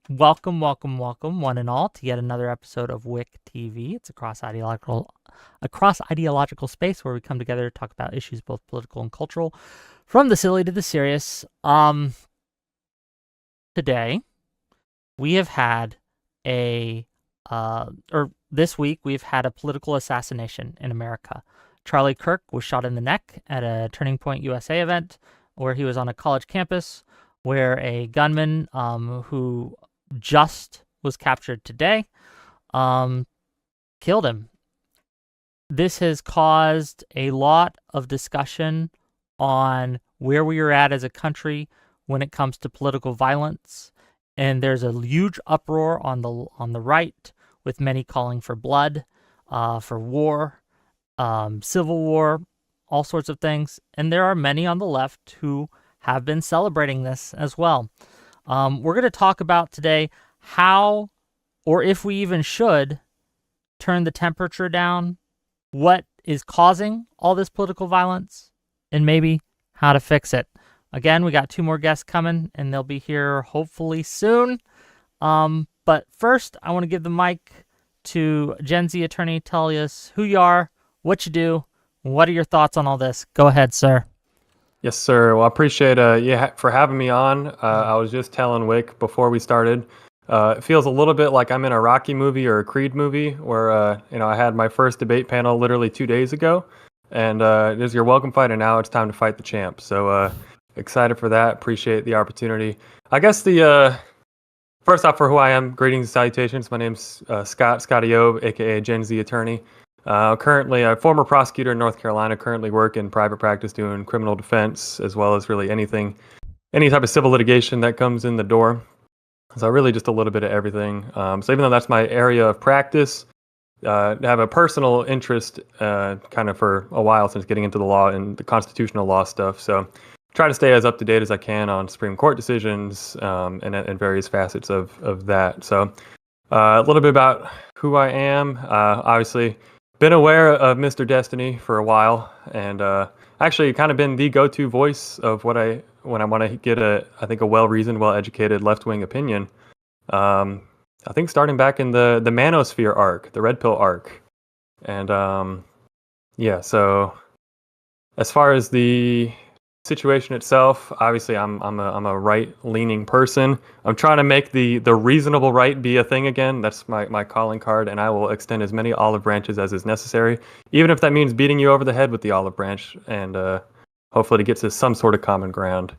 Welcome, welcome, welcome, one and all, to yet another episode of Whick TV. It's a cross ideological space where we come together to talk about issues both political and cultural, from the silly to the serious. Today we have had this week we've had a political assassination in America. Charlie Kirk was shot in the neck at a Turning Point USA event where he was on a college campus, where a gunman who just was captured today killed him. This has caused a lot of discussion on where we are at as a country when it comes to political violence, and there's a huge uproar on the right, with many calling for blood, for war, civil war, all sorts of things, and there are many on the left who have been celebrating this as well. We're going to talk about today how, or if we even should, turn the temperature down, what is causing all this political violence, and maybe how to fix it. Again, we got two more guests coming, and they'll be here hopefully soon. But first, I want to give the mic to Gen Z attorney. Tell us who you are, what you do, what are your thoughts on all this. Go ahead, sir. Yes, sir. Well, I appreciate you for having me on. I was just telling Wick before we started. It feels a little bit like I'm in a Rocky movie or a Creed movie, where I had my first debate panel literally 2 days ago, and it is your welcome fight, and now it's time to fight the champ. So excited for that. Appreciate the opportunity. I guess the first off, for who I am, greetings and salutations. My name's Scotty Obe, aka Gen Z attorney. Currently a former prosecutor in North Carolina, currently work in private practice doing criminal defense, as well as really any type of civil litigation that comes in the door. So really just a little bit of everything. So even though that's my area of practice, I have a personal interest kind of for a while since getting into the law and the constitutional law stuff. So try to stay as up to date as I can on Supreme Court decisions and various facets of that. So a little bit about who I am. Obviously, been aware of Mr. Destiny for a while, and actually kind of been the go-to voice of when I want to get a well-reasoned, well-educated left-wing opinion. I think starting back in the Manosphere arc, the Red Pill arc, and So as far as the situation itself, obviously I'm a right-leaning person. I'm trying to make the reasonable right be a thing again. That's my calling card, and I will extend as many olive branches as is necessary, even if that means beating you over the head with the olive branch, and hopefully to get to some sort of common ground.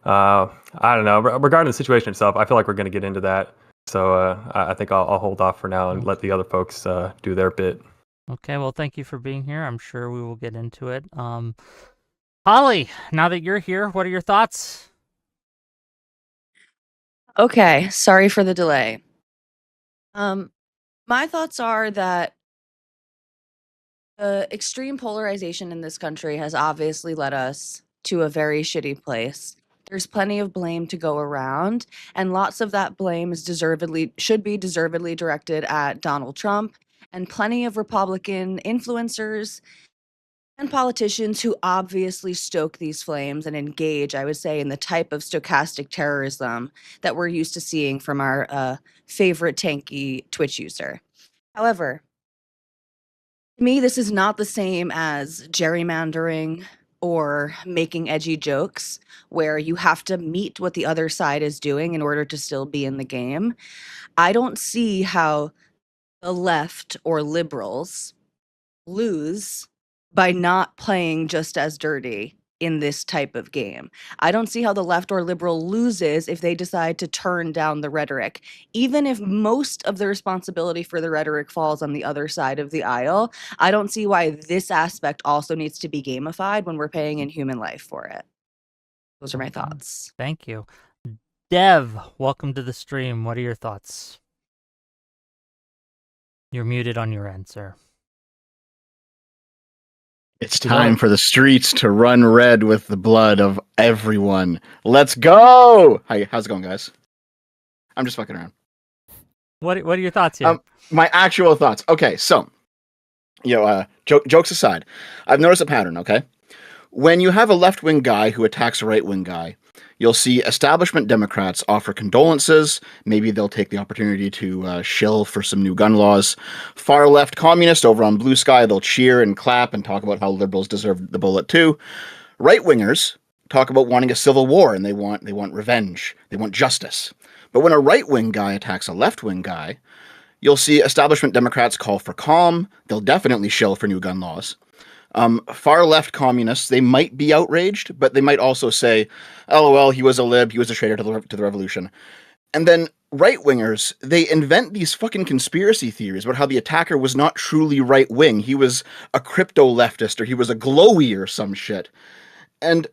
I don't know. Regarding the situation itself, I feel like we're going to get into that, so I think I'll hold off for now and let the other folks do their bit. Okay, well, thank you for being here. I'm sure we will get into it. Tali, now that you're here, what are your thoughts? Okay, sorry for the delay. My thoughts are that extreme polarization in this country has obviously led us to a very shitty place. There's plenty of blame to go around, and lots of that blame should be deservedly directed at Donald Trump and plenty of Republican influencers and politicians who obviously stoke these flames and engage, I would say, in the type of stochastic terrorism that we're used to seeing from our favorite tanky Twitch user. However, to me, this is not the same as gerrymandering or making edgy jokes where you have to meet what the other side is doing in order to still be in the game. I don't see how the left or liberals lose by not playing just as dirty in this type of game. I don't see how the left or liberal loses if they decide to turn down the rhetoric. Even if most of the responsibility for the rhetoric falls on the other side of the aisle, I don't see why this aspect also needs to be gamified when we're paying in human life for it. Those are my thoughts. Thank you. Dev, welcome to the stream. What are your thoughts? You're muted on your end, sir. It's time for the streets to run red with the blood of everyone. Let's go! Hi, how's it going, guys? I'm just fucking around. What are your thoughts here? My actual thoughts. Okay, so, jokes aside, I've noticed a pattern, okay? When you have a left-wing guy who attacks a right-wing guy, you'll see establishment Democrats offer condolences. Maybe they'll take the opportunity to shill for some new gun laws. Far-left communists over on Blue Sky, they'll cheer and clap and talk about how liberals deserve the bullet too. Right-wingers talk about wanting a civil war, and they want revenge. They want justice. But when a right-wing guy attacks a left-wing guy, you'll see establishment Democrats call for calm. They'll definitely shill for new gun laws. Far-left communists, they might be outraged, but they might also say, LOL, he was a lib, he was a traitor to the revolution. And then right-wingers, they invent these fucking conspiracy theories about how the attacker was not truly right-wing. He was a crypto-leftist, or he was a glowy or some shit. And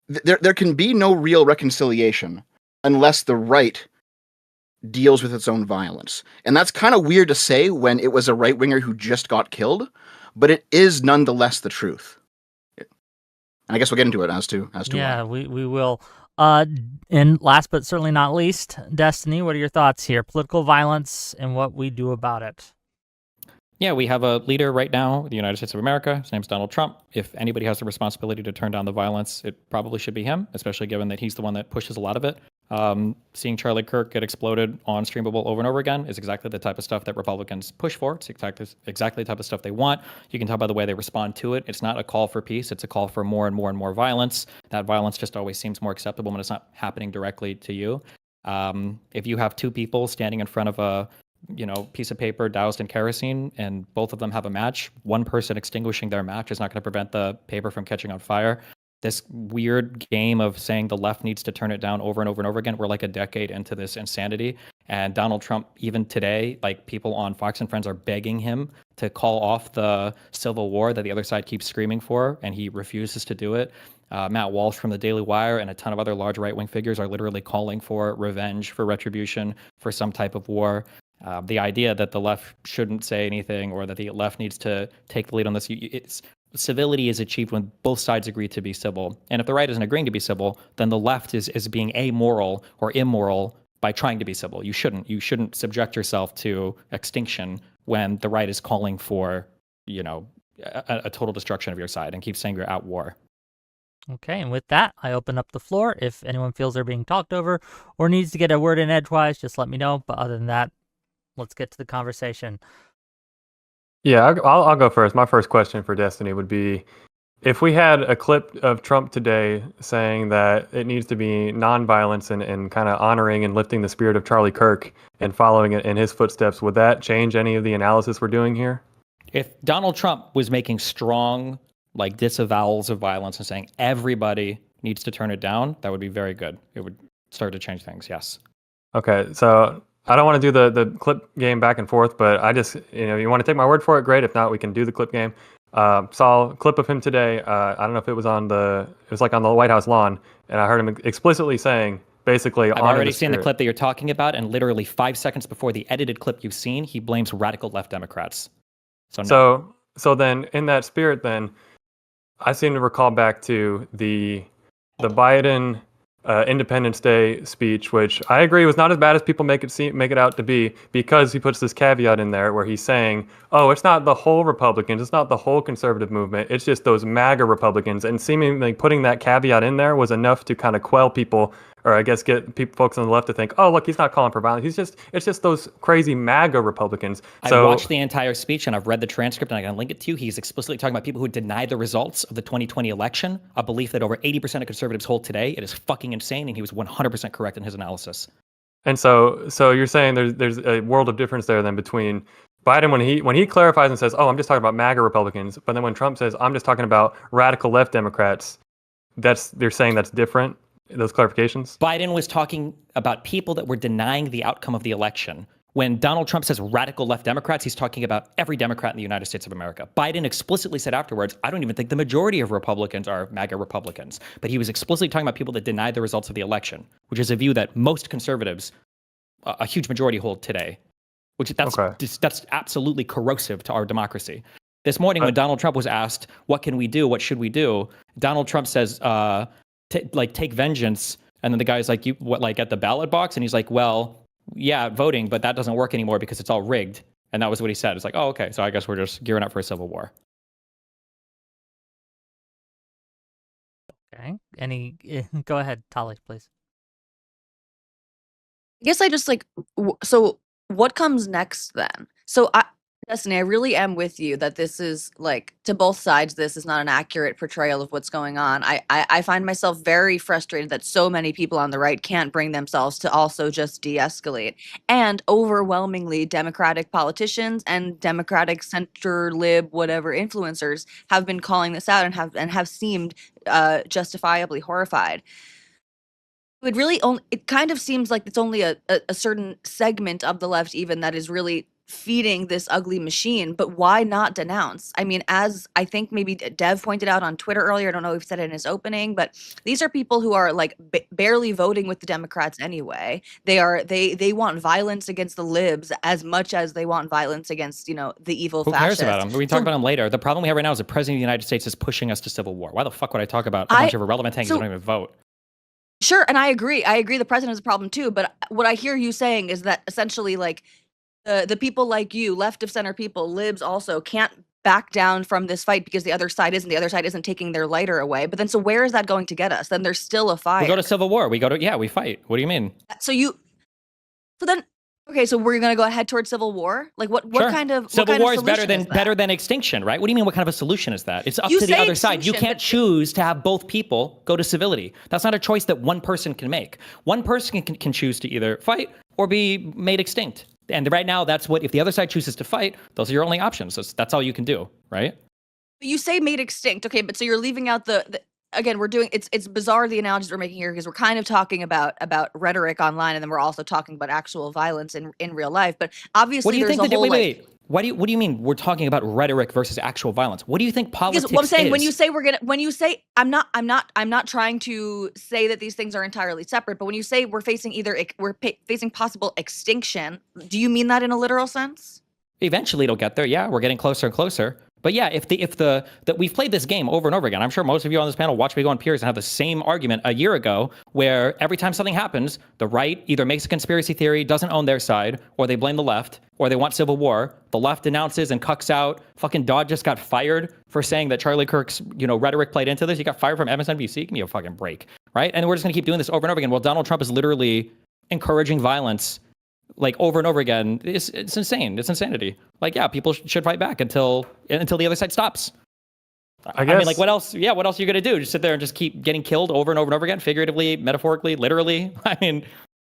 there can be no real reconciliation unless the right deals with its own violence. And that's kind of weird to say when it was a right-winger who just got killed, but it is nonetheless the truth. And I guess we'll get into it as to Yeah, why. we will. And last but certainly not least, Destiny, what are your thoughts here? Political violence and what we do about it. Yeah, we have a leader right now, the United States of America. His name's Donald Trump. If anybody has the responsibility to turn down the violence, it probably should be him, especially given that he's the one that pushes a lot of it. Seeing Charlie Kirk get exploded on Streamable over and over again is exactly the type of stuff that Republicans push for. It's exactly the type of stuff they want. You can tell by the way they respond to it. It's not a call for peace. It's a call for more and more and more violence. That violence just always seems more acceptable when it's not happening directly to you. If you have two people standing in front of a piece of paper doused in kerosene and both of them have a match, one person extinguishing their match is not going to prevent the paper from catching on fire. This weird game of saying the left needs to turn it down over and over and over again. We're like a decade into this insanity. And Donald Trump, even today, like people on Fox and Friends are begging him to call off the civil war that the other side keeps screaming for, and he refuses to do it. Matt Walsh from the Daily Wire and a ton of other large right-wing figures are literally calling for revenge, for retribution, for some type of war. The idea that the left shouldn't say anything or that the left needs to take the lead on this, civility is achieved when both sides agree to be civil. And if the right isn't agreeing to be civil, then the left is being amoral or immoral by trying to be civil. You shouldn't subject yourself to extinction when the right is calling for, a total destruction of your side and keeps saying you're at war. Okay, and with that, I open up the floor. If anyone feels they're being talked over or needs to get a word in edgewise, just let me know. But other than that, let's get to the conversation. Yeah, I'll go first. My first question for Destiny would be, if we had a clip of Trump today saying that it needs to be nonviolence and kind of honoring and lifting the spirit of Charlie Kirk and following it in his footsteps, would that change any of the analysis we're doing here? If Donald Trump was making strong disavowals of violence and saying everybody needs to turn it down, that would be very good. It would start to change things, yes. Okay, so I don't want to do the clip game back and forth, but I just, you want to take my word for it, great. If not, we can do the clip game. Saw a clip of him today. I don't know if it was on the White House lawn, and I heard him explicitly saying, basically, I've already seen the clip that you're talking about, and literally 5 seconds before the edited clip you've seen, he blames radical left Democrats. So no. So then, in that spirit, then I seem to recall back to the Biden Independence Day speech, which I agree was not as bad as people make it out to be, because he puts this caveat in there where he's saying, oh, it's not the whole Republicans, it's not the whole conservative movement, it's just those MAGA Republicans. And seemingly putting that caveat in there was enough to kind of quell people, or I guess get folks on the left to think, oh, look, he's not calling for violence. It's just those crazy MAGA Republicans. I watched the entire speech and I've read the transcript and I can link it to you. He's explicitly talking about people who deny the results of the 2020 election, a belief that over 80% of conservatives hold today. It is fucking insane, and he was 100% correct in his analysis. And so you're saying there's a world of difference there then between Biden when he clarifies and says, oh, I'm just talking about MAGA Republicans, but then when Trump says, I'm just talking about radical left Democrats, they're saying that's different. Those clarifications? Biden was talking about people that were denying the outcome of the election. When Donald Trump says radical left Democrats, he's talking about every Democrat in the United States of America. Biden explicitly said afterwards, I don't even think the majority of Republicans are MAGA Republicans. But he was explicitly talking about people that denied the results of the election, which is a view that most conservatives, a huge majority, hold today. That's absolutely corrosive to our democracy. This morning, when Donald Trump was asked, what can we do? What should we do? Donald Trump says, take vengeance. And then the guy's like, at the ballot box? And he's like, well, yeah, voting, but that doesn't work anymore because it's all rigged. And that was what he said. It's like, oh, okay, so I guess we're just gearing up for a civil war. Okay. Go ahead, Tali, please. I guess I just like, so what comes next then? So Destiny, I really am with you that this is like, to both sides, this is not an accurate portrayal of what's going on. I find myself very frustrated that so many people on the right can't bring themselves to also just de-escalate. And overwhelmingly, Democratic politicians and Democratic center lib whatever influencers have been calling this out and have seemed justifiably horrified. It really only, it kind of seems like it's only a certain segment of the left even that is really feeding this ugly machine, but why not denounce? I mean, as I think maybe Dev pointed out on Twitter earlier, I don't know if he said it in his opening, but these are people who are like barely voting with the Democrats anyway. They want violence against the libs as much as they want violence against, you know, the evil Who fascists. cares about them? We can talk about them later. The problem we have right now is the president of the United States is pushing us to civil war. Why the fuck would I talk about a bunch of irrelevant things that don't even vote? Sure, and I agree. I agree the president is a problem too, but what I hear you saying is that essentially like the people like you, left of center people, libs also can't back down from this fight because the other side isn't taking their lighter away. But then so where is that going to get us? Then there's still a fire. We go to civil war. We fight. What do you mean? So then okay, so we're going to go ahead towards civil war? Like what Sure. kind of civil war is better better than extinction, right? What do you mean? What kind of a solution is that? It's up You to the say other side. You extinction, can't but- choose to have both people go to civility. That's not a choice that one person can make. One person can choose to either fight or be made extinct. And right now, that's what, if the other side chooses to fight, those are your only options. So that's all you can do, right? But you say made extinct, okay, but so you're leaving out the again, we're doing it's bizarre the analogies we're making here because we're kind of talking about rhetoric online and then we're also talking about actual violence in real life. But obviously, What do you there's think? a whole Wait. What do you mean we're talking about rhetoric versus actual violence? What do you think politics because what I'm saying is? when you say I'm not trying to say that these things are entirely separate, but when you say we're facing facing possible extinction, do you mean that in a literal sense? Eventually it'll get there. Yeah, we're getting closer and closer. But yeah, if that we've played this game over and over again. I'm sure most of you on this panel watch me go on Piers and have the same argument a year ago, where every time something happens, the right either makes a conspiracy theory, doesn't own their side, or they blame the left, or they want civil war. The left denounces and cucks out. Fucking Dodd just got fired for saying that Charlie Kirk's, rhetoric played into this. He got fired from MSNBC. Give me a fucking break, right? And we're just gonna keep doing this over and over again. Well, Donald Trump is literally encouraging violence like over and over again. It's insane. It's insanity. Like, yeah, people should fight back until the other side stops. I mean, like, what else? Yeah, what else are you gonna do? Just sit there and just keep getting killed over and over and over again, figuratively, metaphorically, literally? I mean,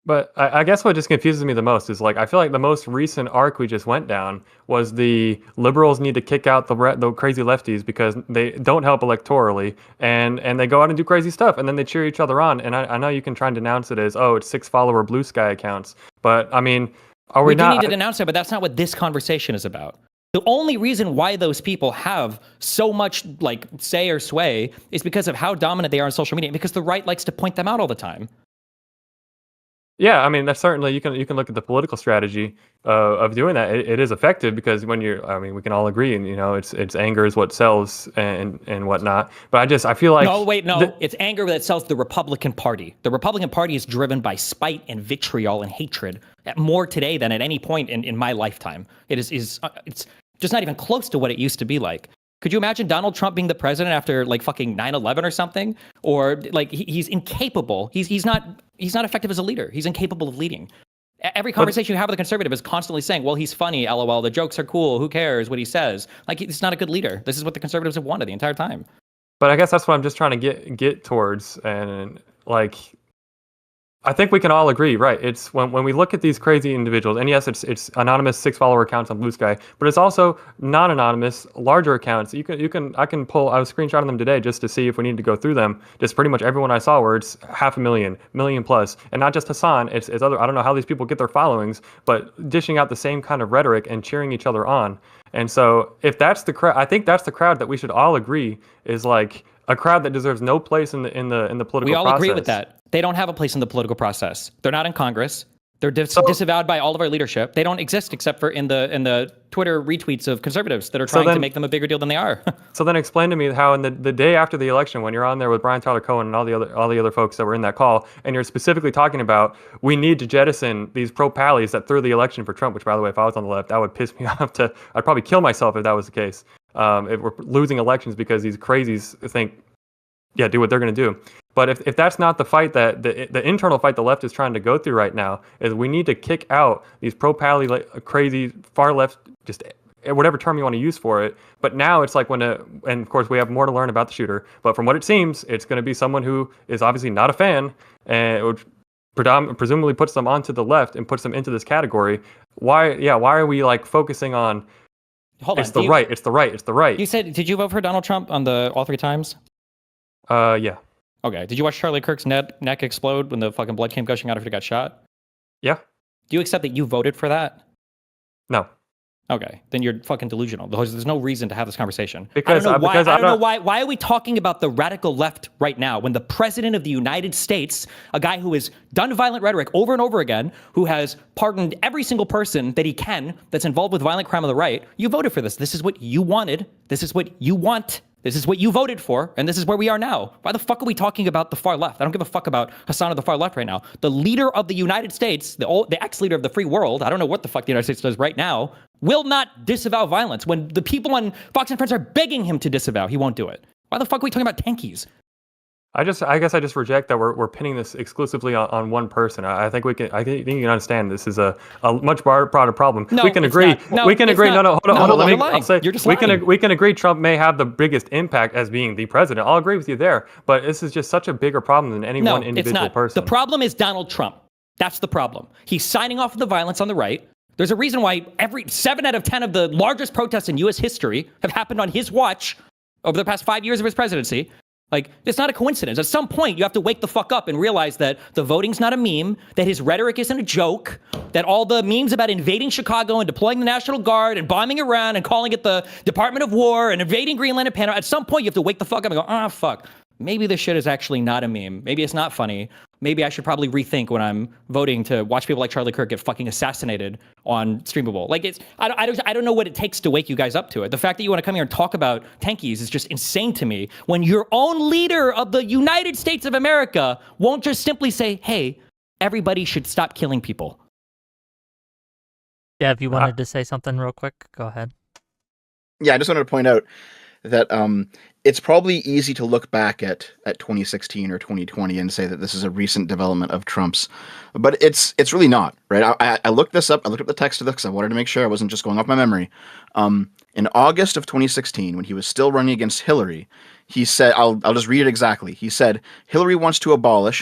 But I guess what just confuses me the most is, like, I feel like the most recent arc we just went down was the liberals need to kick out the crazy lefties because they don't help electorally, and they go out and do crazy stuff, and then they cheer each other on. And I know you can try and denounce it as, oh, it's 6-follower blue sky accounts, but I mean, are we do not? need to denounce it, but that's not what this conversation is about. The only reason why those people have so much like say or sway is because of how dominant they are on social media, because the right likes to point them out all the time. Yeah, I mean, that's certainly, you can look at the political strategy of doing that. It is effective because when we can all agree, and it's anger is what sells and whatnot. But I feel like it's anger that sells the Republican Party. The Republican Party is driven by spite and vitriol and hatred more today than at any point in my lifetime. It's just not even close to what it used to be like. Could you imagine Donald Trump being the president after like fucking 9/11 or something? Or like he's incapable. He's not effective as a leader. He's incapable of leading. Every conversation you have with a conservative is constantly saying, well, he's funny, LOL, the jokes are cool, who cares what he says? Like, he's not a good leader. This is what the conservatives have wanted the entire time. But I guess that's what I'm just trying to get towards. And like, I think we can all agree, right? It's when we look at these crazy individuals, and yes, it's anonymous 6-follower accounts on Blue Sky, but it's also non-anonymous larger accounts. I can pull. I was screenshotting them today just to see if we need to go through them. Just pretty much everyone I saw where it's 500,000, million plus, and not just Hassan. It's other. I don't know how these people get their followings, but dishing out the same kind of rhetoric and cheering each other on. And so if that's the crowd, I think that's the crowd that we should all agree is like a crowd that deserves no place in the political process. We all agree with that. They don't have a place in the political process. They're not in Congress. They're disavowed by all of our leadership. They don't exist except for in the Twitter retweets of conservatives that are trying to make them a bigger deal than they are. So then explain to me how in the day after the election, when you're on there with Brian Tyler Cohen and all the other folks that were in that call, and you're specifically talking about we need to jettison these pro-pallies that threw the election for Trump, which, by the way, if I was on the left, that would piss me off. I'd probably kill myself if that was the case. If we're losing elections because these crazies think do what they're going to do. But if that's not the fight that the internal fight the left is trying to go through right now, is we need to kick out these pro-Pally, crazy far left, just whatever term you want to use for it. But now it's like and of course we have more to learn about the shooter, but from what it seems, it's going to be someone who is obviously not a fan, and which presumably puts them onto the left and puts them into this category. Why are we like focusing on it's the right? You said, did you vote for Donald Trump on all 3 times? Yeah. Okay. Did you watch Charlie Kirk's neck explode when the fucking blood came gushing out after he got shot? Yeah. Do you accept that you voted for that? No. Okay, then you're fucking delusional. There's no reason to have this conversation. Because I don't know why. Why are we talking about the radical left right now when the president of the United States, a guy who has done violent rhetoric over and over again, who has pardoned every single person that he can that's involved with violent crime on the right, you voted for this. This is what you wanted. This is what you want. This is what you voted for, and this is where we are now. Why the fuck are we talking about the far left? I don't give a fuck about Hassan of the far left right now. The leader of the United States, the ex-leader of the free world, I don't know what the fuck the United States does right now, will not disavow violence. When the people on Fox and Friends are begging him to disavow, he won't do it. Why the fuck are we talking about tankies? I guess I just reject that we're pinning this exclusively on one person. I think you can understand this is a much broader problem. No, we can agree. We can agree. No, hold on. I'll say You're just we lying. can agree Trump may have the biggest impact as being the president. I'll agree with you there. But this is just such a bigger problem than any one individual person. The problem is Donald Trump. That's the problem. He's signing off the violence on the right. There's a reason why 7 out of 10 of the largest protests in U.S. history have happened on his watch over the past 5 years of his presidency. Like, it's not a coincidence. At some point, you have to wake the fuck up and realize that the voting's not a meme, that his rhetoric isn't a joke, that all the memes about invading Chicago and deploying the National Guard and bombing Iran and calling it the Department of War and invading Greenland and Panama, at some point, you have to wake the fuck up and go, fuck. Maybe this shit is actually not a meme. Maybe it's not funny. Maybe I should probably rethink when I'm voting to watch people like Charlie Kirk get fucking assassinated on Streamable. Like, I don't know what it takes to wake you guys up to it. The fact that you want to come here and talk about tankies is just insane to me when your own leader of the United States of America won't just simply say, hey, everybody should stop killing people. Dev, you wanted to say something real quick? Go ahead. Yeah, I just wanted to point out that it's probably easy to look back at 2016 or 2020 and say that this is a recent development of Trump's, but it's really not, right? I looked this up. I looked up the text of this because I wanted to make sure I wasn't just going off my memory. In August of 2016, when he was still running against Hillary, he said, I'll just read it exactly. He said, Hillary wants to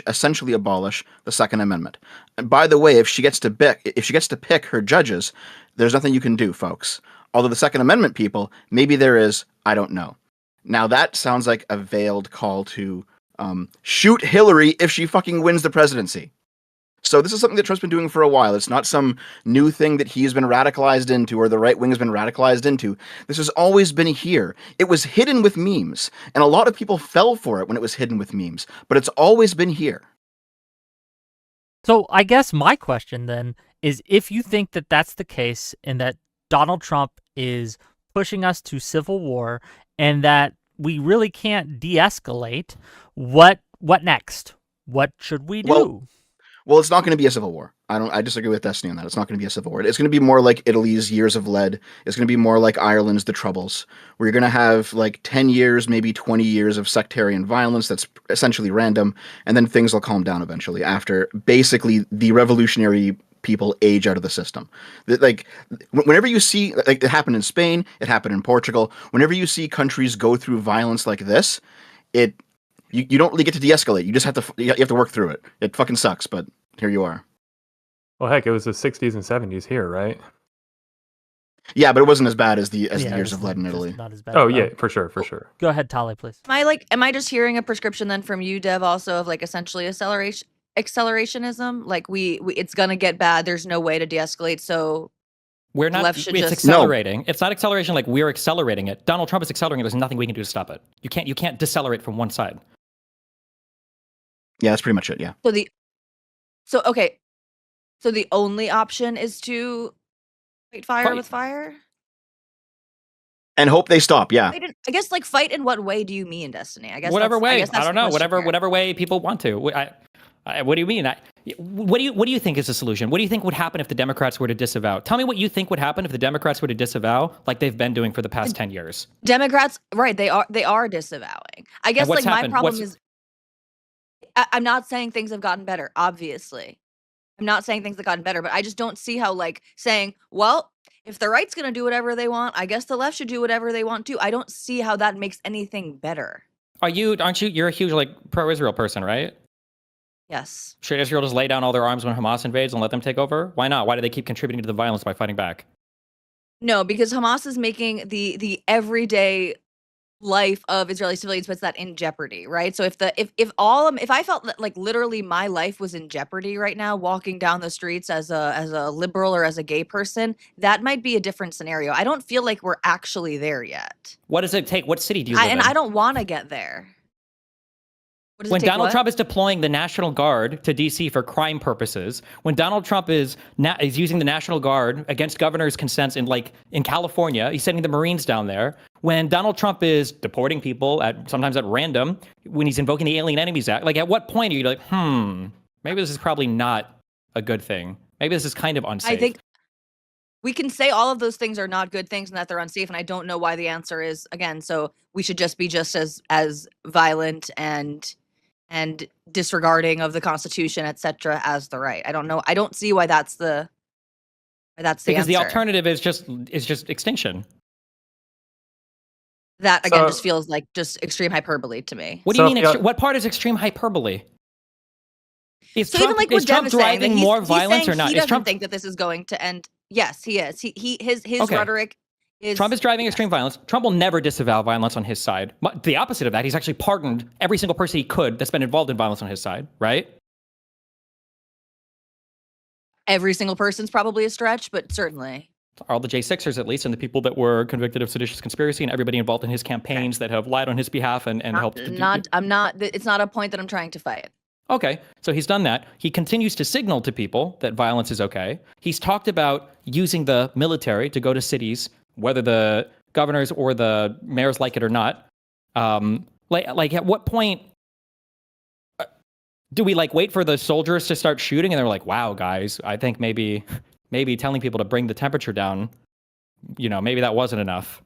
essentially abolish the Second Amendment. And by the way, if she gets to pick her judges, there's nothing you can do, folks. Although the Second Amendment people, maybe there is, I don't know. Now that sounds like a veiled call to shoot Hillary if she fucking wins the presidency. So this is something that Trump's been doing for a while. It's not some new thing that he's been radicalized into or the right wing has been radicalized into. This has always been here. It was hidden with memes, and a lot of people fell for it when it was hidden with memes, but it's always been here. So I guess my question then is, if you think that that's the case and that Donald Trump is pushing us to civil war and that we really can't de-escalate, what next? What should we do? Well, it's not going to be a civil war. I disagree with Destiny on that. It's not going to be a civil war. It's going to be more like Italy's Years of Lead. It's going to be more like Ireland's The Troubles, where you're going to have like 10 years, maybe 20 years of sectarian violence that's essentially random, and then things will calm down eventually after basically the revolutionary people age out of the system. Like, whenever you see, like, it happened in Spain, it happened in Portugal, whenever you see countries go through violence like this, you don't really get to de-escalate. You just have to work through it. It fucking sucks, but here you are. Well, heck, it was the 60s and 70s here, right? Yeah, but it wasn't as bad as the Years of Lead in Italy. Not as bad. Oh, yeah, for sure. Go ahead, Tali, please. Am I just hearing a prescription then from you, Dev, also of like essentially accelerationism? Like it's gonna get bad. There's no way to de-escalate. So we're not. Left should it's just accelerating. No. It's not acceleration like we're accelerating it. Donald Trump is accelerating it. There's nothing we can do to stop it. You can't decelerate from one side. Yeah, that's pretty much it. Yeah. So the only option is to fight fire with fire? And hope they stop, yeah. I guess, like, fight in what way do you mean, Destiny? I guess whatever way. I don't know. Whatever way people want to. What do you mean? What do you think is the solution? What do you think would happen if the Democrats were to disavow? Tell me what you think would happen if the Democrats were to disavow, like they've been doing for the past 10 years. Democrats, right? They are disavowing. I guess what's like happened? my problem is, I'm not saying things have gotten better. Obviously, I'm not saying things have gotten better, but I just don't see how like saying, well, if the right's gonna do whatever they want, I guess the left should do whatever they want too. I don't see how that makes anything better. Aren't you? You're a huge like pro-Israel person, right? Yes. Should Israel just lay down all their arms when Hamas invades and let them take over? Why not? Why do they keep contributing to the violence by fighting back? No, because Hamas is making the everyday life of Israeli civilians puts that in jeopardy, right? So if I felt that like literally my life was in jeopardy right now, walking down the streets as a liberal or as a gay person, that might be a different scenario. I don't feel like we're actually there yet. What does it take? What city do you live in? And I don't want to get there. What does When it take, Donald what? Trump is deploying the National Guard to D.C. for crime purposes, when Donald Trump is using the National Guard against governors' consents in California, he's sending the Marines down there. When Donald Trump is deporting people sometimes at random, when he's invoking the Alien Enemies Act, like at what point are you like, maybe this is probably not a good thing. Maybe this is kind of unsafe. I think we can say all of those things are not good things and that they're unsafe, and I don't know why the answer is, again, so we should just be just as violent and disregarding of the Constitution, etc., as the right. I don't know. I don't see why that's the because answer. the alternative is just extinction. That again just feels like just extreme hyperbole to me. What do you mean? What part is extreme hyperbole? Is so Trump, even like what Dev is saying, driving more violence or not? He doesn't think that this is going to end. Yes, he is. His rhetoric is. Trump is driving extreme violence. Trump will never disavow violence on his side. But the opposite of that, he's actually pardoned every single person he could that's been involved in violence on his side, right? Every single person's probably a stretch, but certainly. All the J6ers, at least, and the people that were convicted of seditious conspiracy, and everybody involved in his campaigns that have lied on his behalf and helped. It's not a point that I'm trying to fight. Okay, so he's done that. He continues to signal to people that violence is okay. He's talked about using the military to go to cities, whether the governors or the mayors like it or not. Like at what point do we wait for the soldiers to start shooting and they're like, wow, guys, I think maybe telling people to bring the temperature down, maybe that wasn't enough.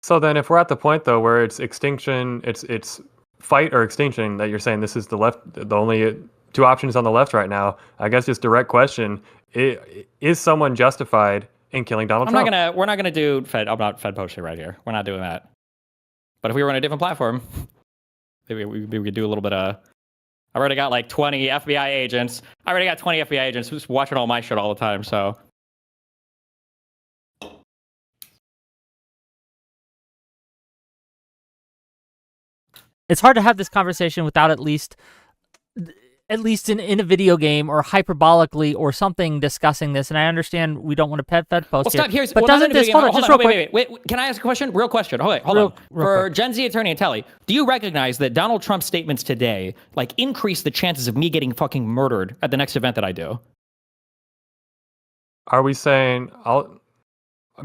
So then if we're at the point though where it's extinction, it's fight or extinction that you're saying this is the left, the only two options on the left right now, I guess just direct question, is someone justified in killing Donald Trump? We're not gonna do I'm not Fed posting right here. We're not doing that. But if we were on a different platform, maybe we could do a little bit of, I already got 20 FBI agents. I already got 20 FBI agents just watching all my shit all the time, so. It's hard to have this conversation without at least in a video game or hyperbolically or something discussing this. And I understand we don't want to Fed post stop here. But doesn't this, hold on, just real quick. Wait. Can I ask a question? Real question. Hold on. For Gen Z attorney and Tali, do you recognize that Donald Trump's statements today increase the chances of me getting fucking murdered at the next event that I do? Are we saying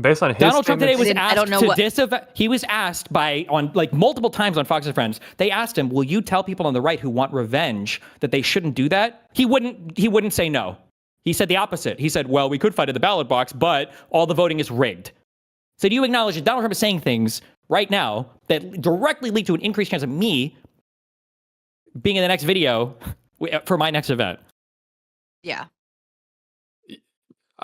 based on his Donald Trump today was I don't know asked to what- disavow. He was asked on multiple times on Fox and Friends. They asked him, "Will you tell people on the right who want revenge that they shouldn't do that?" He wouldn't say no. He said the opposite. He said, "Well, we could fight at the ballot box, but all the voting is rigged." So do you acknowledge that Donald Trump is saying things right now that directly lead to an increased chance of me being in the next video for my next event? Yeah.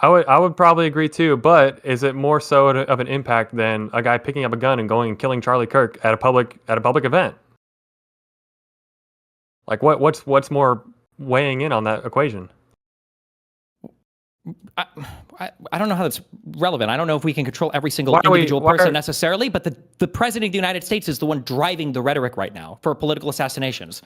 I would probably agree too, but is it more so of an impact than a guy picking up a gun and going and killing Charlie Kirk at a public event? What's more weighing in on that equation? I don't know how that's relevant. I don't know if we can control every single individual person necessarily, but the president of the United States is the one driving the rhetoric right now for political assassinations.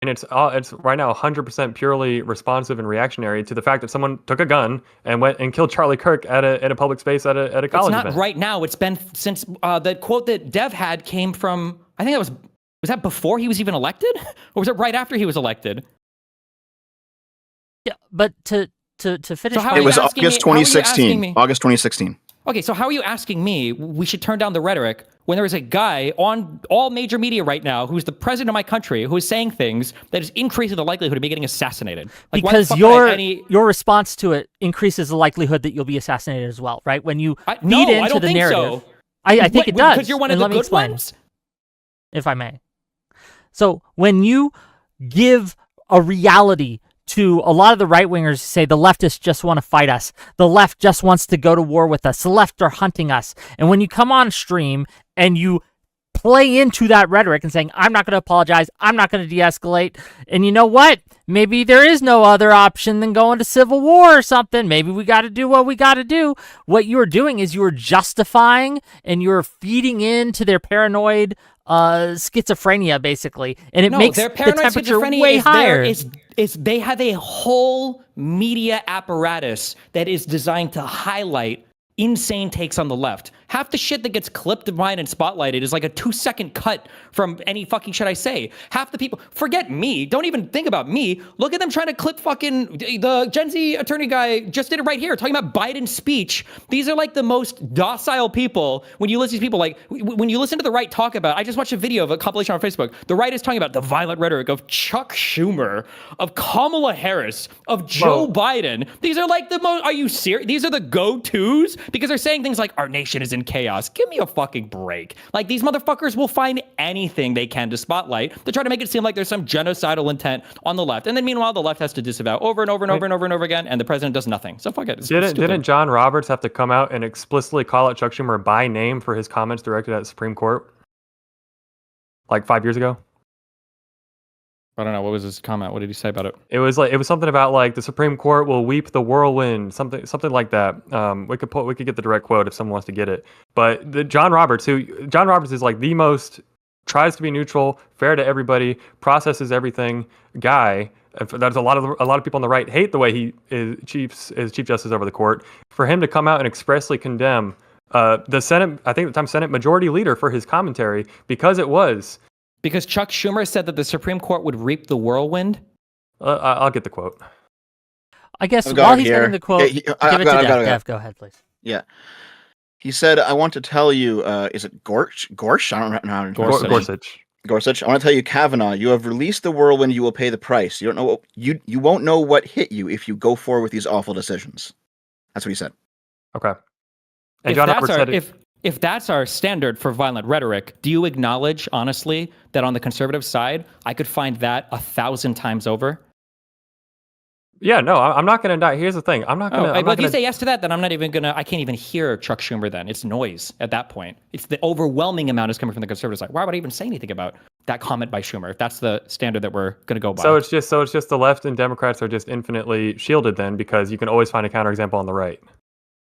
And it's right now 100% purely responsive and reactionary to the fact that someone took a gun and went and killed Charlie Kirk at a public space at a college event. It's not right now. It's been since the quote that Dev had came from, I think that was that before he was even elected? Or was it right after he was elected? Yeah, but to finish. So it was August 2016. August 2016. Okay, so how are you asking me we should turn down the rhetoric when there is a guy on all major media right now who's the president of my country who is saying things that is increasing the likelihood of me getting assassinated? Like, why the Because fuck would I your response to it increases the likelihood that you'll be assassinated as well, right? When you feed no, into I don't the think narrative. so. I think it does. Because you're one of and the let me good explain, ones? if I may. So when you give a reality to a lot of the right-wingers who say the leftists just want to fight us, the left just wants to go to war with us, the left are hunting us, and when you come on stream and you play into that rhetoric and saying, I'm not going to apologize, I'm not going to de-escalate, and you know what? Maybe there is no other option than going to civil war or something. Maybe we got to do what we got to do. What you are doing is you are justifying and you're feeding into their paranoid schizophrenia, basically, and it makes their the paranoid temperature schizophrenia way is higher. Is they have a whole media apparatus that is designed to highlight insane takes on the left. Half the shit that gets clipped of mine and spotlighted is like a 2-second cut from any fucking shit I say. Half the people, forget me, don't even think about me. Look at them trying to clip fucking, the Gen Z attorney guy just did it right here, talking about Biden's speech. These are like the most docile people. When you listen to these people, like, when you listen to the right talk about, I just watched a video of a compilation on Facebook. The right is talking about the violent rhetoric of Chuck Schumer, of Kamala Harris, of Joe Biden. These are like the most, are you serious? These are the go-tos? Because they're saying things like, our nation is in chaos. Give me a fucking break. Like, these motherfuckers will find anything they can to spotlight to try to make it seem like there's some genocidal intent on the left. And then meanwhile, the left has to disavow over and over and over and over and over again, and the president does nothing. So fuck it. Didn't John Roberts have to come out and explicitly call out Chuck Schumer by name for his comments directed at the Supreme Court? Like 5 years ago? I don't know. What was his comment? What did he say about it? It was something about like the Supreme Court will weep the whirlwind, something like that. We could get the direct quote if someone wants to get it. But John Roberts is like the most tries to be neutral, fair to everybody, processes everything guy. There's a lot of people on the right hate the way he is chief justice over the court. For him to come out and expressly condemn the Senate, I think at the time Senate Majority Leader, for his commentary, because Chuck Schumer said that the Supreme Court would reap the whirlwind? I'll get the quote. I guess while he's getting the quote, give it to Dev. Go ahead, please. Yeah. He said, I want to tell you, is it Gorsh? I don't know. Gorsuch. I want to tell you, Kavanaugh, you have released the whirlwind, you will pay the price. You don't know you won't know what hit you if you go forward with these awful decisions. That's what he said. Okay. And John Roberts said if that's our standard for violent rhetoric, do you acknowledge, honestly, that on the conservative side, I could find that 1,000 times over? Yeah, no, I'm not going to die. Here's the thing. I'm not going to... Well, if you say yes to that, then I'm not even going to... I can't even hear Chuck Schumer then. It's noise at that point. It's the overwhelming amount is coming from the conservative side. Why would I even say anything about that comment by Schumer if that's the standard that we're going to go by? So it's just the left and Democrats are just infinitely shielded then, because you can always find a counterexample on the right.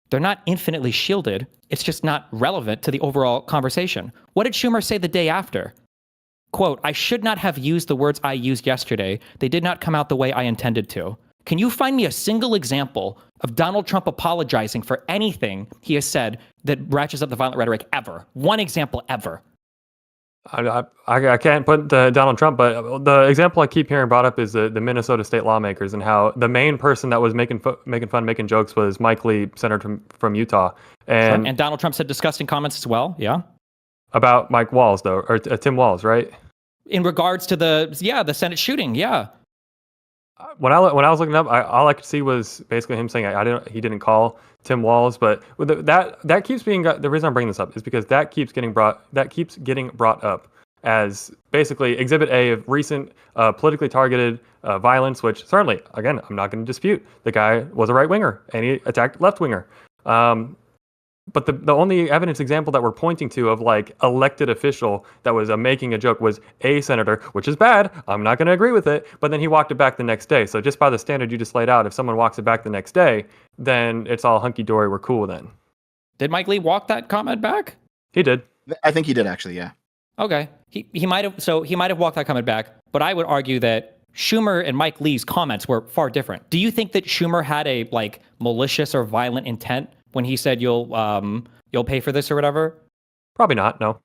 They're not infinitely shielded. It's just not relevant to the overall conversation. What did Schumer say the day after? Quote, I should not have used the words I used yesterday. They did not come out the way I intended to. Can you find me a single example of Donald Trump apologizing for anything he has said that ratchets up the violent rhetoric ever? One example ever. I can't put Donald Trump, but the example I keep hearing brought up is the Minnesota state lawmakers, and how the main person that was making jokes was Mike Lee, senator from Utah. And Donald Trump said disgusting comments as well, yeah? About Mike Walls, though, or Tim Walls, right? In regards to the Senate shooting, yeah. When I was looking up, all I could see was basically him saying he didn't call Tim Walls, but with that keeps being, the reason I'm bringing this up is because that keeps getting brought up as basically Exhibit A of recent politically targeted violence, which certainly, again, I'm not going to dispute. The guy was a right winger and he attacked left winger. But the only evidence example that we're pointing to of like elected official that was making a joke was a senator, which is bad. I'm not going to agree with it. But then he walked it back the next day. So just by the standard you just laid out, if someone walks it back the next day, then it's all hunky dory. We're cool then. Did Mike Lee walk that comment back? He did. I think he did actually. Yeah. Okay. He might have walked that comment back. But I would argue that Schumer and Mike Lee's comments were far different. Do you think that Schumer had a like malicious or violent intent when he said you'll pay for this or whatever? Probably not, no.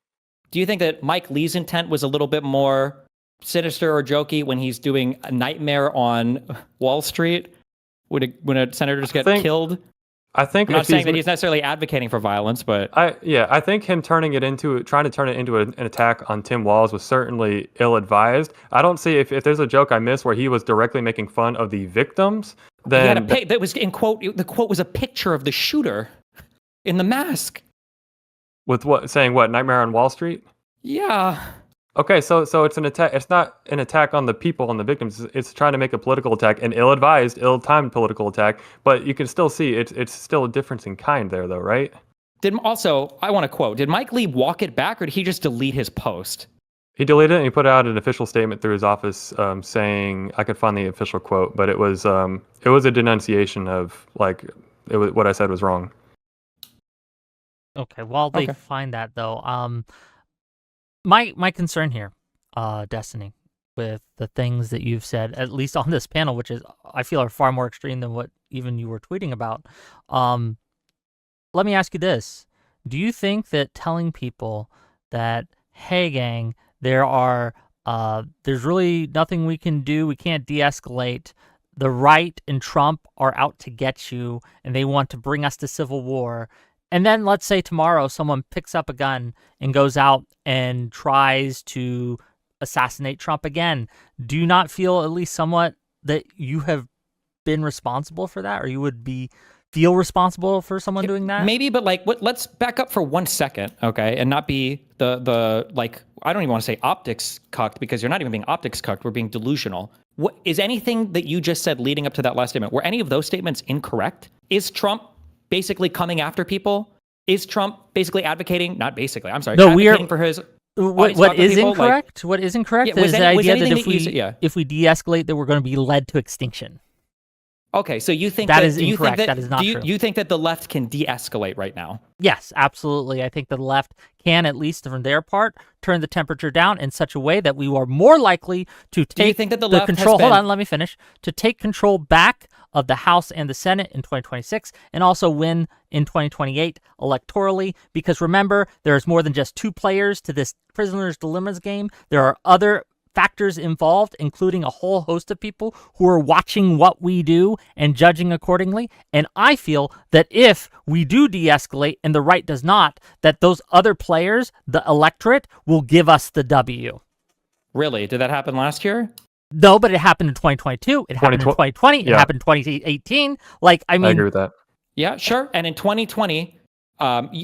Do you think that Mike Lee's intent was a little bit more sinister or jokey when he's doing a nightmare on Wall Street when a senator just got killed? I think I'm not if saying that he's necessarily advocating for violence, but I think him trying to turn it into an attack on Tim Walz was certainly ill-advised. I don't see if there's a joke I missed where he was directly making fun of the victims. he had Then that was in quote. The quote was a picture of the shooter in the mask. with saying what, Nightmare on Wall Street? Yeah. Okay, so it's an attack. It's not an attack on the people and the victims. It's trying to make a political attack, an ill-advised, ill-timed political attack. But you can still see it's still a difference in kind there, though, right? I want to quote. Did Mike Lee walk it back, or did he just delete his post? He deleted it and he put out an official statement through his office saying, I could find the official quote, but it was a denunciation of what I said was wrong. Okay, while they find that though, my concern here, Destiny, with the things that you've said, at least on this panel, which is I feel are far more extreme than what even you were tweeting about. Let me ask you this: do you think that telling people that, hey, gang, there's really nothing we can do, we can't de-escalate, the right and Trump are out to get you, and they want to bring us to civil war? And then let's say tomorrow someone picks up a gun and goes out and tries to assassinate Trump again. Do you not feel at least somewhat that you have been responsible for that, or you would feel responsible for someone doing that? Maybe, but let's back up for 1 second, okay, and not be the I don't even want to say optics cucked, because you're not even being optics cucked. We're being delusional. What is anything that you just said leading up to that last statement? Were any of those statements incorrect? Is Trump basically coming after people? Is Trump basically advocating? Not basically. I'm sorry. No, advocating for his. What is incorrect? What is incorrect is the idea that if we de-escalate, that we're going to be led to extinction. Okay, so you think that is incorrect. That is not true. You think that the left can de-escalate right now? Yes, absolutely. I think the left can, at least from their part, turn the temperature down in such a way that we are more likely to take Do you think that the left control. Has been... Hold on, let me finish. To take control back of the House and the Senate in 2026, and also win in 2028 electorally. Because remember, there's more than just two players to this prisoner's dilemmas game. There are other factors involved, including a whole host of people who are watching what we do and judging accordingly. And I feel that if we do de-escalate and the right does not, that those other players, the electorate, will give us the W. Really? Did that happen last year? No, but it happened in 2022. It happened in 2020. Yeah. It happened in 2018. I agree with that. Yeah, sure. And in 2020,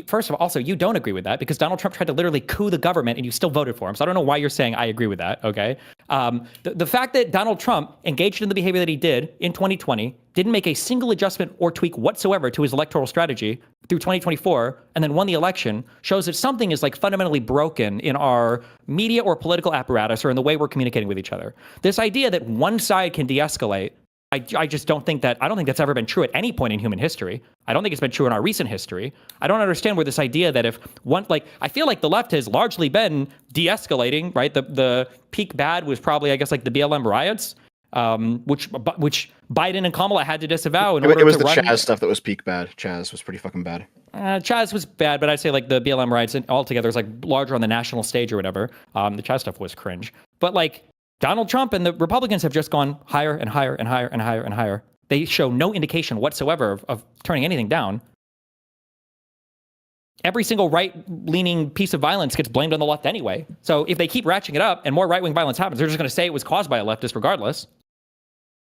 first of all, also, you don't agree with that because Donald Trump tried to literally coup the government and you still voted for him. So I don't know why you're saying I agree with that, okay? The fact that Donald Trump engaged in the behavior that he did in 2020, didn't make a single adjustment or tweak whatsoever to his electoral strategy through 2024, and then won the election, shows that something is fundamentally broken in our media or political apparatus or in the way we're communicating with each other. This idea that one side can de-escalate, I just don't think that's ever been true at any point in human history. I don't think it's been true in our recent history. I don't understand where this idea that if one, I feel like the left has largely been de-escalating, right? The peak bad was probably, I guess, the BLM riots, which Biden and Kamala had to disavow in order to run. It was the Chaz stuff that was peak bad. Chaz was pretty fucking bad. Chaz was bad, but I'd say the BLM riots altogether is larger on the national stage or whatever. The Chaz stuff was cringe. But Donald Trump and the Republicans have just gone higher and higher and higher and higher and higher. They show no indication whatsoever of turning anything down. Every single right-leaning piece of violence gets blamed on the left anyway. So if they keep ratcheting it up and more right-wing violence happens, they're just going to say it was caused by a leftist regardless.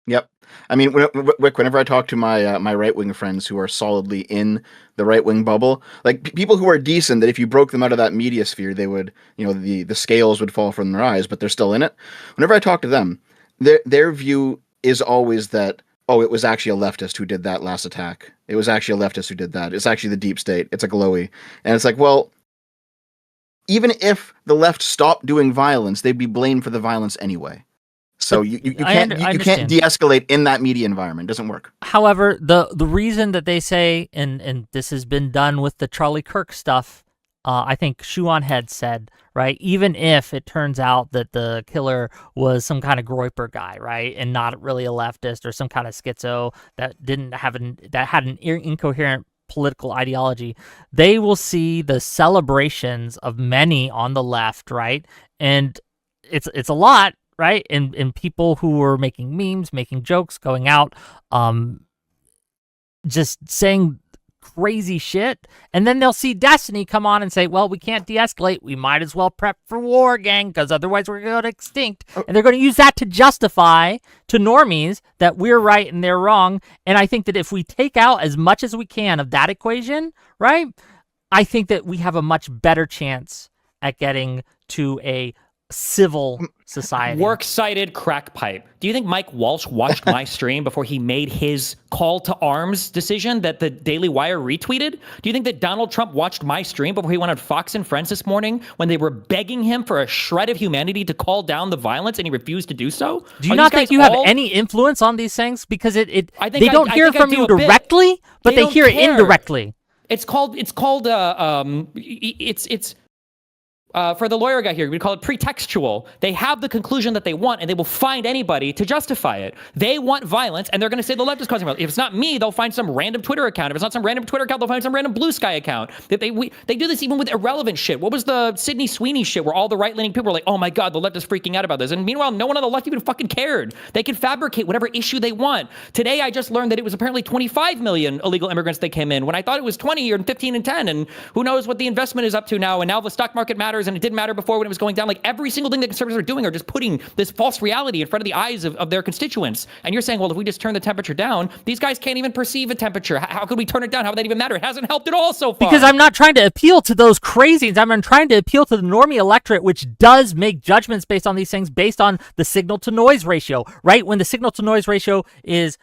Yep. I mean, whenever I talk to my right-wing friends who are solidly in the right-wing bubble, people who are decent, that if you broke them out of that media sphere, they would, the scales would fall from their eyes, but they're still in it. Whenever I talk to them, their view is always that, oh, it was actually a leftist who did that last attack. It was actually a leftist who did that. It's actually the deep state. It's a glowy. And it's well, even if the left stopped doing violence, they'd be blamed for the violence anyway. So you can't de-escalate in that media environment. It doesn't work. However, the reason that they say, and this has been done with the Charlie Kirk stuff, I think Shuan had said, right, even if it turns out that the killer was some kind of Groyper guy, right, and not really a leftist or some kind of schizo that had an incoherent political ideology, they will see the celebrations of many on the left, right, and it's a lot. Right, and people who were making memes, making jokes, going out, just saying crazy shit, and then they'll see Destiny come on and say, well, we can't de-escalate. We might as well prep for war, gang, because otherwise we're going to go extinct. And they're going to use that to justify to normies that we're right and they're wrong. And I think that if we take out as much as we can of that equation, right, I think that we have a much better chance at getting to a civil society. Works-cited crack pipe. Do you think Mike Walsh watched my stream before he made his call to arms decision that the Daily Wire retweeted? Do you think that Donald Trump watched my stream before he went on Fox and Friends this morning when they were begging him for a shred of humanity to call down the violence and he refused to do so? Do you not think you have any influence on these things? Because they don't hear from you directly, but they hear it indirectly. It's called for the lawyer guy here, we call it pretextual. They have the conclusion that they want, and they will find anybody to justify it. They want violence, and they're going to say the left is causing violence. If it's not me, they'll find some random Twitter account. If it's not some random Twitter account, they'll find some random Blue Sky account. They do this even with irrelevant shit. What was the Sydney Sweeney shit where all the right-leaning people were like, oh my God, the left is freaking out about this. And meanwhile, no one on the left even fucking cared. They could fabricate whatever issue they want. Today, I just learned that it was apparently 25 million illegal immigrants that came in when I thought it was 20 or 15 and 10. And who knows what the investment is up to now. And now the stock market matters, and it didn't matter before when it was going down. Like every single thing that conservatives are doing are just putting this false reality in front of the eyes of their constituents. And you're saying, well, if we just turn the temperature down, these guys can't even perceive a temperature. How could we turn it down? How would that even matter? It hasn't helped at all so far. Because I'm not trying to appeal to those crazies. I'm trying to appeal to the normie electorate, which does make judgments based on these things, based on the signal to noise ratio, right? When the signal to noise ratio is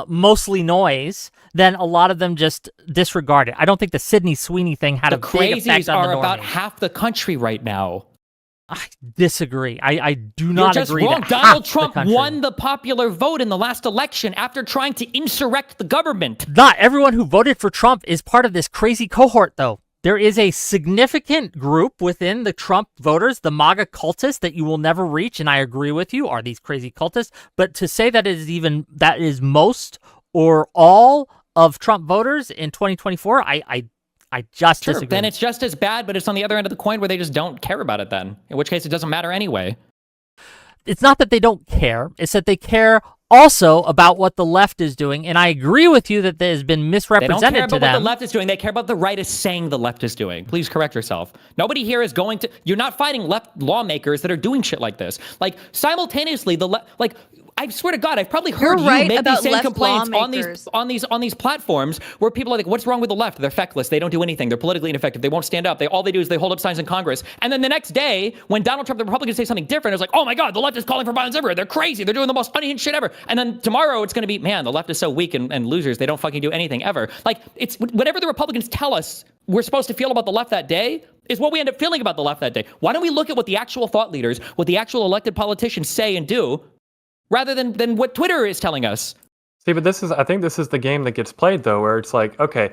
mostly noise, then a lot of them just disregard it. I don't think the Sydney Sweeney thing had a big effect on the normies. The crazies are about half the country right now. I disagree. I do not You're just agree. Wrong. That Donald Trump won the popular vote in the last election after trying to insurrect the government. Not everyone who voted for Trump is part of this crazy cohort, though. There is a significant group within the Trump voters, the MAGA cultists, that you will never reach, and I agree with you, are these crazy cultists. But to say that is most or all of Trump voters in 2024, I just disagree. Then it's just as bad, but it's on the other end of the coin where they just don't care about it then. In which case it doesn't matter anyway. It's not that they don't care. It's that they care also about what the left is doing. And I agree with you that that has been misrepresented to them. They don't care about what the left is doing. They care about the right is saying the left is doing. Please correct yourself. Nobody here is going to... You're not fighting left lawmakers that are doing shit like this. Like, simultaneously, I swear to God, I've probably heard you make these same complaints on these platforms where people are like, what's wrong with the left? They're feckless. They don't do anything. They're politically ineffective. They won't stand up. All they do is they hold up signs in Congress. And then the next day, when Donald Trump, the Republicans, say something different, it's like, oh my God, the left is calling for violence everywhere. They're crazy. They're doing the most unhinged shit ever. And then tomorrow it's going to be, man, the left is so weak and losers. They don't fucking do anything ever. Like, it's whatever the Republicans tell us we're supposed to feel about the left that day is what we end up feeling about the left that day. Why don't we look at what the actual thought leaders, what the actual elected politicians say and do, rather than what Twitter is telling us? See, but I think this is the game that gets played, though, where it's like, okay,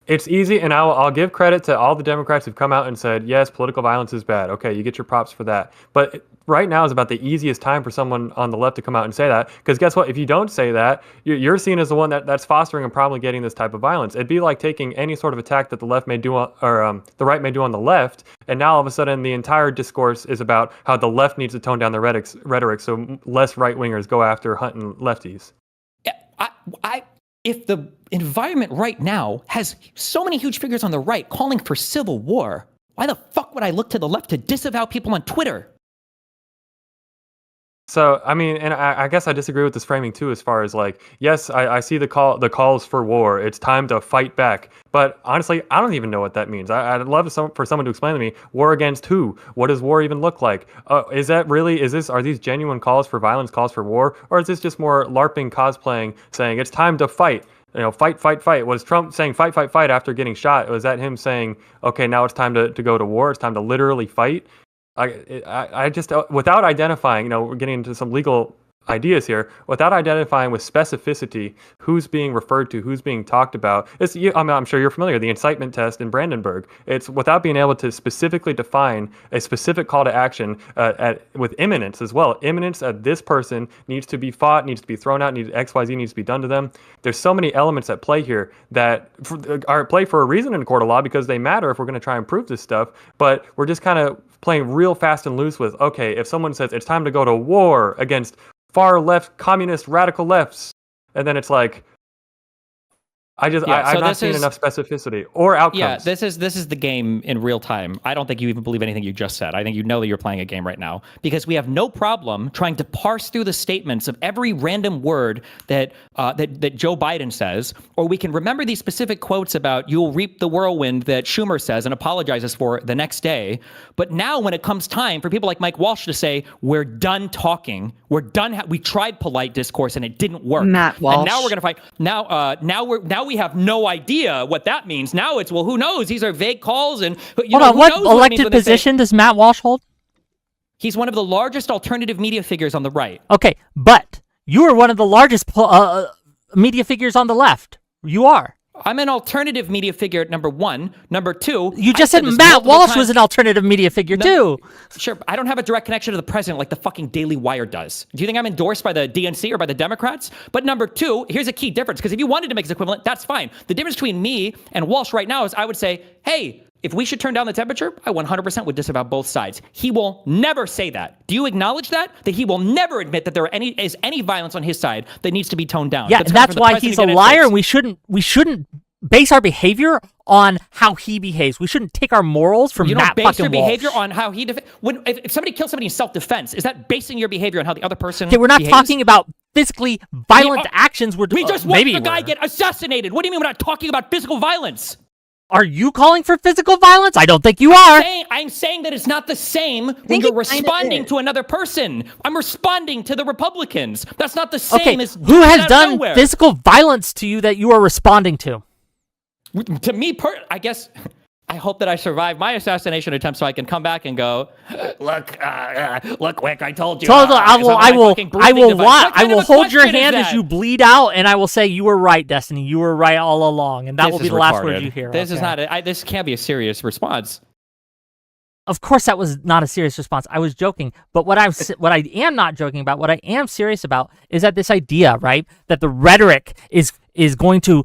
it's easy, and I'll give credit to all the Democrats who've come out and said, yes, political violence is bad. Okay, you get your props for that. But right now is about the easiest time for someone on the left to come out and say that, because guess what? If you don't say that, you're seen as the one that's fostering and probably getting this type of violence. It'd be like taking any sort of attack that the left may do, or the right may do on the left, and now all of a sudden the entire discourse is about how the left needs to tone down their rhetoric so less right-wingers go after hunting lefties. If the environment right now has so many huge figures on the right calling for civil war, why the fuck would I look to the left to disavow people on Twitter? So, I mean, and I guess I disagree with this framing too, as far as like, yes, I see the calls for war. It's time to fight back. But honestly, I don't even know what that means. I'd love for someone to explain to me, war against who? What does war even look like? Are these genuine calls for violence, calls for war? Or is this just more LARPing, cosplaying, saying it's time to fight? Fight, fight, fight. Was Trump saying fight, fight, fight after getting shot? Was that him saying, okay, now it's time to go to war? It's time to literally fight? I just, without identifying, we're getting into some legal ideas here, without identifying with specificity who's being referred to, who's being talked about. I'm sure you're familiar, the incitement test in Brandenburg. It's without being able to specifically define a specific call to action with imminence as well. Imminence that this person needs to be fought, needs to be thrown out, XYZ needs to be done to them. There's so many elements at play here that are at play for a reason in a court of law because they matter if we're going to try and prove this stuff, but we're just kind of playing real fast and loose with, okay, if someone says it's time to go to war against far left, communist, radical lefts. And then it's like, I've not seen enough specificity or outcomes. Yeah, this is the game in real time. I don't think you even believe anything you just said. I think you know that you're playing a game right now, because we have no problem trying to parse through the statements of every random word that Joe Biden says, or we can remember these specific quotes about "you'll reap the whirlwind" that Schumer says and apologizes for the next day. But now, when it comes time for people like Mike Walsh to say, "We're done talking. We're done. We tried polite discourse and it didn't work." Matt Walsh. And now we're gonna fight. Now we have no idea what that means. Now it's, well, who knows? These are vague calls, and hold on. What elected position does Matt Walsh hold? He's one of the largest alternative media figures on the right. Okay, but you are one of the largest media figures on the left. You are. I'm an alternative media figure, number one. Number two, you just said Matt Walsh was an alternative media figure too. Sure, I don't have a direct connection to the president like the fucking Daily Wire does. Do you think I'm endorsed by the DNC or by the Democrats? But number two, here's a key difference, because if you wanted to make this equivalent, that's fine. The difference between me and Walsh right now is I would say, hey, if we should turn down the temperature, I 100% would disavow both sides. He will never say that. Do you acknowledge that? That he will never admit that there is any violence on his side that needs to be toned down. Yeah, and that's why he's a liar, and we shouldn't base our behavior on how he behaves. We shouldn't take our morals from Matt fucking Walsh. You don't base your behavior on how he... if somebody kills somebody in self-defense, is that basing your behavior on how the other person we're not talking about physically violent actions. We just watched the guy get assassinated. What do you mean we're not talking about physical violence? Are you calling for physical violence? I don't think you are. I'm saying that it's not the same when you're responding to another person. I'm responding to the Republicans. That's not the same as... Who has done physical violence to you that you are responding to? To me, I guess... I hope that I survive my assassination attempt so I can come back and go, look, Whick, I told you. I will hold your hand as you bleed out, and I will say, you were right, Destiny. You were right all along, and that will be the last word you hear. This is not. This can't be a serious response. Of course, that was not a serious response. I was joking, but what I am not joking about, what I am serious about, is that this idea, right, that the rhetoric is going to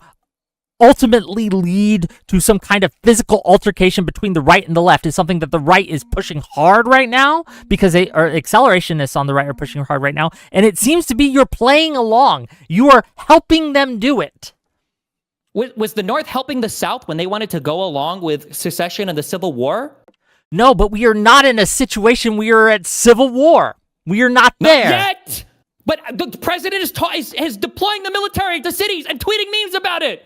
ultimately lead to some kind of physical altercation between the right and the left is something that the right is pushing hard right now, because accelerationists on the right are pushing hard right now, and it seems to be you're playing along. You are helping them do it. Was the North helping the South when they wanted to go along with secession and the Civil War? No, but we are not in a situation we are at civil war. We are not there. Not yet! But the president is deploying the military to cities and tweeting memes about it.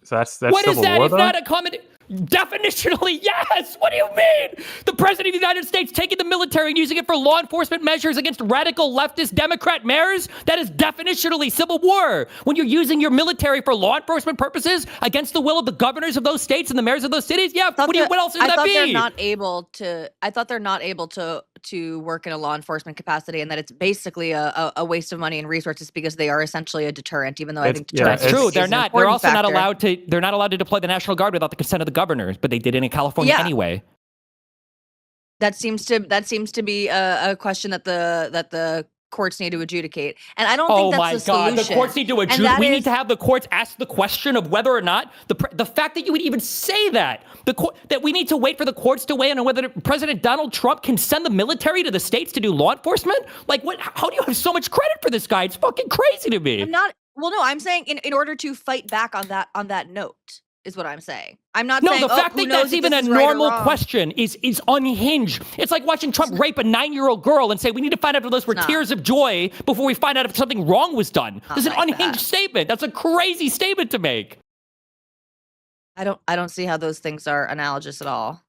So that's what civil is that? war, It's not a comment. Definitionally, yes. What do you mean? The president of the United States taking the military and using it for law enforcement measures against radical leftist Democrat mayors? That is definitionally civil war. When you're using your military for law enforcement purposes against the will of the governors of those states and the mayors of those cities, yeah. What else would that be? I thought they're not able to work in a law enforcement capacity, and that it's basically a waste of money and resources because they are essentially a deterrent. Even though I think that's true. They're not. They're also not allowed to. They're not allowed to deploy the National Guard without the consent of the governors, but they did it in California anyway. That seems to be a question that the courts need to adjudicate, and I don't think that's the solution. Oh my God, the courts need to adjudicate. We need to have the courts ask the question of whether or not the fact that you would even say that that we need to wait for the courts to weigh in on whether President Donald Trump can send the military to the states to do law enforcement. Like, what? How do you have so much credit for this guy? It's fucking crazy to me. I'm saying in order to fight back on that note. Is what I'm saying. I'm not saying. No, the fact that that's even a normal question is unhinged. It's like watching Trump rape a 9-year-old girl and say we need to find out if those were tears of joy before we find out if something wrong was done. This is an unhinged statement. That's a crazy statement to make. I don't see how those things are analogous at all.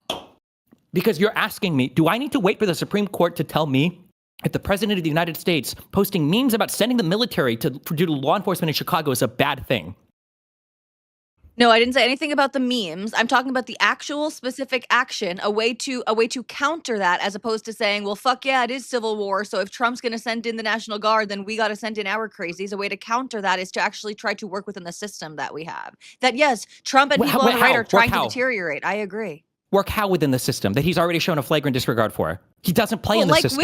Because you're asking me, do I need to wait for the Supreme Court to tell me if the president of the United States posting memes about sending the military to do law enforcement in Chicago is a bad thing? No, I didn't say anything about the memes. I'm talking about the actual specific action, a way to counter that, as opposed to saying, well, fuck yeah, it is civil war. So if Trump's going to send in the National Guard, then we got to send in our crazies. A way to counter that is to actually try to work within the system that we have. That yes, Trump and people on the right are trying to deteriorate. I agree. Work how within the system that he's already shown a flagrant disregard for? He doesn't play in the system.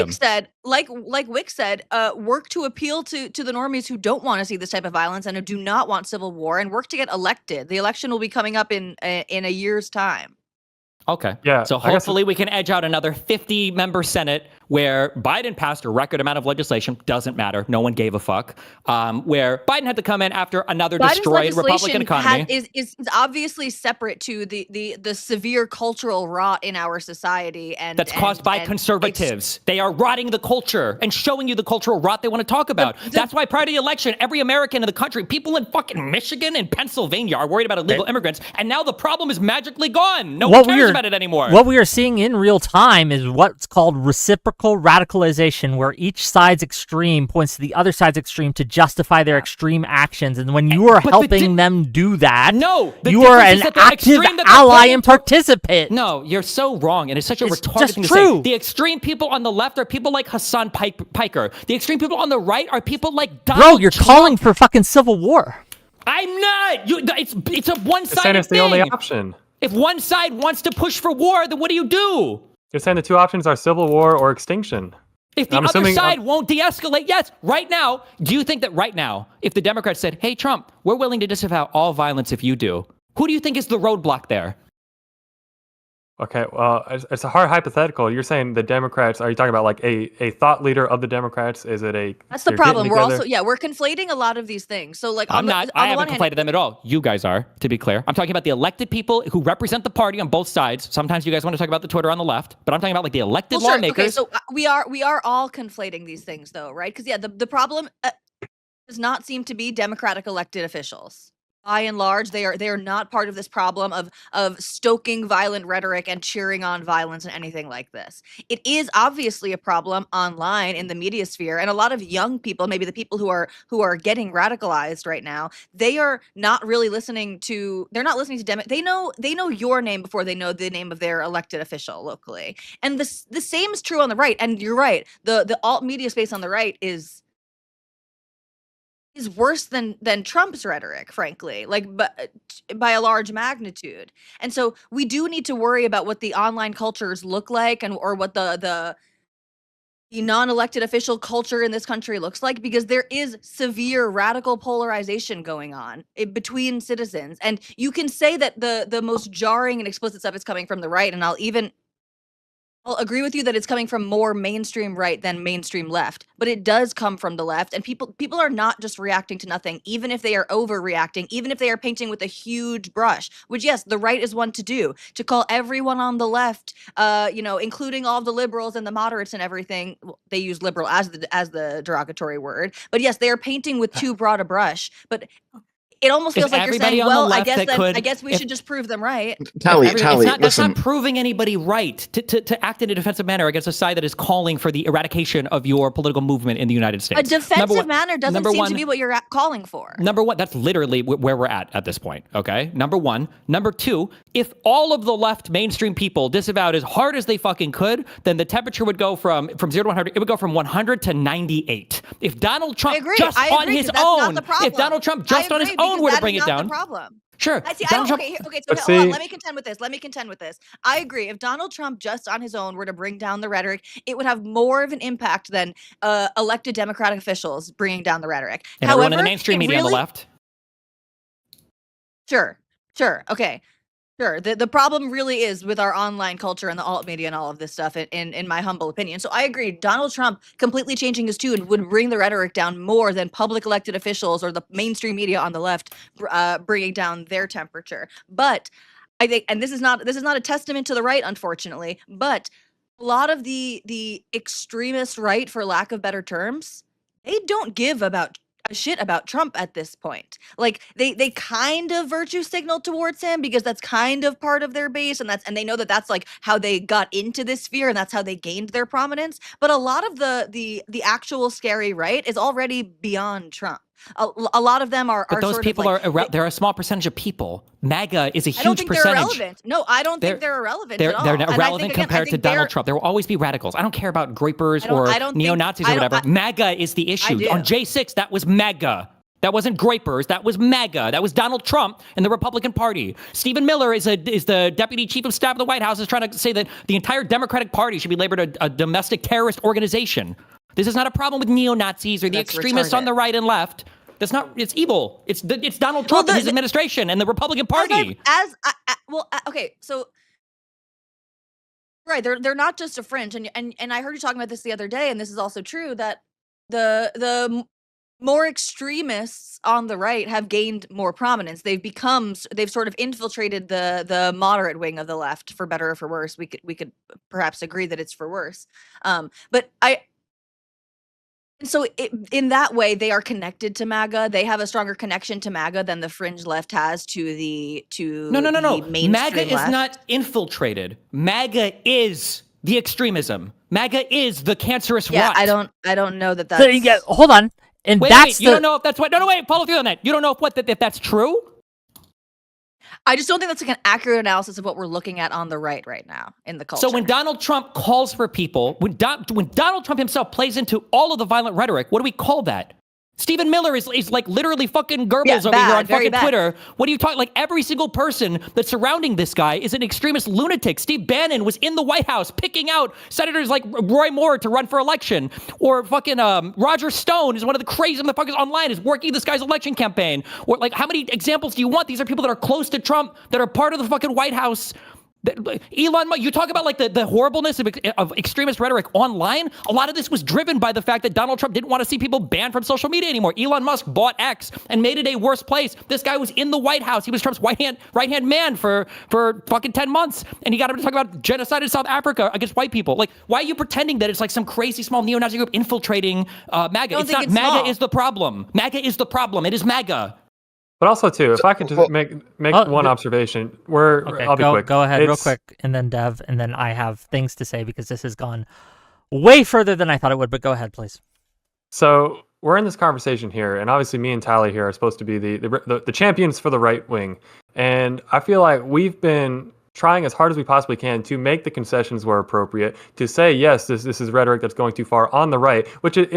Like Whick said, work to appeal to the normies who don't want to see this type of violence and who do not want civil war, and work to get elected. The election will be coming up in a year's time. Okay. Yeah, So I guess- hopefully we can edge out another 50-member Senate where Biden passed a record amount of legislation. Doesn't matter. No one gave a fuck. Where Biden had to come in after another Biden's destroyed Republican legislation economy. is obviously separate to the severe cultural rot in our society, and That's caused by conservatives. They are rotting the culture and showing you the cultural rot they want to talk about. That's why prior to the election, every American in the country, people in fucking Michigan and Pennsylvania are worried about illegal immigrants, and now the problem is magically gone. No one cares about it anymore. What we are seeing in real time is what's called reciprocal radicalization, where each side's extreme points to the other side's extreme to justify their extreme actions. And when you are helping them do that, you are an active ally and participant. No, you're so wrong, and it's such a retarded thing to say. The extreme people on the left are people like Hassan Piker. The extreme people on the right are people like Donald Bro, you're Trump. calling for fucking civil war. I'm not. It's a one-sided saying it's thing. the only option. If one side wants to push for war, then what do? You're saying the two options are civil war or extinction. If the other side won't de-escalate, yes, right now, do you think that right now, if the Democrats said, hey, Trump, we're willing to disavow all violence if you do, who do you think is the roadblock there? Okay, well, it's a hard hypothetical. You're saying the Democrats, are you talking about like a thought leader of the Democrats? Is it a... That's the problem. We're also, we're conflating a lot of these things. So like, I haven't conflated them at all. You guys are, to be clear. I'm talking about the elected people who represent the party on both sides. Sometimes you guys want to talk about the Twitter on the left, but I'm talking about like the elected lawmakers. Okay, so we are all conflating these things though, right? Because the problem does not seem to be Democratic elected officials. By and large, they are not part of this problem of stoking violent rhetoric and cheering on violence and anything like this. It is obviously a problem online in the media sphere, and a lot of young people, maybe the people who are getting radicalized right now, they are not really listening to. They're not listening to They know your name before they know the name of their elected official locally, and the same is true on the right. And you're right. The alt media space on the right is worse than Trump's rhetoric, frankly, but by a large magnitude. And so we do need to worry about what the online cultures look like, or what the non-elected official culture in this country looks like, because there is severe radical polarization going on between citizens. And you can say that the most jarring and explicit stuff is coming from the right, and I'll agree with you that it's coming from more mainstream right than mainstream left, but it does come from the left, and people are not just reacting to nothing, even if they are overreacting, even if they are painting with a huge brush, which yes, the right is one to do, to call everyone on the left, including all of the liberals and the moderates and everything. Well, they use liberal as the derogatory word, but yes, they are painting with too broad a brush. But it almost feels like you're saying, well, I guess we should just prove them right. Tali, that's not proving anybody right to act in a defensive manner against a side that is calling for the eradication of your political movement in the United States. A defensive manner doesn't seem to be what you're calling for. Number one, that's literally where we're at this point, okay? Number one. Number two, if all of the left mainstream people disavowed as hard as they fucking could, then the temperature would go from 0 to 100, it would go from 100 to 98. If Donald Trump just on his own were to bring it down. Sure. Okay, so hold on. Let me contend with this. I agree. If Donald Trump just on his own were to bring down the rhetoric, it would have more of an impact than elected Democratic officials bringing down the rhetoric. And everyone in the mainstream media on the left? Sure. Okay. Sure. The problem really is with our online culture and the alt media and all of this stuff, in my humble opinion. So I agree. Donald Trump completely changing his tune would bring the rhetoric down more than public elected officials or the mainstream media on the left bringing down their temperature. But I think, and this is not a testament to the right, unfortunately, but a lot of the extremist right, for lack of better terms, they don't give a shit about Trump at this point. Like they kind of virtue signal towards him because that's kind of part of their base, and they know that that's like how they got into this sphere and that's how they gained their prominence. But a lot of the actual scary right is already beyond Trump. A lot of them are. But those people they're a small percentage of people. MAGA is a huge percentage. I don't think they're irrelevant. No, I don't think they're irrelevant at all. They're irrelevant compared to Donald Trump. There will always be radicals. I don't care about groypers or neo-Nazis or whatever. MAGA is the issue. On J6, that was MAGA. That wasn't groypers. That was MAGA. That was Donald Trump and the Republican Party. Stephen Miller is the deputy chief of staff of the White House, is trying to say that the entire Democratic Party should be labeled a domestic terrorist organization. This is not a problem with neo-Nazis or the extremists on the right and left. That's not. It's evil. It's Donald Trump and his administration and the Republican Party. Okay, so Right. They're not just a fringe. And I heard you talking about this the other day, and this is also true, that the more extremists on the right have gained more prominence. They've sort of infiltrated the moderate wing of the left, for better or for worse. We could perhaps agree that it's for worse. But so in that way, they are connected to MAGA. They have a stronger connection to MAGA than the fringe left has to the No. mainstream MAGA left. is not infiltrated. MAGA is the extremism. MAGA is the cancerous rot. I don't know that that's... Hold on. And Wait, you don't know if that's what? No, wait, follow through on that. You don't know if that's true? I just don't think that's like an accurate analysis of what we're looking at on the right now in the culture. So when Donald Trump calls for people, when Donald Trump himself plays into all of the violent rhetoric, what do we call that? Stephen Miller is like literally fucking Goebbels over here on fucking Twitter. What are you talking? Like every single person that's surrounding this guy is an extremist lunatic. Steve Bannon was in the White House picking out senators like Roy Moore to run for election, or fucking Roger Stone is one of the crazy motherfuckers online is working this guy's election campaign. Or like, how many examples do you want? These are people that are close to Trump, that are part of the fucking White House. Elon Musk, you talk about like the horribleness of extremist rhetoric online. A lot of this was driven by the fact that Donald Trump didn't want to see people banned from social media anymore. Elon Musk bought X and made it a worse place. This guy was in the White House. He was Trump's right-hand man for fucking 10 months. And he got him to talk about genocide in South Africa against white people. Like, why are you pretending that it's like some crazy small neo-Nazi group infiltrating MAGA? It's not. MAGA is the problem. MAGA is the problem. It is MAGA. But also, too, if I could just make one observation, I'll be quick. Go ahead real quick, and then Dev, and then I have things to say because this has gone way further than I thought it would, but go ahead, please. So we're in this conversation here, and obviously me and Tali here are supposed to be the champions for the right wing. And I feel like we've been trying as hard as we possibly can to make the concessions where appropriate, to say, yes, this is rhetoric that's going too far on the right, which, correct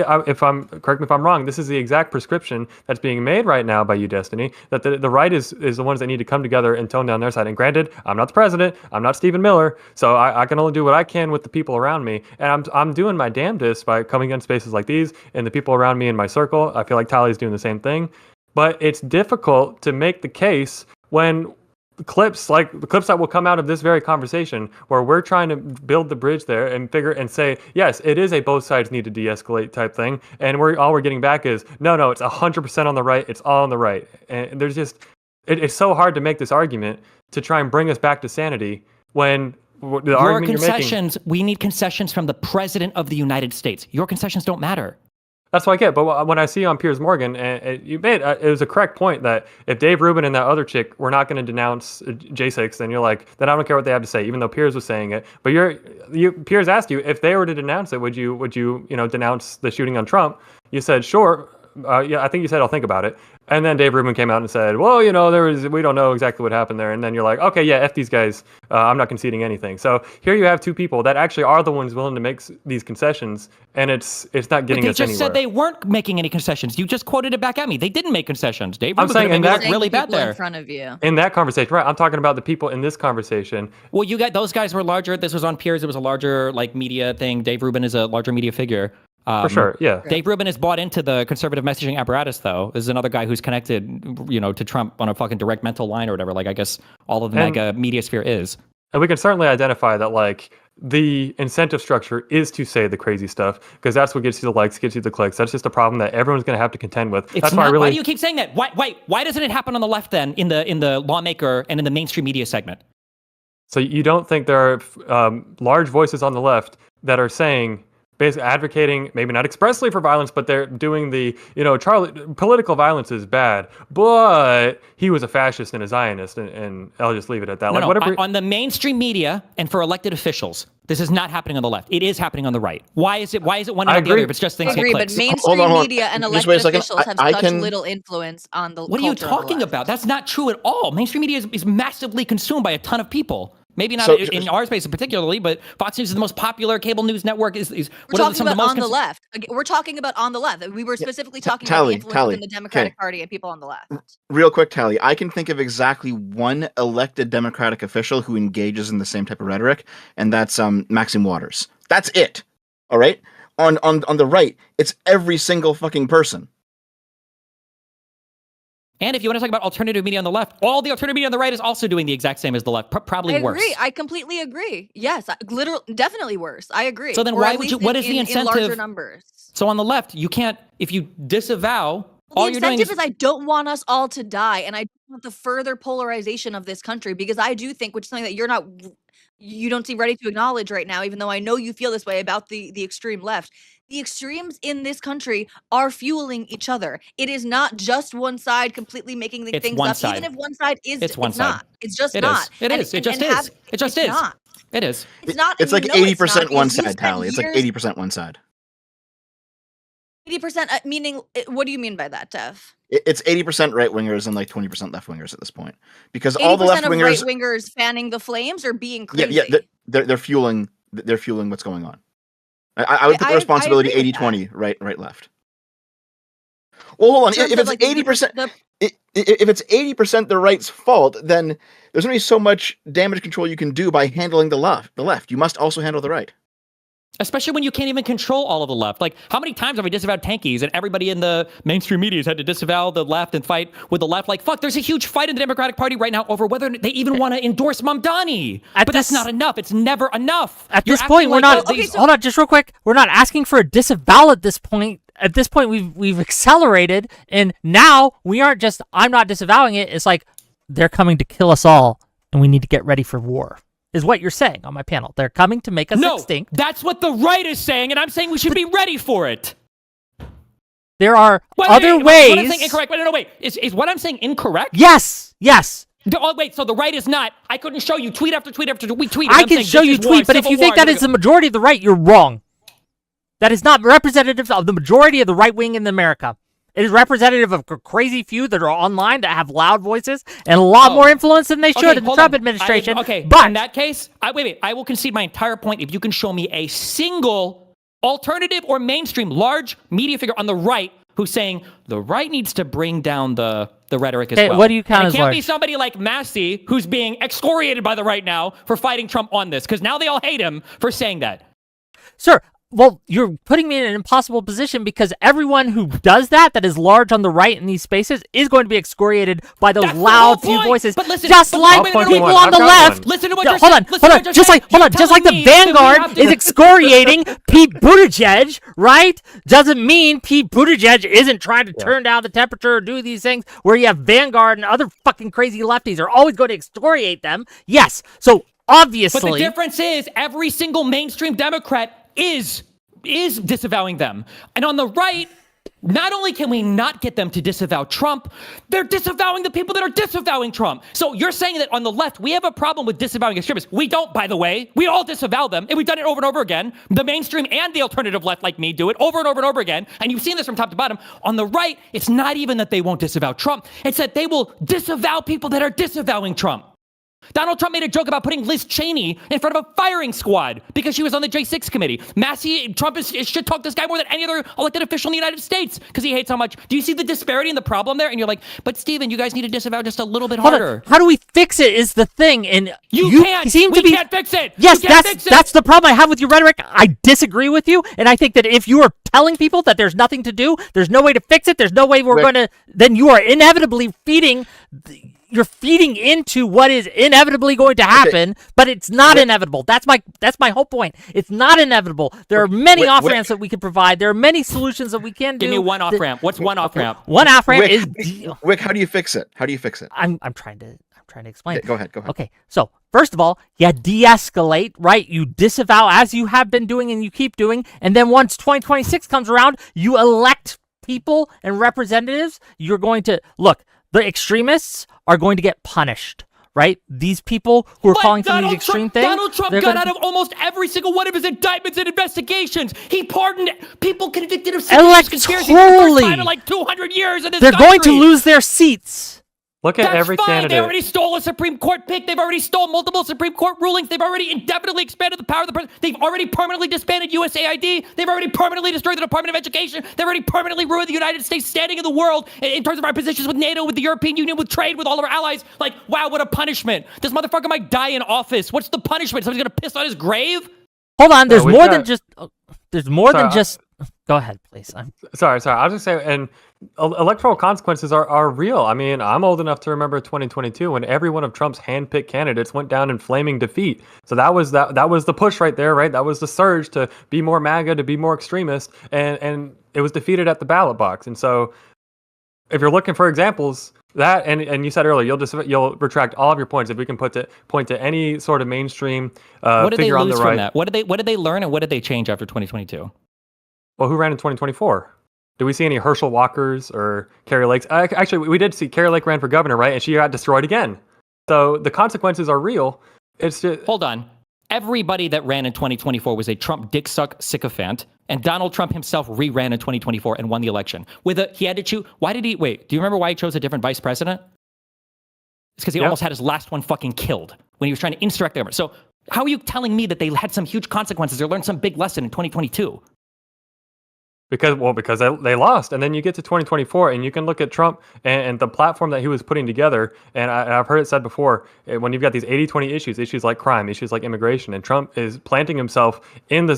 me if I'm wrong, this is the exact prescription that's being made right now by you, Destiny, that the right is the ones that need to come together and tone down their side. And granted, I'm not the president, I'm not Stephen Miller, so I can only do what I can with the people around me. And I'm doing my damnedest by coming against spaces like these and the people around me in my circle. I feel like Tali's doing the same thing. But it's difficult to make the case when the clips that will come out of this very conversation, where we're trying to build the bridge there and say, yes, it is a both sides need to de-escalate type thing, and all we're getting back is no, it's 100% on the right, it's all on the right. And there's just it's so hard to make this argument to try and bring us back to sanity when the argument concessions, we need concessions from the president of the United States. Your concessions don't matter. That's what I get. But when I see on Piers Morgan, you made it was a correct point that if Dave Rubin and that other chick were not going to denounce J6, then you're like, then I don't care what they have to say, even though Piers was saying it. But Piers asked you if they were to denounce it, would you denounce the shooting on Trump? You said sure. I think you said I'll think about it. And then Dave Rubin came out and said, well, we don't know exactly what happened there. And then you're like, okay, yeah, F these guys. I'm not conceding anything. So here you have two people that actually are the ones willing to make these concessions, and it's not getting us anywhere. They just said they weren't making any concessions. You just quoted it back at me. They didn't make concessions. Dave Rubin saying made it really bad there. In front of you. In that conversation, right? I'm talking about the people in this conversation. Well, those guys were larger. This was on Piers. It was a larger media thing. Dave Rubin is a larger media figure. For sure, yeah. Dave Rubin has bought into the conservative messaging apparatus, though. This is another guy who's connected, to Trump on a fucking direct mental line or whatever. Like, I guess all of the mega media sphere is. And we can certainly identify that, the incentive structure is to say the crazy stuff, because that's what gets you the likes, gets you the clicks. That's just a problem that everyone's going to have to contend with. Why do you keep saying that? Why doesn't it happen on the left then, in the lawmaker and in the mainstream media segment? So you don't think there are large voices on the left that are saying, basically advocating, maybe not expressly for violence, but they're doing the, political violence is bad, but he was a fascist and a Zionist, and I'll just leave it at that. On the mainstream media and for elected officials, this is not happening on the left. It is happening on the right. Why is it one and not the other? If it's just things I agree, get clicks. but mainstream media and elected officials have such little influence on the. What are you talking about? That's not true at all. Mainstream media is massively consumed by a ton of people. Maybe not in our space particularly, but Fox News is the most popular cable news network. We're talking about on the left. We're talking about on the left. We were specifically talking about the influence within the Democratic Party and people on the left. Real quick, Tali, I can think of exactly one elected Democratic official who engages in the same type of rhetoric, and that's Maxine Waters. That's it. All right? On the right, it's every single fucking person. And if you want to talk about alternative media on the left, all the alternative media on the right is also doing the exact same as the left, probably worse. I agree. I completely agree. Yes, literally, definitely worse. I agree. So then Or why at would you? least What is the in incentive? larger numbers. So on the left, you can't. If you disavow, all The you're doing incentive is I don't want us all to die, and I don't want the further polarization of this country, because I do think, which is something that you don't seem ready to acknowledge right now, even though I know you feel this way about the extreme left. The extremes in this country are fueling each other. It is not just one side completely making It's things one up. side. Even if one side is, It's one it's side. not. It's just It not. is. It is. It just is. It just is. Not. It is. It's not. It's and like you know it's 80% not, one because you side, spent Tally. It's like years- 80% one side. 80%, meaning, what do you mean by that, Tev? It's 80% right wingers and like 20% left wingers at this point, because all the left 80% of wingers, right wingers fanning the flames or being crazy. yeah, they're fueling what's going on. I would put the responsibility I agree with 80-20 right left. Well, hold on. In terms If of, it's like, 80%, if it's 80% the right's fault, then there's only so much damage control you can do by handling the left. You must also handle the right. Especially when you can't even control all of the left. Like, how many times have we disavowed tankies and everybody in the mainstream media has had to disavow the left and fight with the left? Like, fuck, there's a huge fight in the Democratic Party right now over whether they even want to endorse Mamdani. But that's not enough. It's never enough. At You're this point, acting we're like not. these- Hold on, just real quick. We're not asking for a disavowal at this point. At this point, we've accelerated, and now we aren't just. I'm not disavowing it. It's like they're coming to kill us all, and we need to get ready for war. Is what you're saying on my panel. They're coming to make us extinct. That's what the right is saying, and I'm saying we should be ready for it. There are other What ways. I'm saying incorrect. Wait. Is what I'm saying incorrect? Yes. Oh, wait, so the right is not. I couldn't show you tweet after tweet after tweet. I can show you tweet, but if you think that is the majority of the right, you're wrong. That is not representative of the majority of the right wing in America. It is representative of a crazy few that are online that have loud voices and a lot more influence than they should in the Trump administration. But in that case, I will concede my entire point if you can show me a single alternative or mainstream large media figure on the right who's saying the right needs to bring down the rhetoric as well. What do you count as It can't large? be somebody like Massey who's being excoriated by the right now for fighting Trump on this, because now they all hate him for saying that. Sir, well, you're putting me in an impossible position, because everyone who does that is large on the right in these spaces, is going to be excoriated by those That's the loud whole few point. voices. But listen, just but like wait, wait, people wait, on the I've got left. one. Listen to what No, you're hold saying. on, Listen to what you're just like saying. just like the You're telling me that we Vanguard have to- is excoriating Pete Buttigieg, right? Doesn't mean Pete Buttigieg isn't trying to turn down the temperature or do these things where you have Vanguard and other fucking crazy lefties are always going to excoriate them. Yes, so obviously. But the difference is every single mainstream Democrat is disavowing them. And on the right, not only can we not get them to disavow Trump, they're disavowing the people that are disavowing Trump. So you're saying that on the left, we have a problem with disavowing extremists. We don't, by the way. We all disavow them, and we've done it over and over again. The mainstream and the alternative left like me do it over and over and over again. And you've seen this from top to bottom. On the right, it's not even that they won't disavow Trump. It's that they will disavow people that are disavowing Trump. Donald Trump made a joke about putting Liz Cheney in front of a firing squad because she was on the J6 committee. Trump is shit-talked this guy more than any other elected official in the United States because he hates how much. Do you see the disparity and the problem there? And you're like, but Steven, you guys need to disavow just a little bit harder. How do we fix it is the thing, and You can't. seem to We be. can't fix it. Yes, You can't fix it. that's the problem I have with your rhetoric. I disagree with you, and I think that if you are telling people that there's nothing to do, there's no way to fix it, there's no way we're going to, then you are inevitably feeding. You're feeding into what is inevitably going to happen, but it's not inevitable. That's my whole point. It's not inevitable. There are many off ramps that we can provide. There are many solutions that we can do. Give me one off ramp. What's one off ramp? One off ramp Wick, is. Wick, how do you fix it? I'm trying to explain. Okay, go ahead. Okay, so first of all, you de-escalate, right? You disavow as you have been doing and you keep doing, and then once 2026 comes around, you elect people and representatives. You're going to look. The extremists are going to get punished, right? These people who are calling for these extreme things. Donald Trump got out of almost every single one of his indictments and investigations. He pardoned people convicted of seditious conspiracy for the first time in like 200 years in this They're going to country. lose their seats. Look at That's every fine. candidate. They already stole a Supreme Court pick. They've already stole multiple Supreme Court rulings. They've already indefinitely expanded the power of the president. They've already permanently disbanded USAID. They've already permanently destroyed the Department of Education. They've already permanently ruined the United States standing in the world in terms of our positions with NATO, with the European Union, with trade, with all of our allies. Like, wow, what a punishment. This motherfucker might die in office. What's the punishment? Somebody's going to piss on his grave? Hold on, there's we've more got- than just. There's more than Sorry, just. Go ahead, please. Sorry. I was just saying, and electoral consequences are real. I mean, I'm old enough to remember 2022 when every one of Trump's handpicked candidates went down in flaming defeat. So that was the push right there, right? That was the surge to be more MAGA, to be more extremist, and it was defeated at the ballot box. And so, if you're looking for examples, that and you said earlier, you'll retract all of your points if we can point to any sort of mainstream what did they figure on lose the from right. that? What did they learn, and what did they change after 2022? Well, who ran in 2024? Do we see any Herschel Walkers or Carrie Lakes? Actually, we did see Carrie Lake ran for governor, right? And she got destroyed again. So the consequences are real. It's just... Hold on. Everybody that ran in 2024 was a Trump dick suck sycophant, and Donald Trump himself re-ran in 2024 and won the election. He had to choose. Why did he wait? Do you remember why he chose a different vice president? It's because he almost had his last one fucking killed when he was trying to insurrect the government. So how are you telling me that they had some huge consequences or learned some big lesson in 2022? Because they lost. And then you get to 2024 and you can look at Trump and the platform that he was putting together. And I've heard it said before, when you've got these 80-20 issues like crime, issues like immigration, and Trump is planting himself in the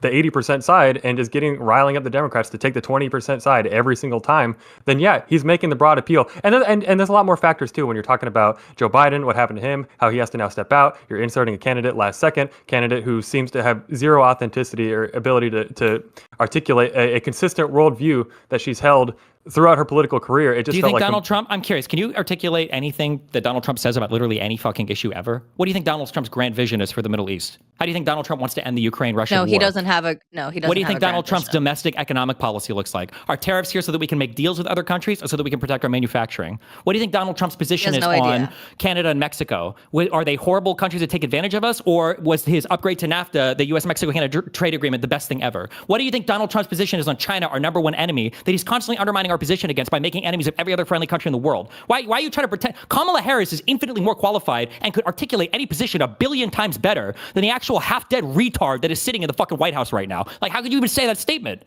80% side and is riling up the Democrats to take the 20% side every single time, then yeah, he's making the broad appeal. And there's a lot more factors too when you're talking about Joe Biden, what happened to him, how he has to now step out. You're inserting a candidate who seems to have zero authenticity or ability to articulate a consistent worldview that she's held throughout her political career. It just Do you felt think like Donald Trump, I'm curious, can you articulate anything that Donald Trump says about literally any fucking issue ever? What do you think Donald Trump's grand vision is for the Middle East? How do you think Donald Trump wants to end the Ukraine-Russia war? He doesn't have a What do you think Donald Trump's domestic economic policy looks like? Are tariffs here so that we can make deals with other countries or so that we can protect our manufacturing? What do you think Donald Trump's position is on Canada and Mexico? Are they horrible countries that take advantage of us, or was his upgrade to NAFTA, the U.S.-Mexico-Canada trade agreement, the best thing ever? What do you think Donald Trump's position is on China, our number one enemy, that he's constantly undermining our position against by making enemies of every other friendly country in the world? Why are you trying to pretend? Kamala Harris is infinitely more qualified and could articulate any position 1 billion times better than the actual half-dead retard that is sitting in the fucking White House right now. Like, how could you even say that statement?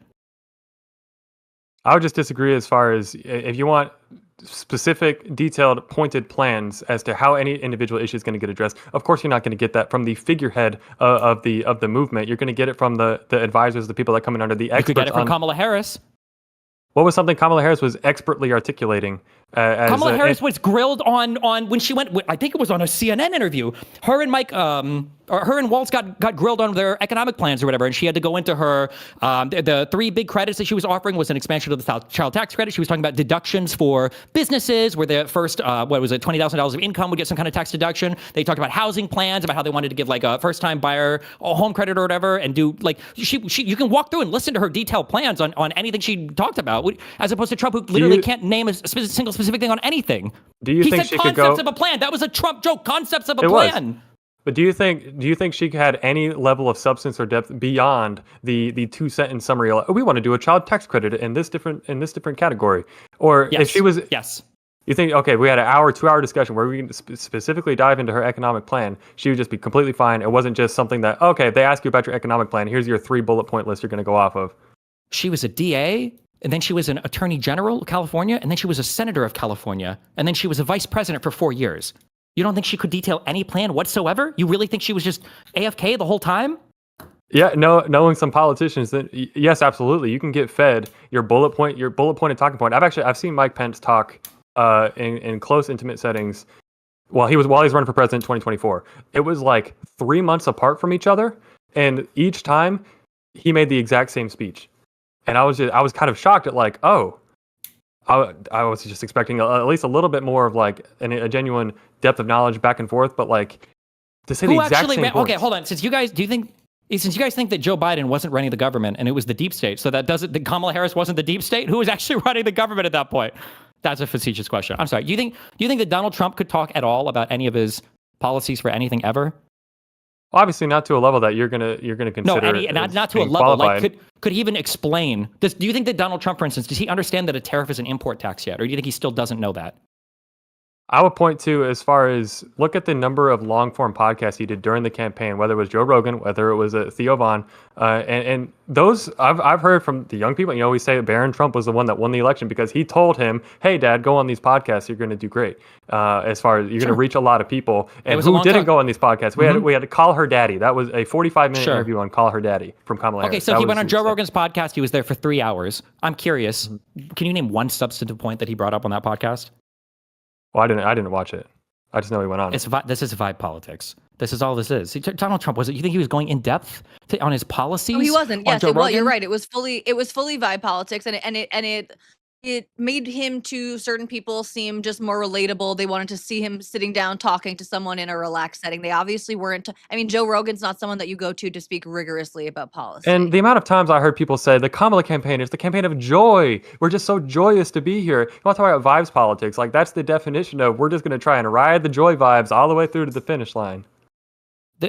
I would just disagree as far as if you want specific, detailed, pointed plans as to how any individual issue is going to get addressed. Of course, you're not going to get that from the figurehead of the movement. You're going to get it from the advisors, the people that come in under the experts. You could get it from Kamala Harris. What was something Kamala Harris was expertly articulating? Kamala Harris was grilled on when she went, I think it was on a CNN interview. Her and Waltz got grilled on their economic plans or whatever, and she had to go into her, the 3 big credits that she was offering was an expansion of the child tax credit. She was talking about deductions for businesses where the first, $20,000 of income would get some kind of tax deduction. They talked about housing plans, about how they wanted to give like a first-time buyer a home credit or whatever, and do like, you can walk through and listen to her detailed plans on anything she talked about, as opposed to Trump, who literally can't name a single specific thing on anything. Do you think she could go? Concepts of a plan. That was a Trump joke. Concepts of a plan. Was. But do you think she had any level of substance or depth beyond the 2-sentence summary? We want to do a child tax credit in this different category. Or yes. If she was yes. You think, okay, we had an 2-hour discussion where we can specifically dive into her economic plan. She would just be completely fine. It wasn't just something that, okay, they ask you about your economic plan. Here's your 3 bullet point list you're going to go off of. She was a DA, and then she was an attorney general of California, and then she was a senator of California, and then she was a vice president for 4 years. You don't think she could detail any plan whatsoever? You really think she was just AFK the whole time? Yeah, knowing some politicians, then yes, absolutely. You can get fed your bullet point and talking point. I've seen Mike Pence talk in close, intimate settings while he's running for president in 2024. It was like 3 months apart from each other, and each time he made the exact same speech. And I was kind of shocked at like, oh, I was just expecting at least a little bit more of like a genuine depth of knowledge back and forth, but like to say the exact same words. Okay, hold on. Since you guys think that Joe Biden wasn't running the government and it was the deep state, so that Kamala Harris wasn't the deep state? Who was actually running the government at that point? That's a facetious question. I'm sorry. Do you think that Donald Trump could talk at all about any of his policies for anything ever? Obviously, not to a level that you're gonna consider. No, not to a level. Like, could he even explain? Do you think that Donald Trump, for instance, does he understand that a tariff is an import tax yet, or do you think he still doesn't know that? I would point to, as far as look at the number of long form podcasts he did during the campaign, whether it was Joe Rogan, whether it was Theo Vaughn, and those I've heard from the young people. We say Barron Trump was the one that won the election because he told him, "Hey, Dad, go on these podcasts. You're going to do great. As far as you're going to reach a lot of people." And who didn't go on these podcasts? We had to Call Her Daddy. That was a 45-minute interview on Call Her Daddy from Kamala Harris. Okay, so he went on Joe Rogan's podcast. He was there for 3 hours. I'm curious. Can you name one substantive point that he brought up on that podcast? Well, I didn't watch it. I just know he went on. This is vibe politics. This is all this is. Donald Trump you think he was going in depth on his policies? No, he wasn't. Yes, well, you're right. It was fully vibe politics, and it made him to certain people seem just more relatable. They wanted to see him sitting down talking to someone in a relaxed setting. They obviously weren't. I mean, Joe Rogan's not someone that you go to speak rigorously about policy. And the amount of times I heard people say the Kamala campaign is the campaign of joy. We're just so joyous to be here. You want to talk about vibes politics? Like, that's the definition of we're just going to try and ride the joy vibes all the way through to the finish line.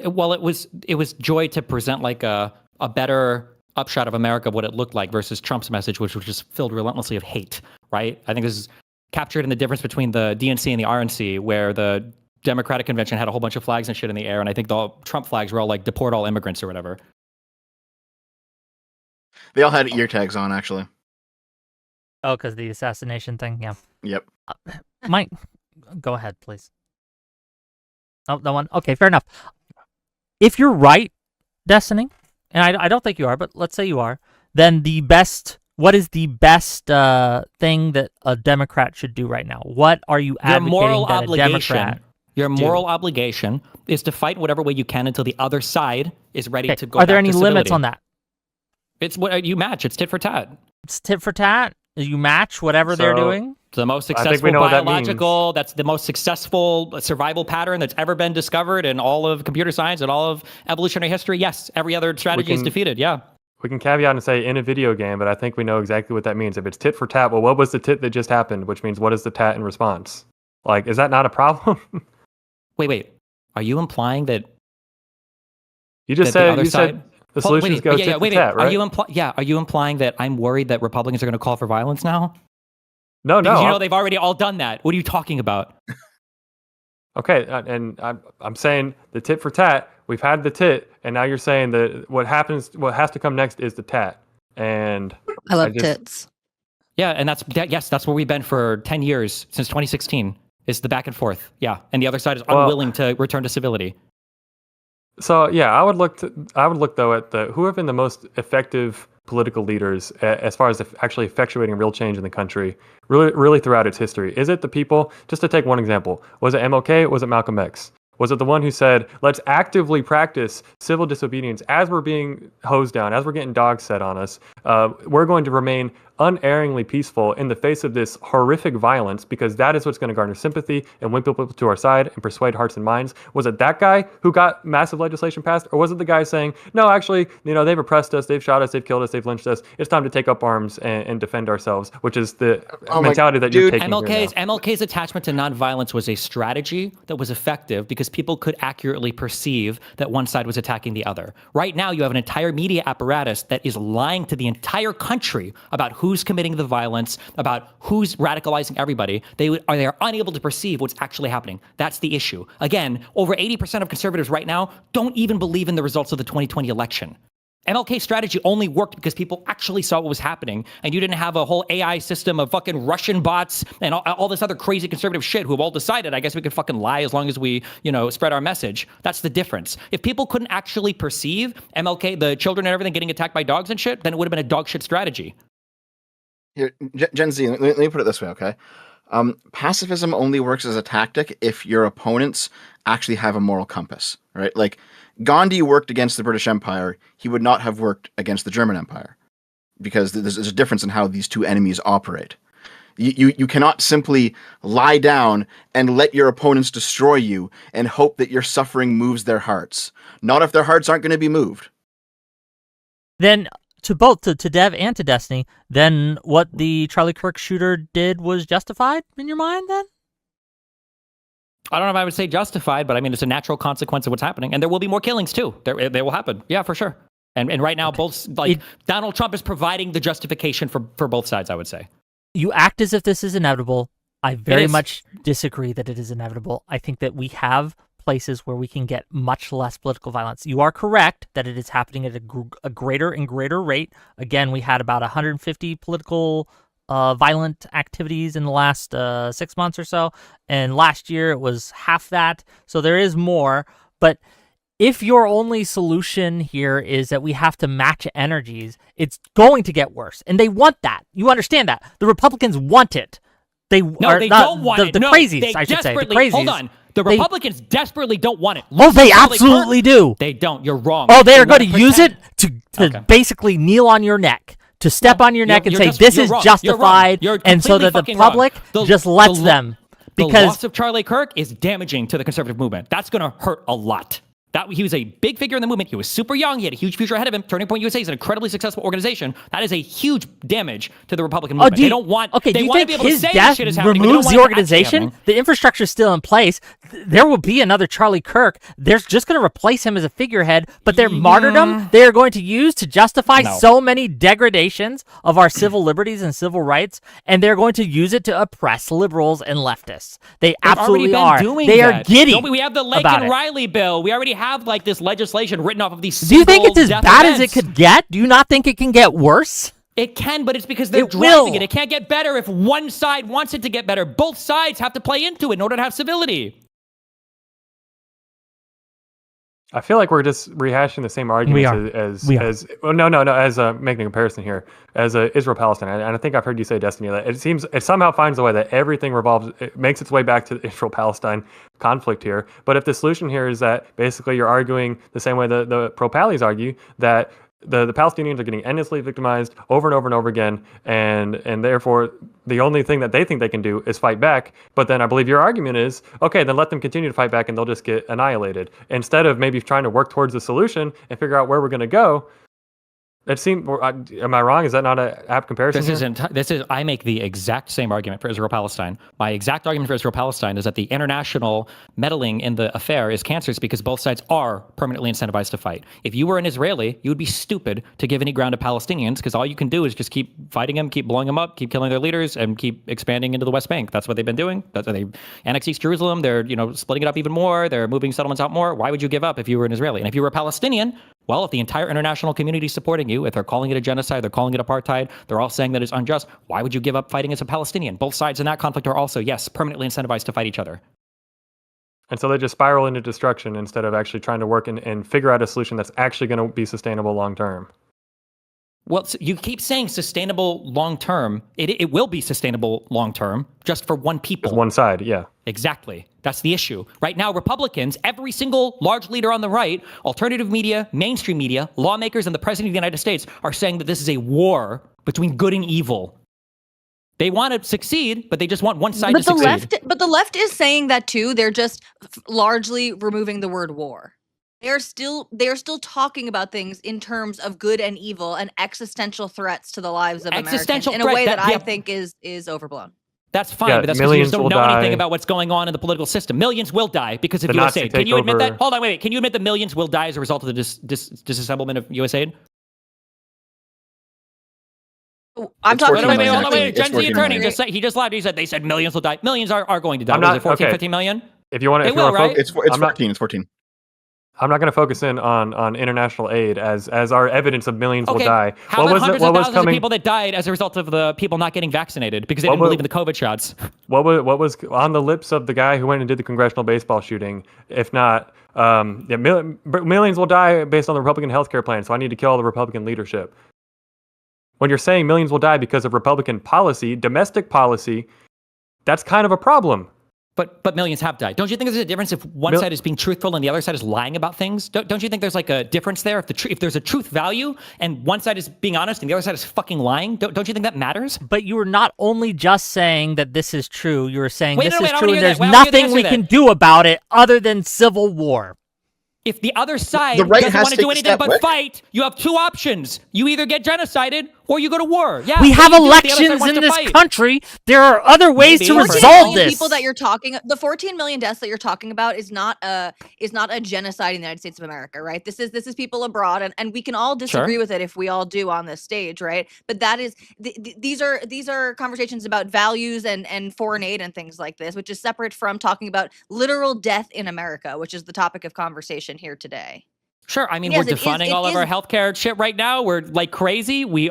Well, it was joy to present like a better upshot of America of what it looked like versus Trump's message, which was just filled relentlessly of hate, right? I think this is captured in the difference between the DNC and the RNC, where the Democratic convention had a whole bunch of flags and shit in the air, and I think the Trump flags were all like deport all immigrants or whatever. They all had ear tags on, actually. Oh, because the assassination thing? Yeah. Yep. Mike, go ahead, please. Oh, no one? Okay, fair enough. If you're right, Destiny, and I don't think you are, but let's say you are, then what is the best thing that a Democrat should do right now? What are you advocating that a Democrat Your moral obligation is to fight whatever way you can until the other side is ready to go. Are there any limits on that? It's what you match. It's tit for tat. It's tit for tat? You match whatever they're doing? The most successful biological, that's the most successful survival pattern that's ever been discovered in all of computer science and all of evolutionary history. Yes, every other strategy is defeated. Yeah. We can caveat and say in a video game, but I think we know exactly what that means. If it's tit for tat, well, what was the tit that just happened? Which means what is the tat in response? Like, is that not a problem? Wait. Are you implying that you said the solutions go tit for tat, right? Are you implying that I'm worried that Republicans are going to call for violence now? No. Because they've already all done that. What are you talking about? Okay, and I'm saying the tit for tat. We've had the tit, and now you're saying that what has to come next is the tat. And I love tits. Yeah, and that's where we've been for 10 years since 2016. Is the back and forth. Yeah, and the other side is unwilling to return to civility. So yeah, I would look though at who have been the most effective political leaders as far as actually effectuating real change in the country, really throughout its history. Is it the people? Just to take one example, was it MLK? Was it Malcolm X? Was it the one who said, let's actively practice civil disobedience as we're being hosed down, as we're getting dogs set on us? We're going to remain unerringly peaceful in the face of this horrific violence because that is what's going to garner sympathy and win people to our side and persuade hearts and minds. Was it that guy who got massive legislation passed? Or was it the guy saying, no, actually, they've oppressed us, they've shot us, they've killed us, they've lynched us. It's time to take up arms and defend ourselves, which is the mentality that you're taking MLK's attachment to nonviolence was a strategy that was effective because people could accurately perceive that one side was attacking the other. Right now, you have an entire media apparatus that is lying to the entire country about who's committing the violence, about who's radicalizing everybody. They are unable to perceive what's actually happening. That's the issue. Again, over 80% of conservatives right now don't even believe in the results of the 2020 election. MLK's strategy only worked because people actually saw what was happening, and you didn't have a whole AI system of fucking Russian bots and all this other crazy conservative shit who have all decided, I guess we can fucking lie as long as we, spread our message. That's the difference. If people couldn't actually perceive MLK, the children and everything getting attacked by dogs and shit, then it would have been a dog shit strategy. Here, Gen Z, let me put it this way, okay? Pacifism only works as a tactic if your opponents actually have a moral compass, right? Like, Gandhi worked against the British Empire. He would not have worked against the German Empire because there's a difference in how these two enemies operate. You cannot simply lie down and let your opponents destroy you and hope that your suffering moves their hearts. Not if their hearts aren't going to be moved. Then to both, to Dev and to Destiny, then what the Charlie Kirk shooter did was justified in your mind then? I don't know if I would say justified, but I mean, it's a natural consequence of what's happening. And there will be more killings too. They will happen. Yeah, for sure. And right now, Donald Trump is providing the justification for both sides, I would say. You act as if this is inevitable. I very much disagree that it is inevitable. I think that we have places where we can get much less political violence. You are correct that it is happening at a greater and greater rate. Again, we had about 150 political violent activities in the last 6 months or so, and last year it was half that. So there is more, but if your only solution here is that we have to match energies, it's going to get worse, and they want that. You understand that. The Republicans want it. They don't want it. The crazies, I should say. The crazies. Hold on. The Republicans desperately don't want it. Oh, they absolutely do. They don't. You're wrong. Oh, they are going to use it to basically kneel on your neck, to step on your neck and say, this is justified, and so that the public just lets them. Because the loss of Charlie Kirk is damaging to the conservative movement. That's going to hurt a lot. He was a big figure in the movement. He was super young. He had a huge future ahead of him. Turning Point USA is an incredibly successful organization. That is a huge damage to the Republican movement. They don't want. Okay, they do you want think to be able to his say death shit is happening, removes the organization? The infrastructure is still in place. There will be another Charlie Kirk. They're just going to replace him as a figurehead, but their martyrdom they are going to use to justify so many degradations of our civil liberties and civil rights, and they're going to use it to oppress liberals and leftists. They've absolutely are. They are giddy. We have the Lake and Riley bill. We already have like this legislation written off of these. Do you think it's as bad as it could get? Do you not think it can get worse? It can, but it's because they're driving it. It can't get better if one side wants it to get better. Both sides have to play into it in order to have civility. I feel like we're just rehashing the same arguments as making a comparison here as Israel-Palestine. And I think I've heard you say, Destiny, that it somehow finds a way that everything makes its way back to the Israel-Palestine conflict here. But if the solution here is that basically you're arguing the same way the pro-Pallies argue, that the Palestinians are getting endlessly victimized over and over and over again, and therefore the only thing that they think they can do is fight back. But then I believe your argument is, okay, then let them continue to fight back and they'll just get annihilated. Instead of maybe trying to work towards the solution and figure out where we're going to go. Am I wrong? Is that not an apt comparison? I make the exact same argument for Israel-Palestine. My exact argument for Israel-Palestine is that the international meddling in the affair is cancerous because both sides are permanently incentivized to fight. If you were an Israeli, you would be stupid to give any ground to Palestinians because all you can do is just keep fighting them, keep blowing them up, keep killing their leaders, and keep expanding into the West Bank. That's what they've been doing. That's why they annex East Jerusalem. They're splitting it up even more. They're moving settlements out more. Why would you give up if you were an Israeli? And if you were a Palestinian, well, if the entire international community is supporting you, if they're calling it a genocide, they're calling it apartheid, they're all saying that it's unjust, why would you give up fighting as a Palestinian? Both sides in that conflict are also, yes, permanently incentivized to fight each other. And so they just spiral into destruction instead of actually trying to work and figure out a solution that's actually going to be sustainable long term. Well, you keep saying sustainable long term. It will be sustainable long term just for one people. Just one side, yeah. Exactly. That's the issue. Right now, Republicans, every single large leader on the right, alternative media, mainstream media, lawmakers, and the President of the United States are saying that this is a war between good and evil. They want to succeed, but they just want one side to succeed. But the left is saying that too. They're just largely removing the word war. They're still talking about things in terms of good and evil and existential threats to the lives of Americans in a way that I think is overblown. That's fine, but that's because you just don't know anything about what's going on in the political system. Millions will die because of USAID. Can you admit that? Hold on, wait. Can you admit that millions will die as a result of the disassemblement of USAID? I'm talking about Gen Z attorney he just lied. He said they said millions will die. Millions are going to die. Was it 14, 15 million? If you want to, right? It's 14. It's 14. I'm not going to focus in on international aid as our evidence of millions will die. How about hundreds of thousands of people that died as a result of the people not getting vaccinated because they didn't believe in the COVID shots? What was on the lips of the guy who went and did the congressional baseball shooting? If not, millions will die based on the Republican healthcare plan, so I need to kill all the Republican leadership. When you're saying millions will die because of Republican policy, domestic policy, that's kind of a problem. But millions have died. Don't you think there's a difference if one side is being truthful and the other side is lying about things? Don't you think there's like a difference there? If there's a truth value and one side is being honest and the other side is fucking lying, don't you think that matters? But you were not only just saying that this is true, you were saying this is true and there's nothing we can do about it other than civil war. If the other side doesn't want to do anything but fight, you have two options. You either get genocided or you go to war. Yeah, we what have do you do if the other side elections wants in to this fight? country. There are other ways to Maybe. 14 resolve million this. people that you're talking, the 14 million deaths that you're talking about is not a genocide in the United States of America, right? This is people abroad, and we can all disagree Sure. with it if we all do on this stage, right? But that is these are conversations about values and foreign aid and things like this, which is separate from talking about literal death in America, which is the topic of conversation here today. Sure. I mean, Yes, we're defunding all of our healthcare shit right now. We're like crazy. We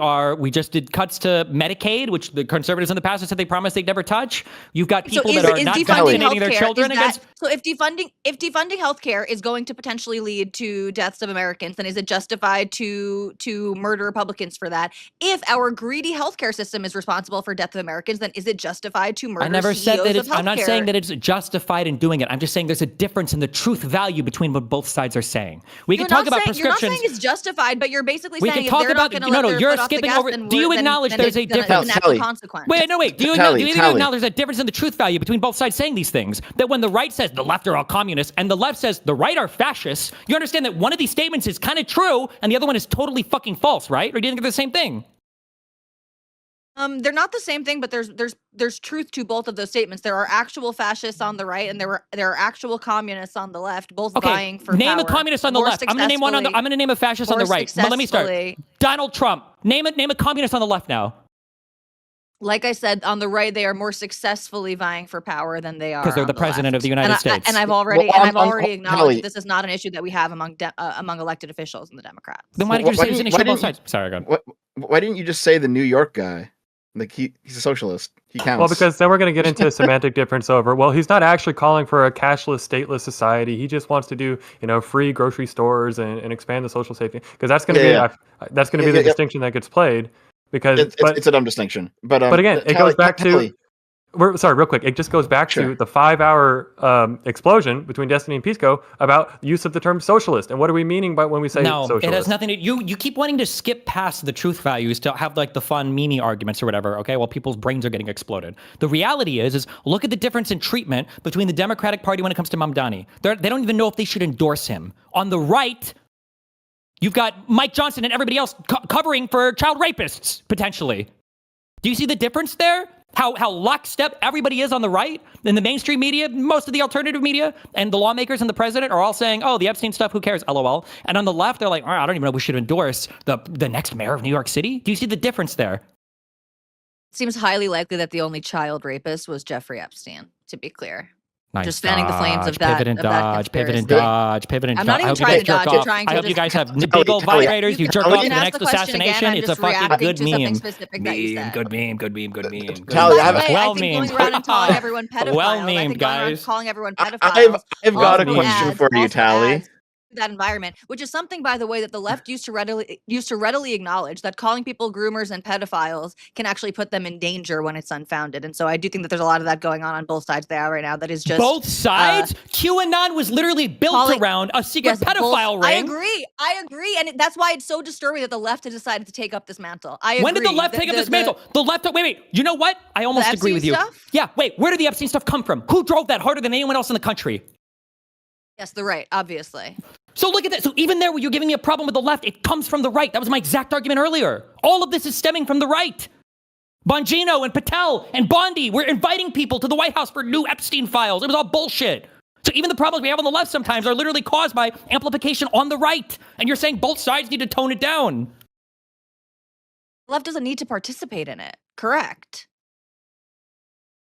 just did cuts to Medicaid, which the conservatives in the past have said they promised they'd never touch. You've got people that are not vaccinating their children against. So if defunding healthcare is going to potentially lead to deaths of Americans, then is it justified to murder Republicans for that? If our greedy healthcare system is responsible for death of Americans, then is it justified to murder I never said CEOs that of healthcare? I'm not saying that it's justified in doing it. I'm just saying there's a difference in the truth value between what both sides are saying. We can talk about prescriptions. You're not saying it's justified, but you're basically we saying can if talk they're about not going to let you're their foot off the skipping gas, over. then Do you then acknowledge then there's a it's gonna- difference? it's a natural consequence. Wait, no, wait. Do you Tali, acknowledge there's a difference in the truth value between both sides saying these things? That when the right says the left are all communists and the left says the right are fascists, you understand that one of these statements is kind of true and the other one is totally fucking false, right? Or do you think they're the same thing? They're not the same thing, but there's truth to both of those statements. There are actual fascists on the right, and there are actual communists on the left, both vying for name power. a communist on the left. I'm gonna name one on the. I'm gonna name a fascist on the right. But let me start. Donald Trump. Name a communist on the left now. Like I said, on the right, they are more successfully vying for power than they are because they're the president of the United States. And I've already acknowledged that this is not an issue that we have among elected officials in the Democrats. Then why did you say it's an issue on both sides? Sorry, go ahead. Why didn't you just say the New York guy? Like he's a socialist. He counts. Well, because then we're going to get into a semantic difference over. Well, he's not actually calling for a cashless, stateless society. He just wants to do, free grocery stores and expand the social safety. Because that's going to be the distinction that gets played. Because it's a dumb distinction. But again, it goes back to. Sorry, real quick. It just goes back to the 5-hour explosion between Destiny and Pisco about use of the term socialist. And what are we meaning by when we say socialist? No, it has nothing to you keep wanting to skip past the truth values to have like the fun meanie arguments or whatever, okay, while people's brains are getting exploded. The reality is look at the difference in treatment between the Democratic Party when it comes to Mamdani. They don't even know if they should endorse him. On the right, you've got Mike Johnson and everybody else covering for child rapists, potentially. Do you see the difference there? How lockstep everybody is on the right in the mainstream media, most of the alternative media, and the lawmakers and the president are all saying, oh, the Epstein stuff, who cares, LOL. And on the left, they're like, oh, I don't even know if we should endorse the next mayor of New York City. Do you see the difference there? It seems highly likely that the only child rapist was Jeffrey Epstein, to be clear. Nice just fanning the flames of that. Pivot and dodge. I'm not even trying to dodge. You're trying to. I hope you guys have big old vibrators. You jerk off to the next assassination. It's a fucking good meme. Good meme. Tali, well memed. Going around and calling everyone pedophiles. Well memed, guys. Calling everyone pedophiles. I've got a question for you, Tali. That environment, which is something, by the way, that the left used to readily acknowledge, that calling people groomers and pedophiles can actually put them in danger when it's unfounded. And so I do think that there's a lot of that going on both sides there right now. That is just both sides. QAnon was literally built around a secret pedophile ring. I agree, and that's why it's so disturbing that the left has decided to take up this mantle. I agree. When did the left take up this mantle? The left. Wait. You know what? I almost agree with you. Stuff? Yeah. Wait. Where did the Epstein stuff come from? Who drove that harder than anyone else in the country? Yes, the right, obviously. So look at that. So even there, where you're giving me a problem with the left, it comes from the right. That was my exact argument earlier. All of this is stemming from the right. Bongino and Patel and Bondi were inviting people to the White House for new Epstein files. It was all bullshit. So even the problems we have on the left sometimes are literally caused by amplification on the right. And you're saying both sides need to tone it down. The left doesn't need to participate in it. Correct.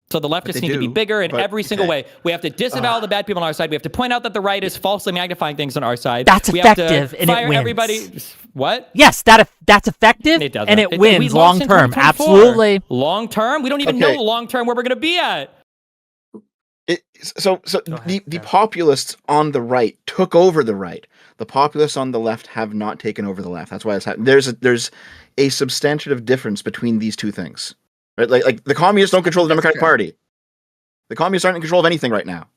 So the leftists need to be bigger in every single way. We have to disavow the bad people on our side. We have to point out that the right is falsely magnifying things on our side. That's effective, have to and fire it wins. Everybody. What? Yes, that's effective, it doesn't. and it wins long term. Absolutely. Long term? We don't even know long term where we're going to be at. So the populists on the right took over the right. The populists on the left have not taken over the left. That's why it's happening. There's a substantive difference between these two things. Right? Like the communists don't control the Democratic Party. The communists aren't in control of anything right now.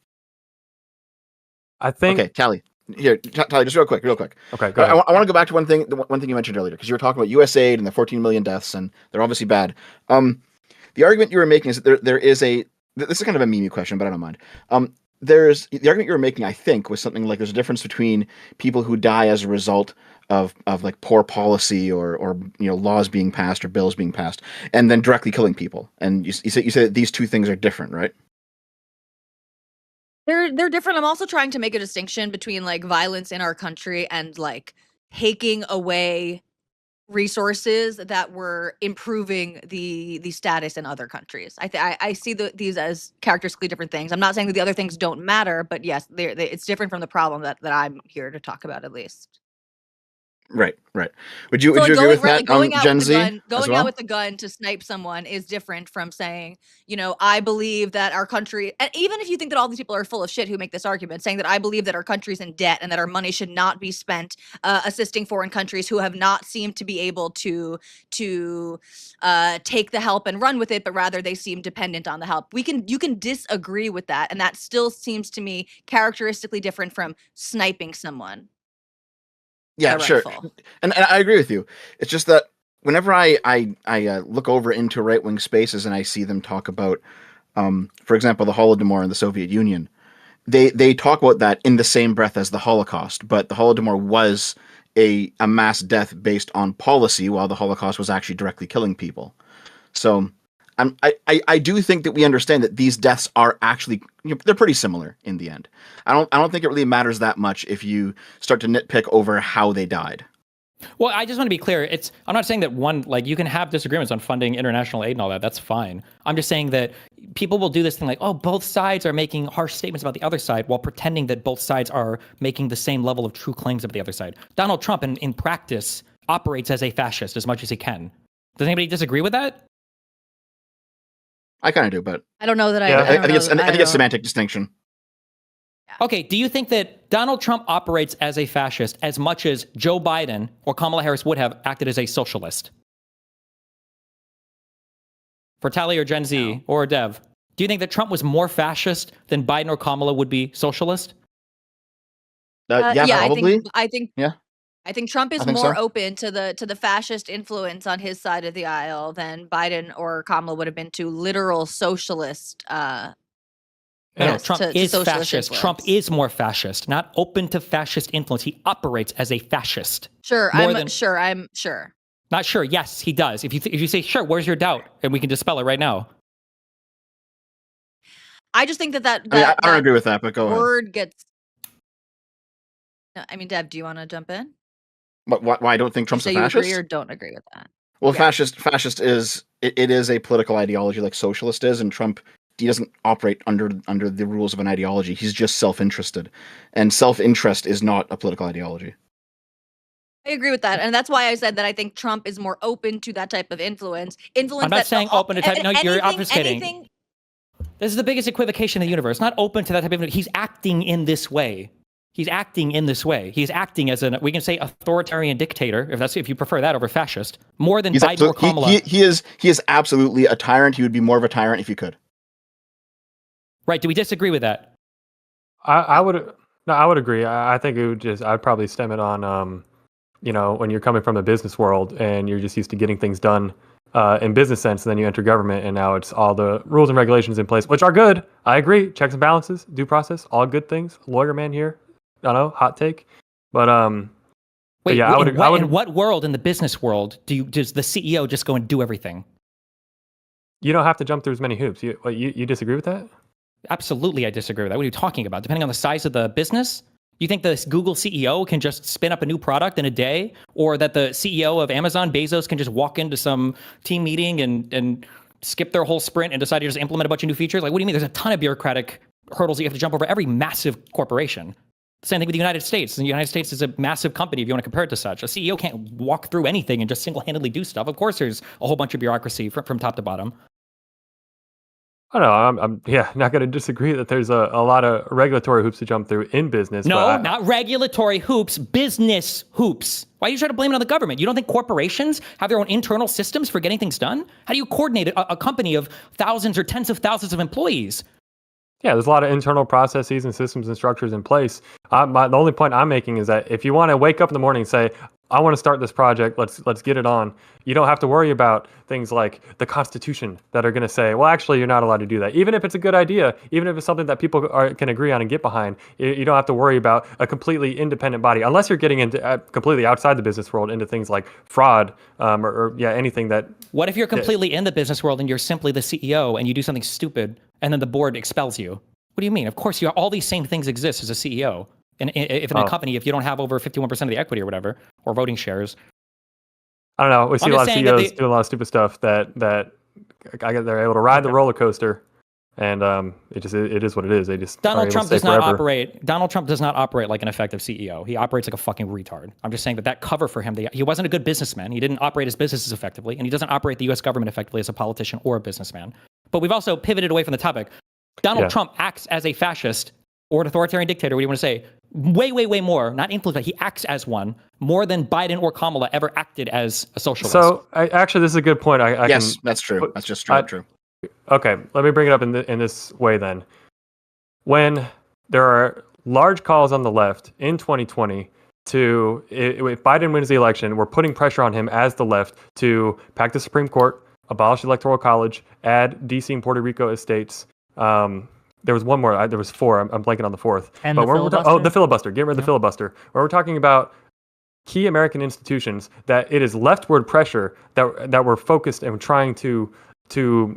I think. Okay, Tali. Here, Tali, just real quick. Okay, go ahead. I want to go back to one thing you mentioned earlier, because you were talking about USAID and the 14 million deaths, and they're obviously bad. The argument you were making is that there is a. This is kind of a meme question, but I don't mind. there's the argument you were making, I think, was something like there's a difference between people who die as a result of like poor policy or laws being passed or bills being passed, and then directly killing people. And you said that these two things are different, right? They're different. I'm also trying to make a distinction between like violence in our country and like taking away resources that were improving the status in other countries. I see these as characteristically different things. I'm not saying that the other things don't matter, but yes, it's different from the problem that I'm here to talk about, at least. Right. Would you agree with that, Gen Z? Going out with a gun to snipe someone is different from saying, I believe that our country, and even if you think that all these people are full of shit who make this argument, saying that I believe that our country's in debt and that our money should not be spent assisting foreign countries who have not seemed to be able to take the help and run with it, but rather they seem dependent on the help. You can disagree with that, and that still seems to me characteristically different from sniping someone. Yeah, sure. And I agree with you. It's just that whenever I look over into right-wing spaces and I see them talk about, for example, the Holodomor in the Soviet Union, they talk about that in the same breath as the Holocaust, but the Holodomor was a mass death based on policy, while the Holocaust was actually directly killing people. So I do think that we understand that these deaths are actually, they're pretty similar in the end. I don't think it really matters that much if you start to nitpick over how they died. Well, I just want to be clear. I'm not saying that you can have disagreements on funding international aid and all that. That's fine. I'm just saying that people will do this thing like, oh, both sides are making harsh statements about the other side while pretending that both sides are making the same level of true claims about the other side. Donald Trump, in practice, operates as a fascist as much as he can. Does anybody disagree with that? I kind of do, but I don't know that I think it's a semantic distinction. Okay, do you think that Donald Trump operates as a fascist as much as Joe Biden or Kamala Harris would have acted as a socialist? For Tali or Gen Z or Dev, do you think that Trump was more fascist than Biden or Kamala would be socialist? Yeah, probably. I think Trump is more so. open to the fascist influence on his side of the aisle than Biden or Kamala would have been to literal socialist. Trump is fascist. Influence. Trump is more fascist, not open to fascist influence. He operates as a fascist. Sure, I'm sure. Not sure. Yes, he does. If you say sure, where's your doubt? And we can dispel it right now. I just think that I don't agree with that, but go word ahead. gets. I mean, Deb, do you want to jump in? Why I don't think Trump's a fascist? You agree or don't agree with that? Well, fascist is it is a political ideology like socialist is, and Trump, he doesn't operate under the rules of an ideology. He's just self-interested, and self-interest is not a political ideology. I agree with that, and that's why I said that I think Trump is more open to that type of influence. I'm not saying open to type. No, you're obfuscating. This is the biggest equivocation in the universe. Not open to that type of. He's acting in this way. He's acting as we can say authoritarian dictator, if you prefer that over fascist, more than Biden or Kamala. He is absolutely a tyrant. He would be more of a tyrant if he could. Right? Do we disagree with that? I would agree. I think I'd probably stem it on, when you're coming from the business world and you're just used to getting things done in business sense, and then you enter government and now it's all the rules and regulations in place, which are good. I agree. Checks and balances, due process, all good things. Lawyer man here. I don't know, hot take, but wait, yeah, in what world, in the business world, does the CEO just go and do everything? You don't have to jump through as many hoops. You disagree with that? Absolutely, I disagree with that. What are you talking about? Depending on the size of the business, you think the Google CEO can just spin up a new product in a day, or that the CEO of Amazon, Bezos, can just walk into some team meeting and skip their whole sprint and decide to just implement a bunch of new features? Like, what do you mean? There's a ton of bureaucratic hurdles that you have to jump over every massive corporation. Same thing with the United States. The United States is a massive company if you want to compare it to such. A CEO can't walk through anything and just single-handedly do stuff. Of course, there's a whole bunch of bureaucracy from top to bottom. I don't know. I'm not going to disagree that there's a lot of regulatory hoops to jump through in business. No, not regulatory hoops, business hoops. Why are you trying to blame it on the government? You don't think corporations have their own internal systems for getting things done? How do you coordinate a company of thousands or tens of thousands of employees? Yeah, there's a lot of internal processes and systems and structures in place. The only point I'm making is that if you want to wake up in the morning and say, I want to start this project. Let's get it on. You don't have to worry about things like the Constitution that are going to say, well, actually, you're not allowed to do that. Even if it's a good idea, even if it's something that people can agree on and get behind, you don't have to worry about a completely independent body, unless you're getting into completely outside the business world into things like fraud or anything that. What if you're completely in the business world and you're simply the CEO and you do something stupid and then the board expels you? What do you mean? Of course, all these same things exist as a CEO. And if in a company, if you don't have over 51% of the equity or whatever, or voting shares. I don't know. We see a lot of CEOs doing a lot of stupid stuff that they're able to ride the roller coaster, and it is what it is. They just Donald Trump does not operate like an effective CEO. He operates like a fucking retard. I'm just saying that cover for him, he wasn't a good businessman. He didn't operate his businesses effectively, and he doesn't operate the U.S. government effectively as a politician or a businessman. But we've also pivoted away from the topic. Donald Trump acts as a fascist or an authoritarian dictator, what do you want to say? Way, way, way more, not influenced, but he acts as one more than Biden or Kamala ever acted as a socialist. So, actually, this is a good point. Yes, that's true. That's just true. Okay, let me bring it up in this way then. When there are large calls on the left in 2020 if Biden wins the election, we're putting pressure on him as the left to pack the Supreme Court, abolish the Electoral College, add D.C. and Puerto Rico as states. There was one more. There was four. I'm blanking on the fourth. And but the filibuster? The filibuster. Get rid of the filibuster. Where we're talking about key American institutions that it is leftward pressure that we're focused and trying to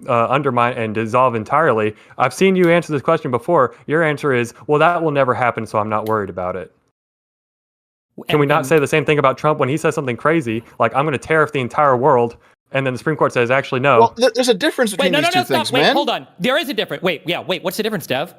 undermine and dissolve entirely. I've seen you answer this question before. Your answer is, well, that will never happen, so I'm not worried about it. Can we not say the same thing about Trump when he says something crazy, like I'm going to tariff the entire world? And then the Supreme Court says, actually, no. Well, there's a difference between these two things, man. Wait, hold on. There is a difference. Wait, what's the difference, Dev?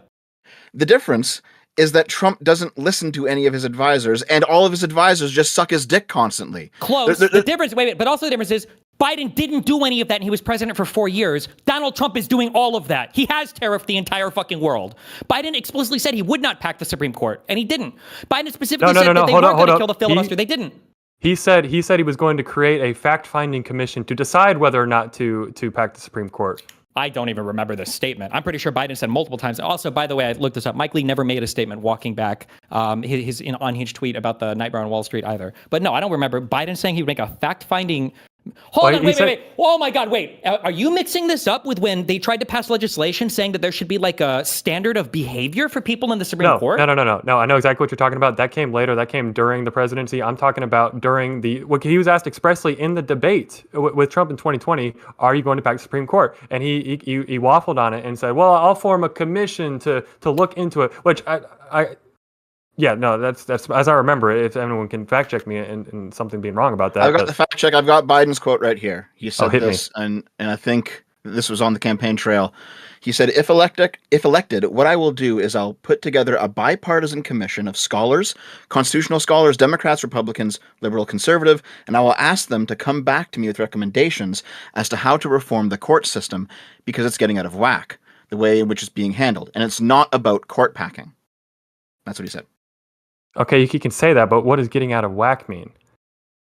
The difference is that Trump doesn't listen to any of his advisors, and all of his advisors just suck his dick constantly. Close. The difference, but also the difference is Biden didn't do any of that, and he was president for 4 years. Donald Trump is doing all of that. He has tariffed the entire fucking world. Biden explicitly said he would not pack the Supreme Court, and he didn't. Biden specifically said that they weren't going to kill the filibuster. They didn't. He said he was going to create a fact-finding commission to decide whether or not to pack the Supreme Court. I don't even remember this statement. I'm pretty sure Biden said multiple times. Also, by the way, I looked this up. Mike Lee never made a statement walking back his unhinged tweet about the Nightmare on Wall Street either. But no, I don't remember Biden saying he would make a fact-finding. Hold on, wait. Oh my God, wait. Are you mixing this up with when they tried to pass legislation saying that there should be like a standard of behavior for people in the Supreme Court? No. I know exactly what you're talking about. That came later. That came during the presidency. I'm talking about during he was asked expressly in the debate with Trump in 2020, are you going to pack the Supreme Court? And he waffled on it and said, well, I'll form a commission to look into it, which that's as I remember it. If anyone can fact check me and something being wrong about that. I've got the fact check. I've got Biden's quote right here. He said this, me. and I think this was on the campaign trail. He said, if elected, what I will do is I'll put together a bipartisan commission of scholars, constitutional scholars, Democrats, Republicans, liberal, conservative, and I will ask them to come back to me with recommendations as to how to reform the court system because it's getting out of whack, the way in which it's being handled. And it's not about court packing. That's what he said. Okay, you can say that, but what does getting out of whack mean?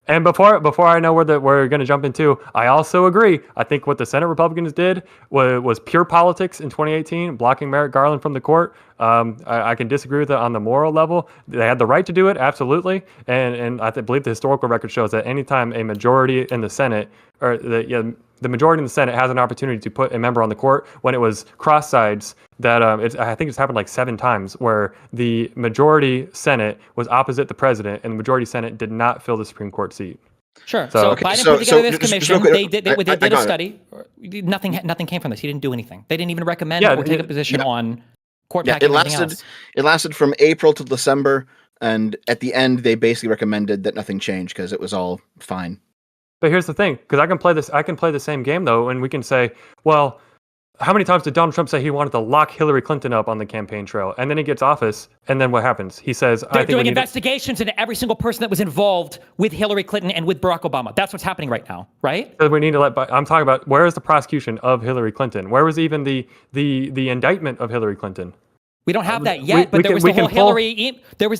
And before I know where we're going to jump into, I also agree. I think what the Senate Republicans did was pure politics in 2018, blocking Merrick Garland from the court. I can disagree with it on the moral level. They had the right to do it, absolutely. And I believe the historical record shows that anytime a majority in the Senate, or the majority in the Senate has an opportunity to put a member on the court, when it was cross sides, that I think it's happened like 7 times where the majority Senate was opposite the president and the majority Senate did not fill the Supreme Court seat. Sure. So Biden put together this commission. They did a study. Nothing came from this. He didn't do anything. They didn't even recommend or take a position on court packing. It lasted from April to December, and at the end, they basically recommended that nothing changed because it was all fine. But here's the thing, because I can play the same game though, and we can say, well, how many times did Donald Trump say he wanted to lock Hillary Clinton up on the campaign trail? And then he gets office, and then what happens? He says, they're doing investigations into every single person that was involved with Hillary Clinton and with Barack Obama. That's what's happening right now, right? So we need to I'm talking about, where is the prosecution of Hillary Clinton? Where was even the indictment of Hillary Clinton? We don't have that yet, but there was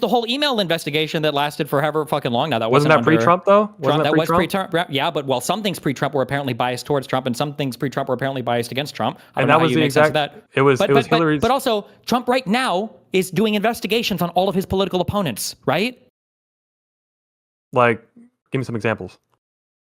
the whole email investigation that lasted for however fucking long now. That wasn't that pre-Trump though? That was pre-Trump. Yeah, but some things pre-Trump were apparently biased towards Trump, and some things pre-Trump were apparently biased against Trump. I don't know how you make sense of that. It was Hillary's. But also, Trump right now is doing investigations on all of his political opponents, right? Like Give me some examples.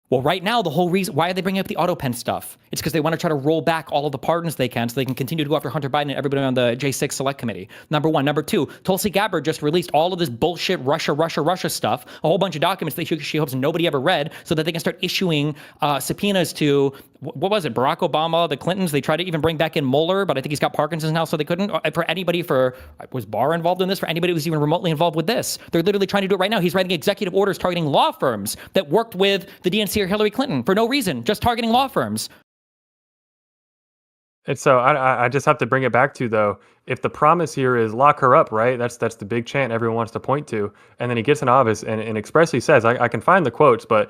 Well, right now, the whole reason, why are they bringing up the auto pen stuff? It's because they want to try to roll back all of the pardons they can so they can continue to go after Hunter Biden and everybody on the J6 Select Committee. Number one. Number two, Tulsi Gabbard just released all of this bullshit Russia stuff, a whole bunch of documents that she hopes nobody ever read so that they can start issuing subpoenas to, what was it, Barack Obama, the Clintons. They tried to even bring back in Mueller, but I think he's got Parkinson's now, so they couldn't. Was Barr involved in this? For anybody who was even remotely involved with this. They're literally trying to do it right now. He's writing executive orders targeting law firms that worked with the DNC or Hillary Clinton for no reason, just targeting law firms. And so I just have to bring it back to, though, if the promise here is lock her up, right? That's the big chant everyone wants to point to. And then he gets in office and expressly says, I can find the quotes, but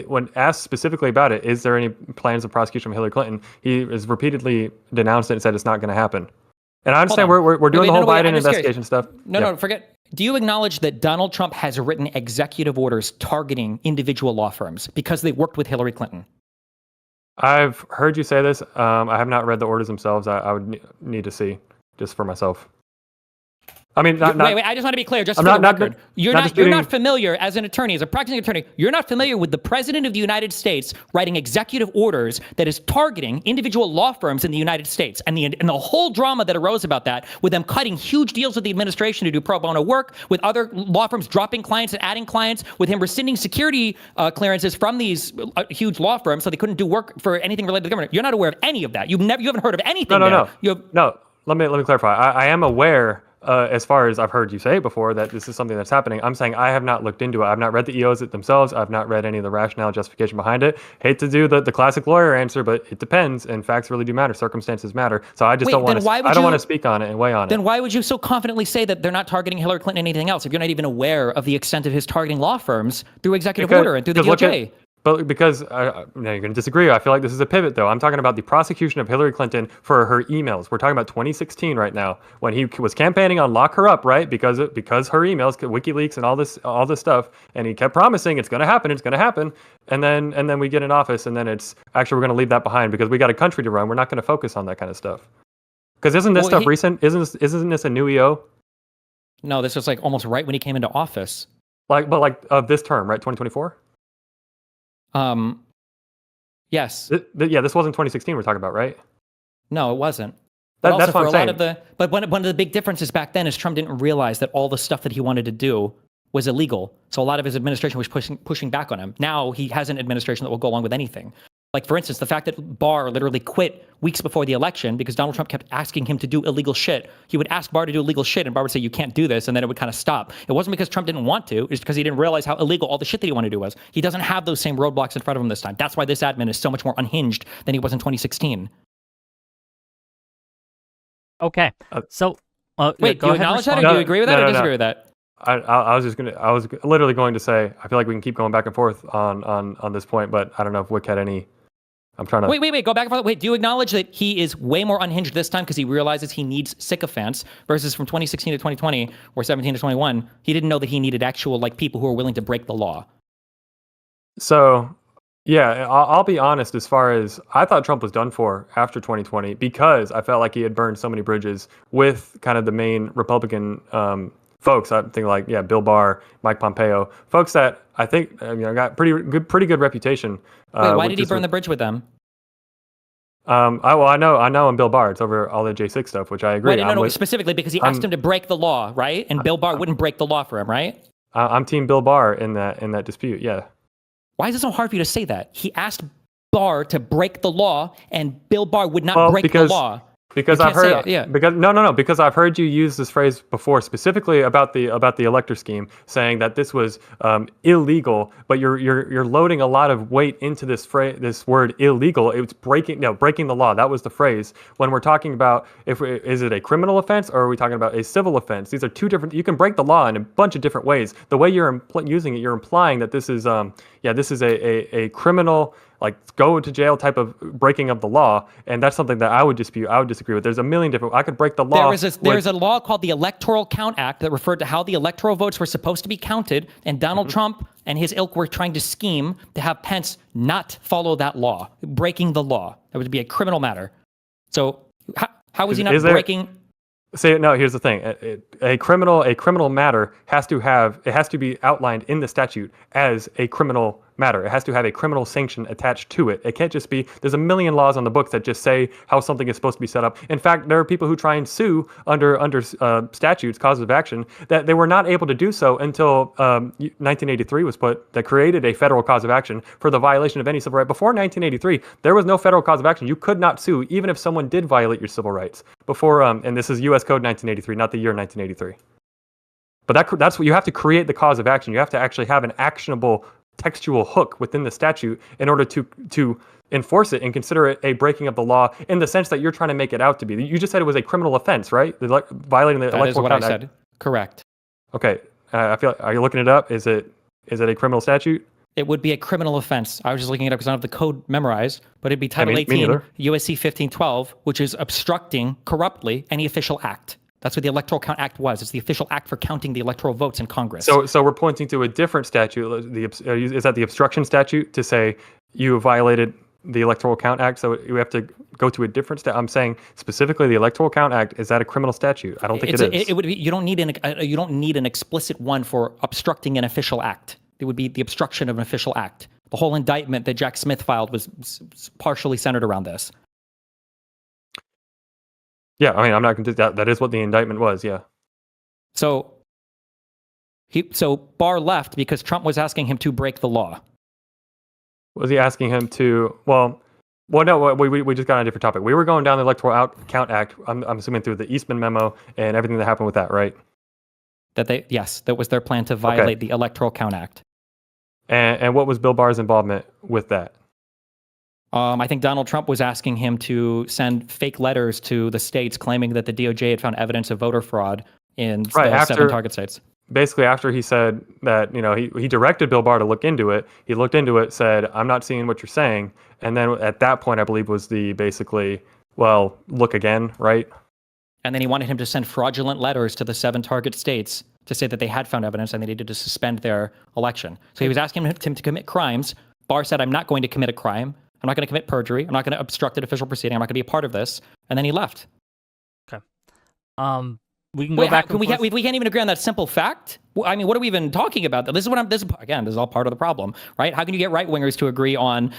when asked specifically about it, is there any plans of prosecution of Hillary Clinton? He has repeatedly denounced it and said it's not going to happen. And I understand we're doing the whole Biden investigation stuff. No, forget. Do you acknowledge that Donald Trump has written executive orders targeting individual law firms because they worked with Hillary Clinton? I've heard you say this. I have not read the orders themselves. I would need to see just for myself. I mean, wait, I just want to be clear, just for the record. You're not familiar, as an attorney, as a practicing attorney, you're not familiar with the President of the United States writing executive orders that is targeting individual law firms in the United States, and the whole drama that arose about that, with them cutting huge deals with the administration to do pro bono work, with other law firms dropping clients and adding clients, with him rescinding security clearances from these huge law firms so they couldn't do work for anything related to the government. You're not aware of any of that. You haven't heard of anything. No. Let me clarify. I am aware. As far as I've heard you say before, that this is something that's happening. I'm saying I have not looked into it. I've not read the EOs themselves. I've not read any of the rationale justification behind it. Hate to do the classic lawyer answer, but it depends, and facts really do matter. Circumstances matter. So I just don't want to speak on it and weigh on it. Then why would you so confidently say that they're not targeting Hillary Clinton or anything else if you're not even aware of the extent of his targeting law firms through executive order and through the DOJ? But because now you're going to disagree. I feel like this is a pivot, though. I'm talking about the prosecution of Hillary Clinton for her emails. We're talking about 2016 right now, when he was campaigning on lock her up, right? Because her emails, WikiLeaks, and all this stuff, and he kept promising it's going to happen, and then we get in office, and then it's actually we're going to leave that behind because we got a country to run. We're not going to focus on that kind of stuff. Because isn't this stuff recent? Isn't this a new EO? No, this was like almost right when he came into office. But of this term, right? 2024. Yes. This wasn't 2016 we're talking about, right? No, it wasn't. That's what I'm saying. But one of the big differences back then is Trump didn't realize that all the stuff that he wanted to do was illegal. So a lot of his administration was pushing back on him. Now he has an administration that will go along with anything. Like, for instance, the fact that Barr literally quit weeks before the election because Donald Trump kept asking him to do illegal shit. He would ask Barr to do illegal shit, and Barr would say, you can't do this, and then it would kind of stop. It wasn't because Trump didn't want to. It's because he didn't realize how illegal all the shit that he wanted to do was. He doesn't have those same roadblocks in front of him this time. That's why this admin is so much more unhinged than he was in 2016. Okay. So, wait, do you acknowledge that, or do you agree with that, or disagree with that? I was literally going to say, I feel like we can keep going back and forth on this point, but I don't know if Whick had any. I'm trying to wait, go back and forth. Wait, do you acknowledge that he is way more unhinged this time because he realizes he needs sycophants versus from 2016 to 2020 or 17 to 21, he didn't know that he needed actual people who are willing to break the law? So, yeah, I'll be honest. As far as I thought Trump was done for after 2020 because I felt like he had burned so many bridges with kind of the main Republican folks. I think Bill Barr, Mike Pompeo, folks that I think got pretty good reputation. Wait, why did he burn the bridge with them? I know him, Bill Barr. It's over all the J6 stuff, which I agree. No, specifically because he asked him to break the law, right? And Bill Barr wouldn't break the law for him, right? I'm team Bill Barr in that dispute. Yeah. Why is it so hard for you to say that? He asked Barr to break the law, and Bill Barr would not break the law. Because I've heard, because I've heard you use this phrase before, specifically about the elector scheme, saying that this was illegal. But you're loading a lot of weight into this word illegal. It's breaking the law. That was the phrase. When we're talking about is it a criminal offense or are we talking about a civil offense? These are two different. You can break the law in a bunch of different ways. The way you're using it, you're implying that this is a criminal, go to jail type of breaking of the law, and that's something that I would dispute. I would disagree with. There's a million different. I could break the law. There's a law called the Electoral Count Act that referred to how the electoral votes were supposed to be counted, and Donald Trump and his ilk were trying to scheme to have Pence not follow that law, breaking the law. That would be a criminal matter. So how is he not breaking? Say no. Here's the thing: a criminal matter has to be outlined in the statute as a criminal matter. It has to have a criminal sanction attached to it. It can't just be. There's a million laws on the books that just say how something is supposed to be set up. In fact, there are people who try and sue under statutes, causes of action, that they were not able to do so until 1983 was put, that created a federal cause of action for the violation of any civil right. Before 1983, there was no federal cause of action. You could not sue even if someone did violate your civil rights. Before, and this is U.S. Code 1983, not the year 1983. But that's what you have to create the cause of action. You have to actually have an actionable textual hook within the statute in order to enforce it and consider it a breaking of the law in the sense that you're trying to make it out to be. You just said it was a criminal offense, right? Violating the That is Electoral what I Count Act. said. Correct. Okay. Are you looking it up? Is it a criminal statute? It would be a criminal offense. I was just looking it up because I don't have the code memorized, but it'd be Title me 18, neither. USC 1512, which is obstructing corruptly any official act. That's what the Electoral Count Act was. It's the official act for counting the electoral votes in Congress. So we're pointing to a different statute. Is that the obstruction statute to say you violated the Electoral Count Act? So you have to go to a different statute. I'm saying specifically the Electoral Count Act. Is that a criminal statute? I don't think it is. It would be. You don't need an explicit one for obstructing an official act. It would be the obstruction of an official act. The whole indictment that Jack Smith filed was partially centered around this. Yeah, I mean, I'm not going to. That is what the indictment was. Yeah. So Barr left because Trump was asking him to break the law. Was he asking him to? Well, no. We just got on a different topic. We were going down the Electoral Count Act. I'm assuming through the Eastman memo and everything that happened with that, right? That was their plan to violate the Electoral Count Act. And what was Bill Barr's involvement with that? I think Donald Trump was asking him to send fake letters to the states claiming that the DOJ had found evidence of voter fraud in the 7 target states. Basically, after he said that, he directed Bill Barr to look into it. He looked into it, said, "I'm not seeing what you're saying." And then at that point, I believe was the basically, well, look again, right? And then he wanted him to send fraudulent letters to the 7 target states to say that they had found evidence and they needed to suspend their election. So he was asking him to commit crimes. Barr said, "I'm not going to commit a crime. I'm not going to commit perjury. I'm not going to obstruct an official proceeding. I'm not going to be a part of this." And then he left. Okay. We can go back. We can't even agree on that simple fact. I mean, what are we even talking about? This is all part of the problem, right? How can you get right wingers to agree on,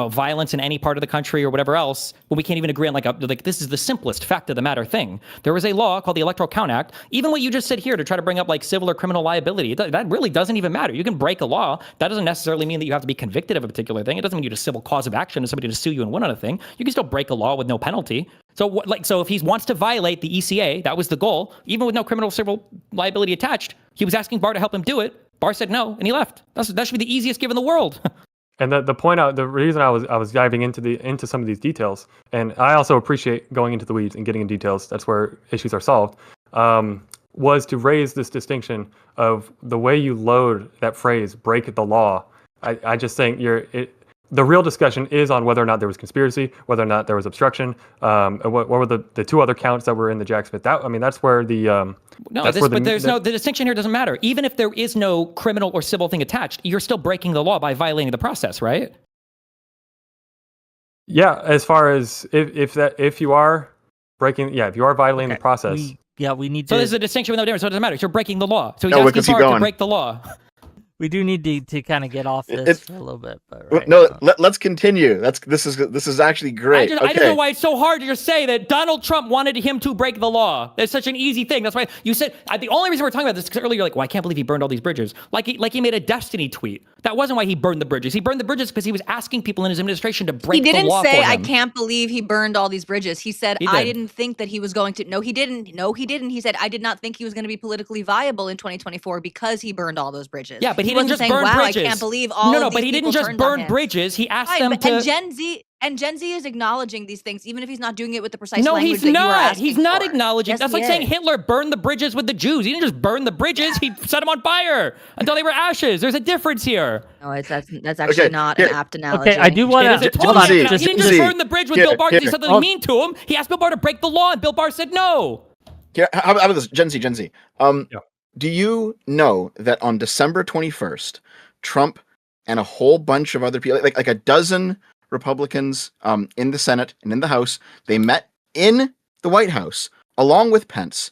violence in any part of the country or whatever else when we can't even agree on this is the simplest fact of the matter thing. There was a law called the Electoral Count Act. Even what you just said here to try to bring up civil or criminal liability, that really doesn't even matter. You can break a law. That doesn't necessarily mean that you have to be convicted of a particular thing. It doesn't mean you need a civil cause of action to somebody to sue you and win on a thing. You can still break a law with no penalty. So if he wants to violate the ECA, that was the goal, even with no criminal civil liability attached, he was asking Barr to help him do it. Barr said no, and he left. That should be the easiest give in the world. And the reason I was diving into some of these details, and I also appreciate going into the weeds and getting in details. That's where issues are solved. Was to raise this distinction of the way you load that phrase "break the law." I just think the real discussion is on whether or not there was conspiracy, whether or not there was obstruction, and what were the 2 other counts that were in the Jack Smith. That's where the the distinction here doesn't matter. Even if there is no criminal or civil thing attached, you're still breaking the law by violating the process, right? Yeah, as far as if you are violating the process. We need to. So there's a distinction with no difference. So it doesn't matter. You're breaking the law. So he's No, asking Barr to break the law. We do need to kind of get off this for a little bit. But right No, let's continue. This is actually great. I don't know why it's so hard to just say that Donald Trump wanted him to break the law. That's such an easy thing. That's why you said the only reason we're talking about this is because earlier you're like, well, I can't believe he burned all these bridges. Like he made a Destiny tweet. That wasn't why he burned the bridges. He burned the bridges because he was asking people in his administration to break the law for him. He didn't say, "I can't believe he burned all these bridges." He said, "I didn't think that he was going to." No, he didn't. No, he didn't. He said, "I did not think he was going to be politically viable in 2024 because he burned all those bridges." Yeah, but he didn't just burn bridges. I can't believe all. No, but he didn't just burn bridges. He asked them to. And Gen Z is acknowledging these things, even if he's not doing it with the precise language that you were asking for. He's not acknowledging. Yes, that's like saying Hitler burned the bridges with the Jews. He didn't just burn the bridges. He set them on fire until they were ashes. There's a difference here. No, that's actually not an apt analogy. Okay, I do want to. He didn't just burn the bridge with Bill Barr because he said something mean to him. He asked Bill Barr to break the law, and Bill Barr said no. Here, how about this? Gen Z. Do you know that on December 21st, Trump and a whole bunch of other people, like a dozen Republicans in the Senate and in the House, they met in the White House along with Pence,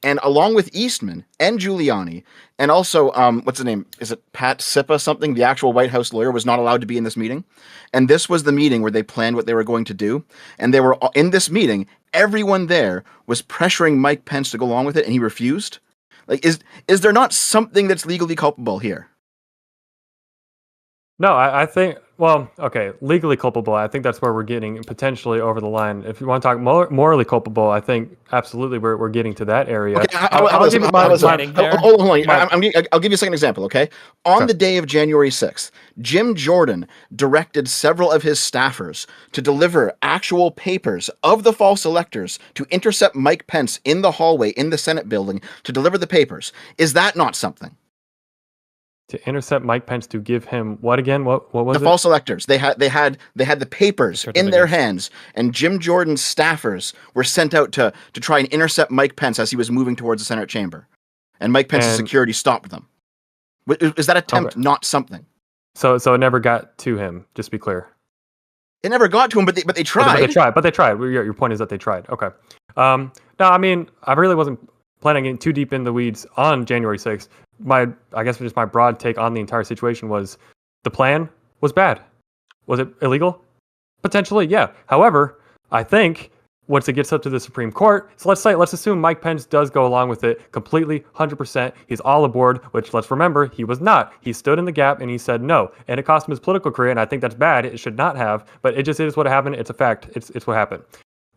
and along with Eastman and Giuliani, and also, what's his name? Is it Pat Sippa something? The actual White House lawyer was not allowed to be in this meeting. And this was the meeting where they planned what they were going to do. And they were in this meeting, everyone there was pressuring Mike Pence to go along with it, and he refused. Like, is there not something that's legally culpable here? No, I think, well, okay, legally culpable. I think that's where we're getting potentially over the line. If you want to talk morally culpable, I think absolutely we're getting to that area. Okay, I'll give you a second example, okay? On the day of January 6th, Jim Jordan directed several of his staffers to deliver actual papers of the false electors to intercept Mike Pence in the hallway in the Senate building to deliver the papers. Is that not something? To intercept Mike Pence to give him what again? What was it? The false electors. They had the papers in their hands, and Jim Jordan's staffers were sent out to try and intercept Mike Pence as he was moving towards the Senate chamber, and Mike Pence's security stopped them. Is that attempt not something? So it never got to him. Just to be clear. It never got to him, but they tried. But they tried. Your point is that they tried. Okay. No, I mean, I really wasn't planning getting too deep in the weeds on January 6th. I guess just my broad take on the entire situation was the plan was bad. Was it illegal? Potentially, yeah. However, I think once it gets up to the Supreme Court, so let's assume Mike Pence does go along with it completely, 100%. He's all aboard, which let's remember, he was not. He stood in the gap and he said no. And it cost him his political career, and I think that's bad. It should not have, but it just is what happened. It's a fact. It's what happened.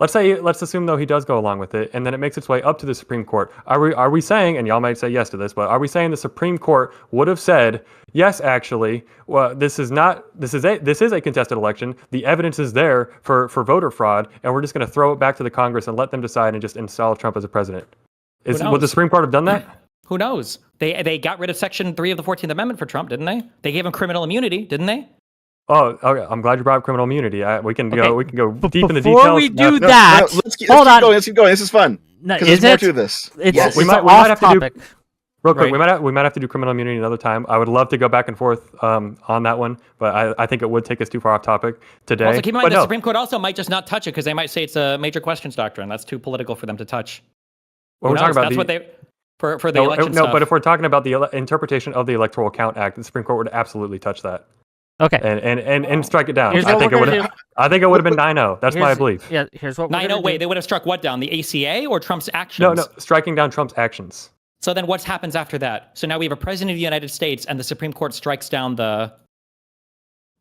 Let's assume though he does go along with it, and then it makes its way up to the Supreme Court. Are we saying, and y'all might say yes to this, but are we saying the Supreme Court would have said, yes, actually, well, this is a contested election. The evidence is there for voter fraud, and we're just going to throw it back to the Congress and let them decide and just install Trump as a president. Would the Supreme Court have done that? Who knows? They got rid of Section 3 of the 14th Amendment for Trump, didn't they? They gave him criminal immunity, didn't they? Oh, okay. I'm glad you brought up criminal immunity. We can go deep in the details. Before we do that, let's keep going. Let's keep going. This is fun. No, there's more to this. Yes. We might have to do real quick. Right. We might have to do criminal immunity another time. I would love to go back and forth on that one, but I think it would take us too far off topic today. Also, keep in mind the Supreme Court also might just not touch it because they might say it's a major questions doctrine. That's too political for them to touch. Well, we're talking about that's what they for the election stuff. No, but if we're talking about the interpretation of the Electoral Count Act, the Supreme Court would absolutely touch that. Okay. And strike it down. Here's I think it would have been 9-0. That's my belief. Yeah, here's what we're 9-0. Wait, they would have struck what down? The ACA or Trump's actions? No, striking down Trump's actions. So then what happens after that? So now we have a president of the United States and the Supreme Court strikes down the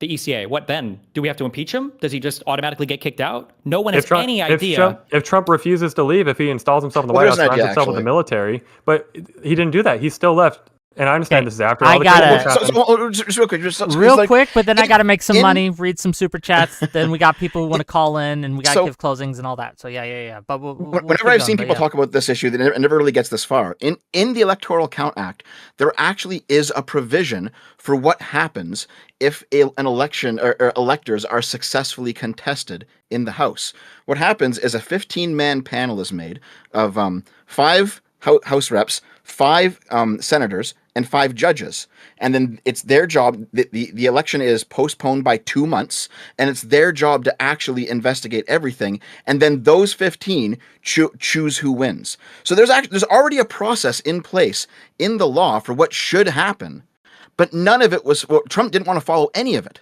ECA. What then? Do we have to impeach him? Does he just automatically get kicked out? No one has any idea. If Trump refuses to leave, if he installs himself in the White House, surrounds himself with the military, but he didn't do that. He still left. And I understand this is after all just real quick. Real quick, but then I got to make some money, read some super chats. Then we got people who want to call in, and we got to give closings and all that. So yeah. But whenever I've seen people talk about this issue, it never really gets this far. In the Electoral Count Act, there actually is a provision for what happens if an election or electors are successfully contested in the House. What happens is a 15-man panel is made of 5 House reps, 5 senators, and 5 judges. And then it's their job, the election is postponed by 2 months, and it's their job to actually investigate everything. And then those 15 choose who wins. So there's already a process in place in the law for what should happen, but none of it was, Trump didn't want to follow any of it.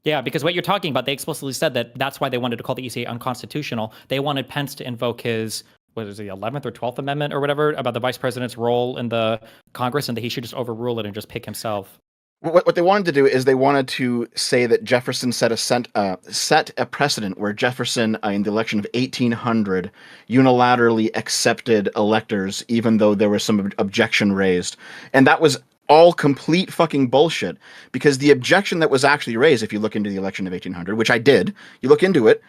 Yeah, because what you're talking about, they explicitly said that that's why they wanted to call the ECA unconstitutional. They wanted Pence to invoke his, what is it, the 11th or 12th Amendment or whatever, about the vice president's role in the Congress, and that he should just overrule it and just pick himself. What they wanted to do is they wanted to say that Jefferson set a precedent where Jefferson, in the election of 1800, unilaterally accepted electors, even though there was some objection raised. And that was all complete fucking bullshit, because the objection that was actually raised, if you look into the election of 1800, which I did, you look into it,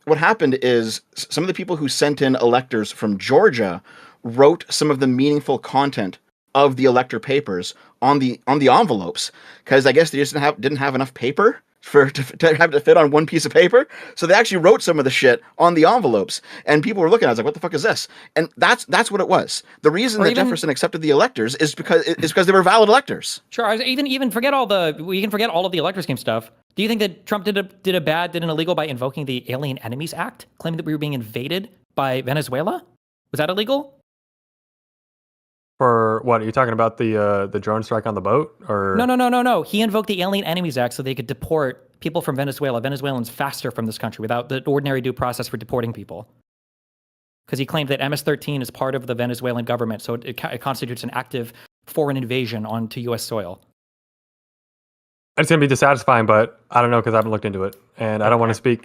what happened is some of the people who sent in electors from Georgia wrote some of the meaningful content of the elector papers on the envelopes, because I guess they just didn't have enough paper to have to fit on one piece of paper. So they actually wrote some of the shit on the envelopes, and people were looking at it, I was like, what the fuck is this? And that's what it was. The reason that Jefferson accepted the electors is because they were valid electors. Sure. Even forget we can forget all of the elector scheme stuff. Do you think that Trump did an illegal by invoking the Alien Enemies Act, claiming that we were being invaded by Venezuela? Was that illegal? For what are you talking about? The drone strike on the boat, or No. He invoked the Alien Enemies Act so they could deport people from Venezuela, Venezuelans, faster from this country without the ordinary due process for deporting people. Because he claimed that MS-13 is part of the Venezuelan government, so it constitutes an active foreign invasion onto U.S. soil. It's gonna be dissatisfying, but I don't know because I haven't looked into it, and I don't want to speak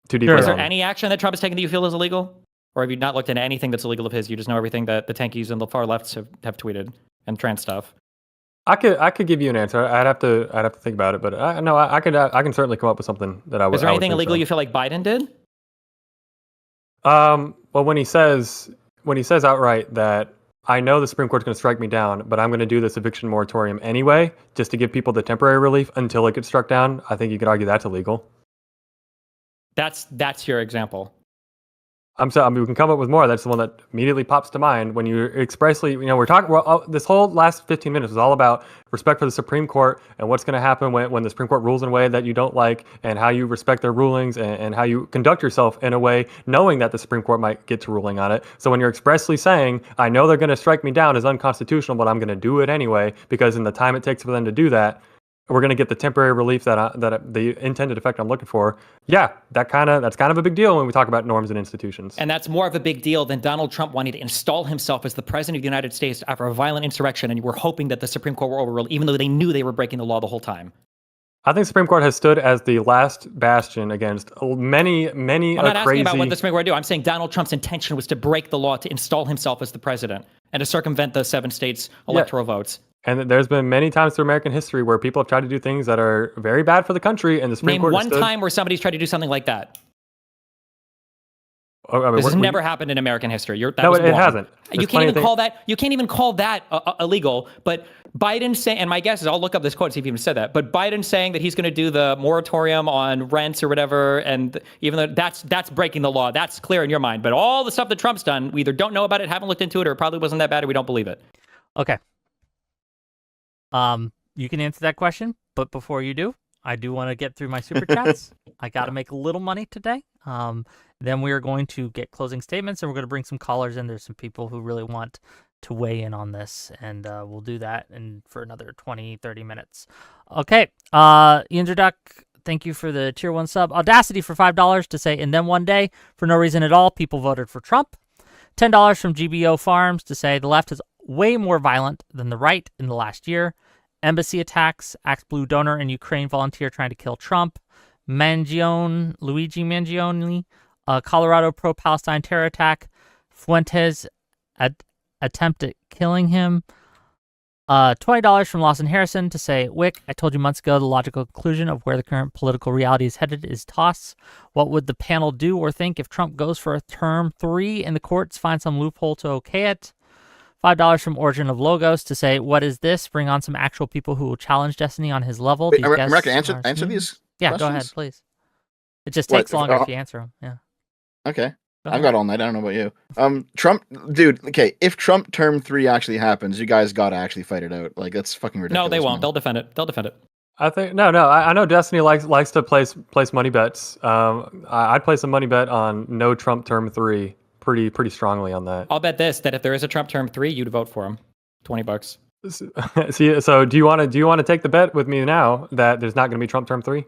too deeply. Sure. Is there on it. any action that Trump has taken that you feel is illegal? Or have you not looked into anything that's illegal of his? You just know everything that the tankies and the far lefts have tweeted and trans stuff. I could give you an answer. I'd have to think about it, but I can certainly come up with something that I would. Is there I would anything think illegal so. you feel like Biden did? Well, when he says outright that I know the Supreme Court's going to strike me down, but I'm going to do this eviction moratorium anyway, just to give people the temporary relief until it gets struck down, I think you could argue that's illegal. That's your example. I mean, we can come up with more. That's the one that immediately pops to mind when you expressly, we're talking. Well, this whole last 15 minutes was all about respect for the Supreme Court and what's going to happen when the Supreme Court rules in a way that you don't like, and how you respect their rulings, and how you conduct yourself in a way knowing that the Supreme Court might get to ruling on it. So when you're expressly saying, I know they're going to strike me down as unconstitutional, but I'm going to do it anyway because in the time it takes for them to do that, we're going to get the temporary relief that the intended effect I'm looking for. Yeah, that's kind of a big deal when we talk about norms and institutions. And that's more of a big deal than Donald Trump wanting to install himself as the president of the United States after a violent insurrection, and you were hoping that the Supreme Court will overrule, even though they knew they were breaking the law the whole time. I think the Supreme Court has stood as the last bastion against many I'm not asking crazy... about what the Supreme Court do. I'm saying Donald Trump's intention was to break the law to install himself as the president and to circumvent the 7 states' electoral votes. And there's been many times through American history where people have tried to do things that are very bad for the country, and the Supreme Court Name one time where somebody's tried to do something like that. This has never happened in American history. It hasn't. You can't even call that. You can't even call that illegal. But Biden saying, and my guess is, I'll look up this quote, see if he even said that. But Biden saying that he's going to do the moratorium on rents or whatever, and even though that's breaking the law, that's clear in your mind. But all the stuff that Trump's done, we either don't know about it, haven't looked into it, or it probably wasn't that bad, or we don't believe it. Okay. You can answer that question, but before you do, I do want to get through my super chats. I got to make a little money today. Then we are going to get closing statements, and we're going to bring some callers in. There's some people who really want to weigh in on this, and we'll do that for another 20, 30 minutes. Okay. Ian Duck, thank you for the tier 1 sub. Audacity for $5 to say, and then one day, for no reason at all, people voted for Trump. $10 from GBO Farms to say the left is way more violent than the right in the last year. Embassy attacks, Axe Blue donor and Ukraine volunteer trying to kill Trump. Luigi Mangione, Colorado pro-Palestine terror attack. Fuentes attempt at killing him. $20 from Lawson Harrison to say, Wick, I told you months ago the logical conclusion of where the current political reality is headed is toss. What would the panel do or think if Trump goes for a term 3 and the courts find some loophole to okay it? $5 from Origin of Logos to say, what is this? Bring on some actual people who will challenge Destiny on his level. Wait, America, answer these Yeah, questions? go ahead, please. It just takes longer if you answer them. Yeah. Okay. I've got all night. I don't know about you. Trump, dude, okay, if Trump term 3 actually happens, you guys got to actually fight it out. Like, that's fucking ridiculous. No, they won't. Man. They'll defend it. I think no. I know Destiny likes to place money bets. I'd place a money bet on no Trump term 3 pretty strongly on that. I'll bet this, that if there is a Trump term 3, you'd vote for him. $20. See, so do you want to take the bet with me now that there's not going to be Trump term 3?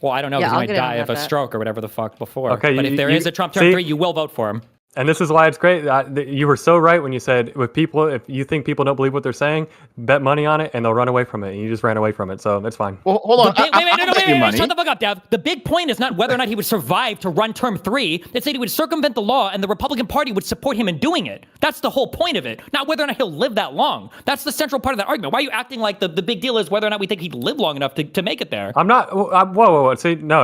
Well, I don't know, because Yeah, he might die of a stroke or whatever the fuck before. Okay, but if there is a Trump term 3, you will vote for him. And this is why it's great. You were so right when you said if you think people don't believe what they're saying, bet money on it and they'll run away from it. And you just ran away from it. So that's fine. Well, hold on. Wait, shut the fuck up, Dev. The big point is not whether or not he would survive to run term 3. It's that he would circumvent the law and the Republican Party would support him in doing it. That's the whole point of it. Not whether or not he'll live that long. That's the central part of that argument. Why are you acting like the big deal is whether or not we think he'd live long enough to make it there? I'm not. Whoa. See, no.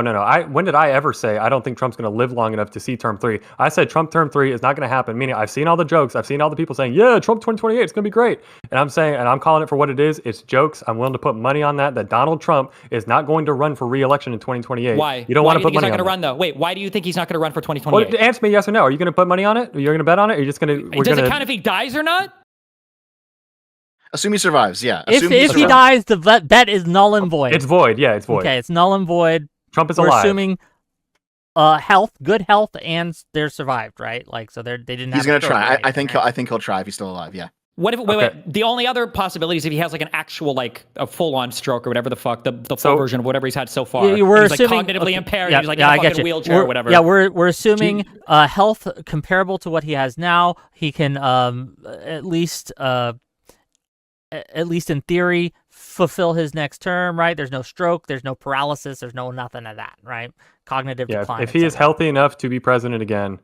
When did I ever say I don't think Trump's going to live long enough to see term 3? I said Trump term 3 is not going to happen. Meaning, I've seen all the jokes. I've seen all the people saying, "Yeah, Trump 2028, it's going to be great." And I'm saying, and I'm calling it for what it is. It's jokes. I'm willing to put money on that Donald Trump is not going to run for re-election in 2028. Why? You don't want to put money on it. He's not going to run though. Wait, why do you think he's not going to run for 2028? Well, answer me yes or no. Are you going to put money on it? Are you going to bet on it? Or are you just going to? Does it count if he dies or not? Assume he survives. Yeah. If he dies, the bet is null and void. It's void. Yeah, it's void. Okay, it's null and void. Trump is We're alive. assuming health, good health, and they're survived, right? Like, so they didn't. He's have gonna a stroke try. or I anything, think right? I think he'll try if he's still alive. Yeah. What if? Okay. Wait. The only other possibility is if he has like an actual like a full-on stroke or whatever the fuck, the full So- version of whatever he's had so far. Yeah, we're and he's assuming like cognitively impaired. Yeah, And he's like yeah, in I a get fucking you. wheelchair or whatever. Yeah, we're assuming health comparable to what he has now. He can at least in theory fulfill his next term, right? There's no stroke, there's no paralysis, there's no nothing of that, right? Cognitive Yeah, decline. if he is etc. healthy enough to be president again,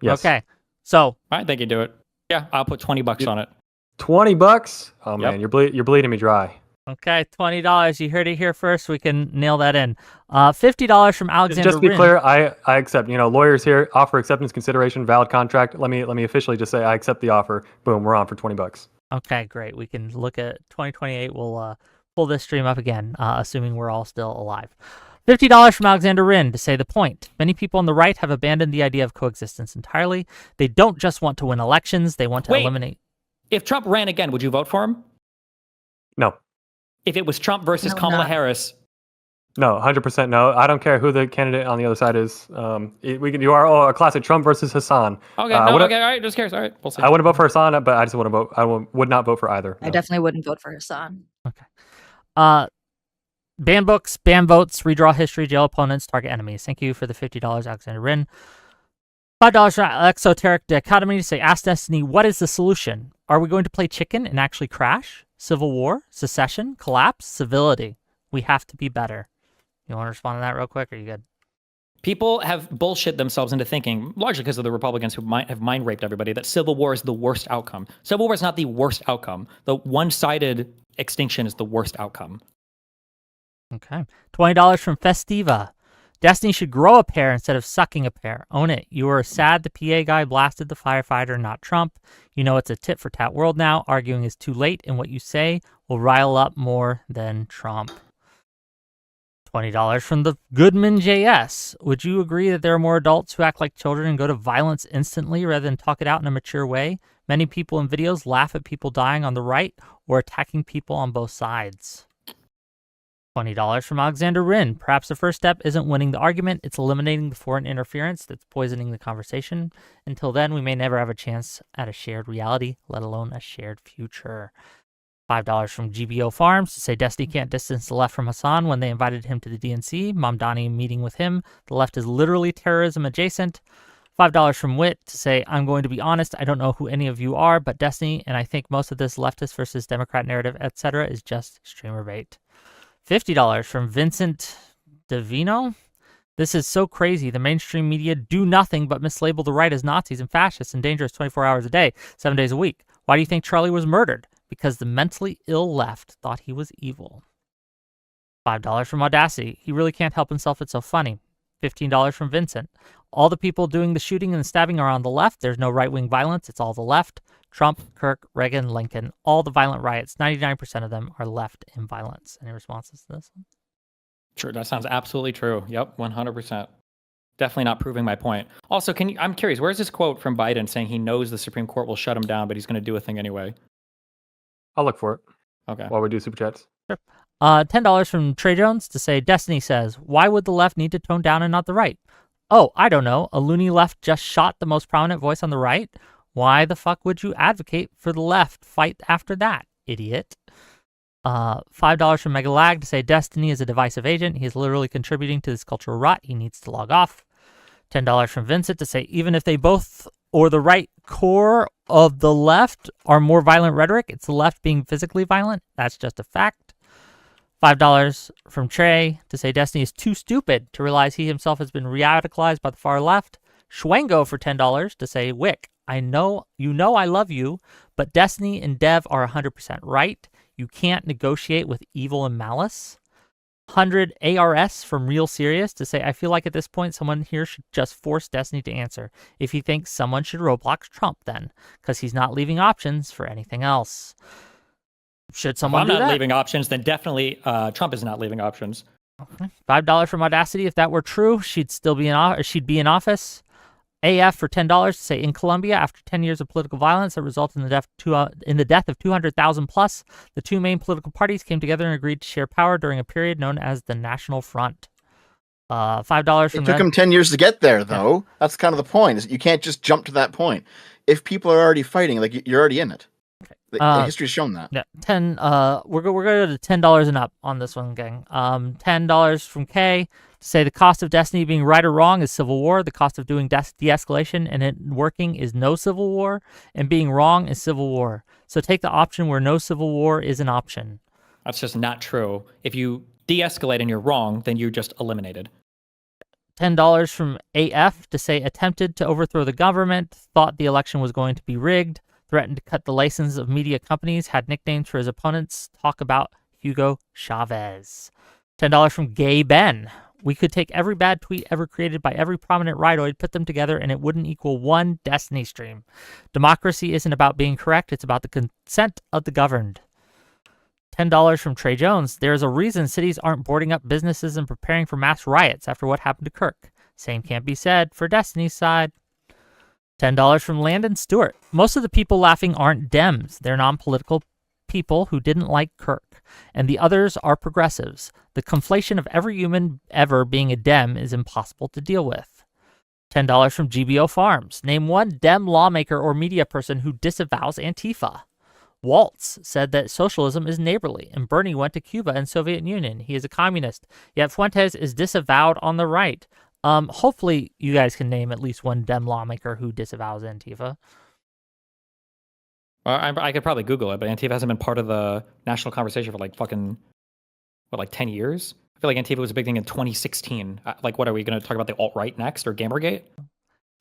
yes. Okay, so I think you do it. Yeah, I'll put $20 on it. $20? Oh man, Yep. you're bleeding me dry. okay, $20. You heard it here first. We can nail that in. $50 from Alexander. Just to be Rin. clear, I accept. Lawyers here offer acceptance consideration, valid contract. Let me officially just say I accept the offer. Boom, we're on for $20. Okay, great. We can look at 2028. We'll pull this stream up again, assuming we're all still alive. $50 from Alexander Rin to say the point. Many people on the right have abandoned the idea of coexistence entirely. They don't just want to win elections. They want to eliminate. If Trump ran again, would you vote for him? No, If it was Trump versus No, Kamala not. Harris, no, 100% no. I don't care who the candidate on the other side is. You are a classic Trump versus Hassan. okay, I no, would've- okay, all right, just curious. All right, we'll see. I wouldn't vote for Hassan, but I just want to vote. Would not vote for either. I no. definitely wouldn't vote for Hassan. Ban books, ban votes, redraw history, jail opponents, target enemies. Thank you for the $50, Alexander Rin. $5 from Exoteric Dichotomy to say, ask Destiny, what is the solution? Are we going to play chicken and actually crash? Civil war? Secession? Collapse? Civility? We have to be better. You want to respond to that real quick? Or are you good? People have bullshit themselves into thinking, largely because of the Republicans who have mind raped everybody, that civil war is the worst outcome. Civil war is not the worst outcome. The one-sided extinction is the worst outcome. Okay. $20 from Festiva. Destiny should grow a pair instead of sucking a pair. Own it. You are sad the PA guy blasted the firefighter, not Trump. You know it's a tit for tat world now. Arguing is too late, and what you say will rile up more than Trump. $20 from the Goodman JS. Would you agree that there are more adults who act like children and go to violence instantly rather than talk it out in a mature way? Many people in videos laugh at people dying on the right or attacking people on both sides. $20 from Alexander Rin. Perhaps the first step isn't winning the argument, it's eliminating the foreign interference that's poisoning the conversation. Until then, we may never have a chance at a shared reality, let alone a shared future. $5 from GBO Farms to say Destiny can't distance the left from Hassan when they invited him to the DNC. Mamdani meeting with him. The left is literally terrorism adjacent. $5 from Wit to say, I'm going to be honest, I don't know who any of you are, but Destiny, and I think most of this leftist versus Democrat narrative, etc., is just streamer bait. $50 from Vincent Davino. This is so crazy. The mainstream media do nothing but mislabel the right as Nazis and fascists and dangerous 24 hours a day, 7 days a week. Why do you think Charlie was murdered? Because the mentally ill left thought he was evil. $5 from Audacity. He really can't help himself. It's so funny. $15 from Vincent. All the people doing the shooting and the stabbing are on the left. There's no right-wing violence. It's all the left. Trump, Kirk, Reagan, Lincoln, all the violent riots, 99% of them are left in violence. Any responses to this? Sure, that sounds absolutely true. Yep, 100%. Definitely not proving my point. Also, I'm curious, where's this quote from Biden saying he knows the Supreme Court will shut him down, but he's going to do a thing anyway? I'll look for it Okay. while we do super chats. Sure. $10 from Trey Jones to say, Destiny says, why would the left need to tone down and not the right? Oh, I don't know. A loony left just shot the most prominent voice on the right. Why the fuck would you advocate for the left? Fight after that, idiot. $5 from Megalag to say Destiny is a divisive agent. He is literally contributing to this cultural rot. He needs to log off. $10 from Vincent to say even if they both or the right core of the left are more violent rhetoric, it's the left being physically violent. That's just a fact. $5 from Trey to say Destiny is too stupid to realize he himself has been re-radicalized by the far left. Schwango for $10 to say, Wick, I know I love you, but Destiny and Dev are 100% right. You can't negotiate with evil and malice. 100 ARS from Real Serious to say, I feel like at this point someone here should just force Destiny to answer. If he thinks someone should Roblox Trump then, because he's not leaving options for anything else. Should someone do If I'm not that? leaving options, then definitely Trump is not leaving options. Okay. $5 from Audacity. If that were true, she'd be in office. AF for $10 to say in Colombia, after 10 years of political violence that resulted in the death of 200,000 plus, the two main political parties came together and agreed to share power during a period known as the National Front. $5 It from took him 10 years to get there, though. That's kind of the point. Is you can't just jump to that point. If people are already fighting, like you're already in it. History's shown that. Yeah, we're going to go to $10 and up on this one, gang. $10 from K to say the cost of destiny being right or wrong is civil war. The cost of doing de-escalation and it working is no civil war, and being wrong is civil war. So take the option where no civil war is an option. That's just not true. If you de-escalate and you're wrong, then you're just eliminated. $10 from AF to say attempted to overthrow the government, thought the election was going to be rigged, threatened to cut the license of media companies, had nicknames for his opponents, talk about Hugo Chavez. $10 from Gay Ben. We could take every bad tweet ever created by every prominent rightoid, put them together, and it wouldn't equal one Destiny stream. Democracy isn't about being correct, it's about the consent of the governed. $10 from Trey Jones. There's a reason cities aren't boarding up businesses and preparing for mass riots after what happened to Kirk. Same can't be said for Destiny's side. $10 from Landon Stewart. Most of the people laughing aren't Dems. They're non-political people who didn't like Kirk. And the others are progressives. The conflation of every human ever being a Dem is impossible to deal with. $10 from GBO Farms. Name one Dem lawmaker or media person who disavows Antifa. Waltz said that socialism is neighborly, and Bernie went to Cuba and Soviet Union. He is a communist. Yet Fuentes is disavowed on the right. Hopefully you guys can name at least one Dem lawmaker who disavows Antifa. I could probably Google it, but Antifa hasn't been part of the national conversation for like 10 years? I feel like Antifa was a big thing in 2016. What are we going to talk about, the alt-right next, or Gamergate?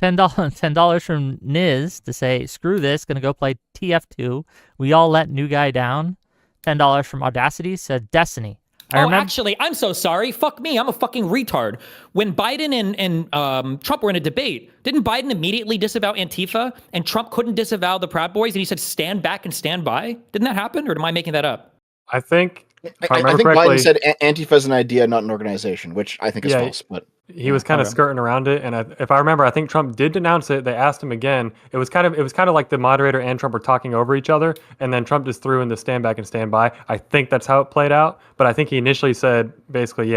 $10 from Niz to say, screw this, gonna go play TF2. We all let new guy down. $10 from Audacity said Destiny. Actually, I'm so sorry. Fuck me. I'm a fucking retard. When Biden and Trump were in a debate, didn't Biden immediately disavow Antifa and Trump couldn't disavow the Proud Boys and he said, stand back and stand by? Didn't that happen, or am I making that up? I think, I think Biden said Antifa is an idea, not an organization, which I think is false. But he was kind of skirting around it, and if I remember, I think Trump did denounce it. They asked him again. It was kind of like the moderator and Trump were talking over each other, and then Trump just threw in the stand back and stand by. I think that's how it played out. But I think he initially said basically,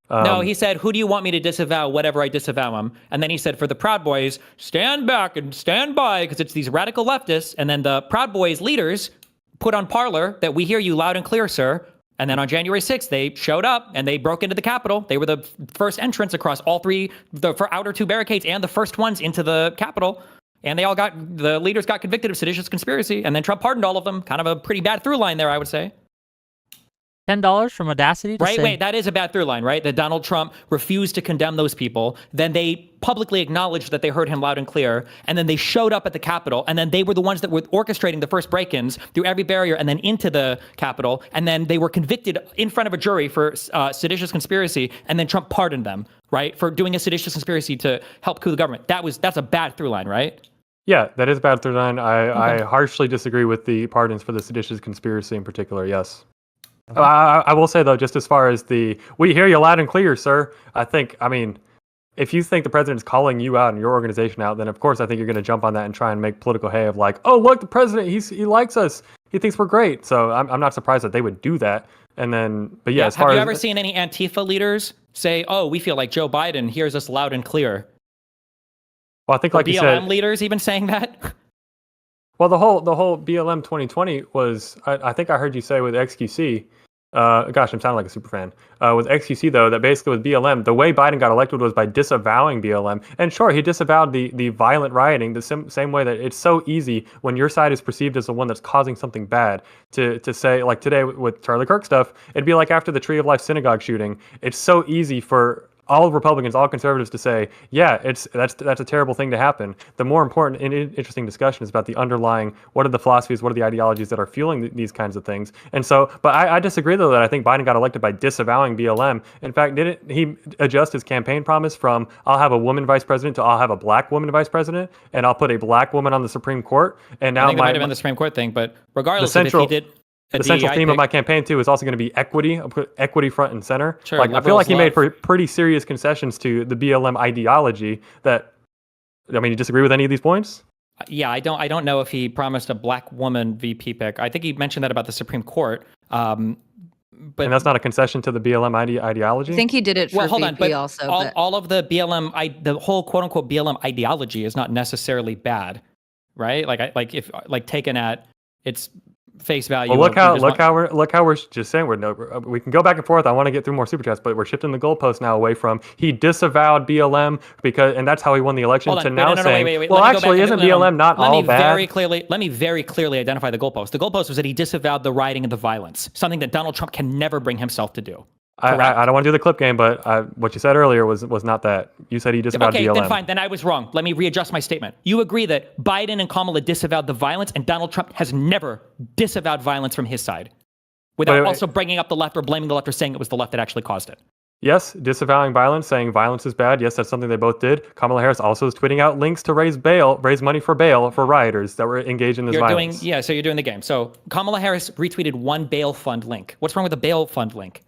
no, he said, who do you want me to disavow? Whatever I disavow him. And then he said, for the Proud Boys, stand back and stand by, because it's these radical leftists. And then the Proud Boys leaders put on Parler that we hear you loud and clear, sir. And then on January 6th, they showed up and they broke into the Capitol. They were the first entrants across all three, the outer two barricades, and the first ones into the Capitol. And the leaders got convicted of seditious conspiracy. And then Trump pardoned all of them. Kind of a pretty bad through line there, I would say. $10 from Audacity to say... Wait, that is a bad through line, right? That Donald Trump refused to condemn those people. Then they publicly acknowledged that they heard him loud and clear. And then they showed up at the Capitol. And then they were the ones that were orchestrating the first break-ins through every barrier and then into the Capitol. And then they were convicted in front of a jury for seditious conspiracy. And then Trump pardoned them, right? For doing a seditious conspiracy to help coup the government. That's a bad through line, right? Yeah, that is a bad through line. I harshly disagree with the pardons for the seditious conspiracy in particular, yes. Okay. I will say, though, just as far as we hear you loud and clear, sir, if you think the president is calling you out and your organization out, then of course I think you're going to jump on that and try and make political hay of like, oh, look, the president, he likes us. He thinks we're great. So I'm not surprised that they would do that. And then, but yeah, as far have as... you ever seen any Antifa leaders say, oh, we feel like Joe Biden hears us loud and clear? Well, I think like BLM you said... leaders even saying that? Well, the whole BLM 2020 was, I think I heard you say with XQC, gosh, I'm sounding like a super fan, with XQC though, that basically with BLM, the way Biden got elected was by disavowing BLM. And sure, he disavowed the violent rioting the same way that it's so easy when your side is perceived as the one that's causing something bad to say, like today with Charlie Kirk stuff, it'd be like after the Tree of Life synagogue shooting. It's so easy for all Republicans, all conservatives to say, yeah, that's a terrible thing to happen. The more important and interesting discussion is about the underlying, what are the philosophies, what are the ideologies that are fueling these kinds of things. And so, but I disagree though that I think Biden got elected by disavowing BLM. In fact, didn't he adjust his campaign promise from I'll have a woman vice president to I'll have a black woman vice president, and I'll put a black woman on the Supreme Court? And now I think it might have been the Supreme Court thing, but regardless if he did... The central theme of my campaign, too, is also going to be equity. I'll put equity front and center. Sure, I feel like he made pretty serious concessions to the BLM ideology that, you disagree with any of these points? Yeah, I don't know if he promised a black woman VP pick. I think he mentioned that about the Supreme Court. and that's not a concession to the BLM ideology? I think he did it for hold on, VP but also. all of the BLM, the whole quote unquote BLM ideology is not necessarily bad, right? If taken at its face value. Well, look how we're just saying we can go back and forth. I want to get through more super chats, but we're shifting the goalpost now away from he disavowed BLM and that's how he won the election to now saying, wait. well, actually, isn't BLM not all bad? Let me very clearly identify the goalpost. The goalpost was that he disavowed the rioting and the violence, something that Donald Trump can never bring himself to do. I don't want to do the clip game, but what you said earlier was not that. You said he disavowed BLM. Okay, then fine. Then I was wrong. Let me readjust my statement. You agree that Biden and Kamala disavowed the violence, and Donald Trump has never disavowed violence from his side, without also bringing up the left or blaming the left or saying it was the left that actually caused it. Yes, disavowing violence, saying violence is bad. Yes, that's something they both did. Kamala Harris also is tweeting out links to raise money for bail for rioters that were engaged in this violence. So you're doing the game. So Kamala Harris retweeted one bail fund link. What's wrong with the bail fund link?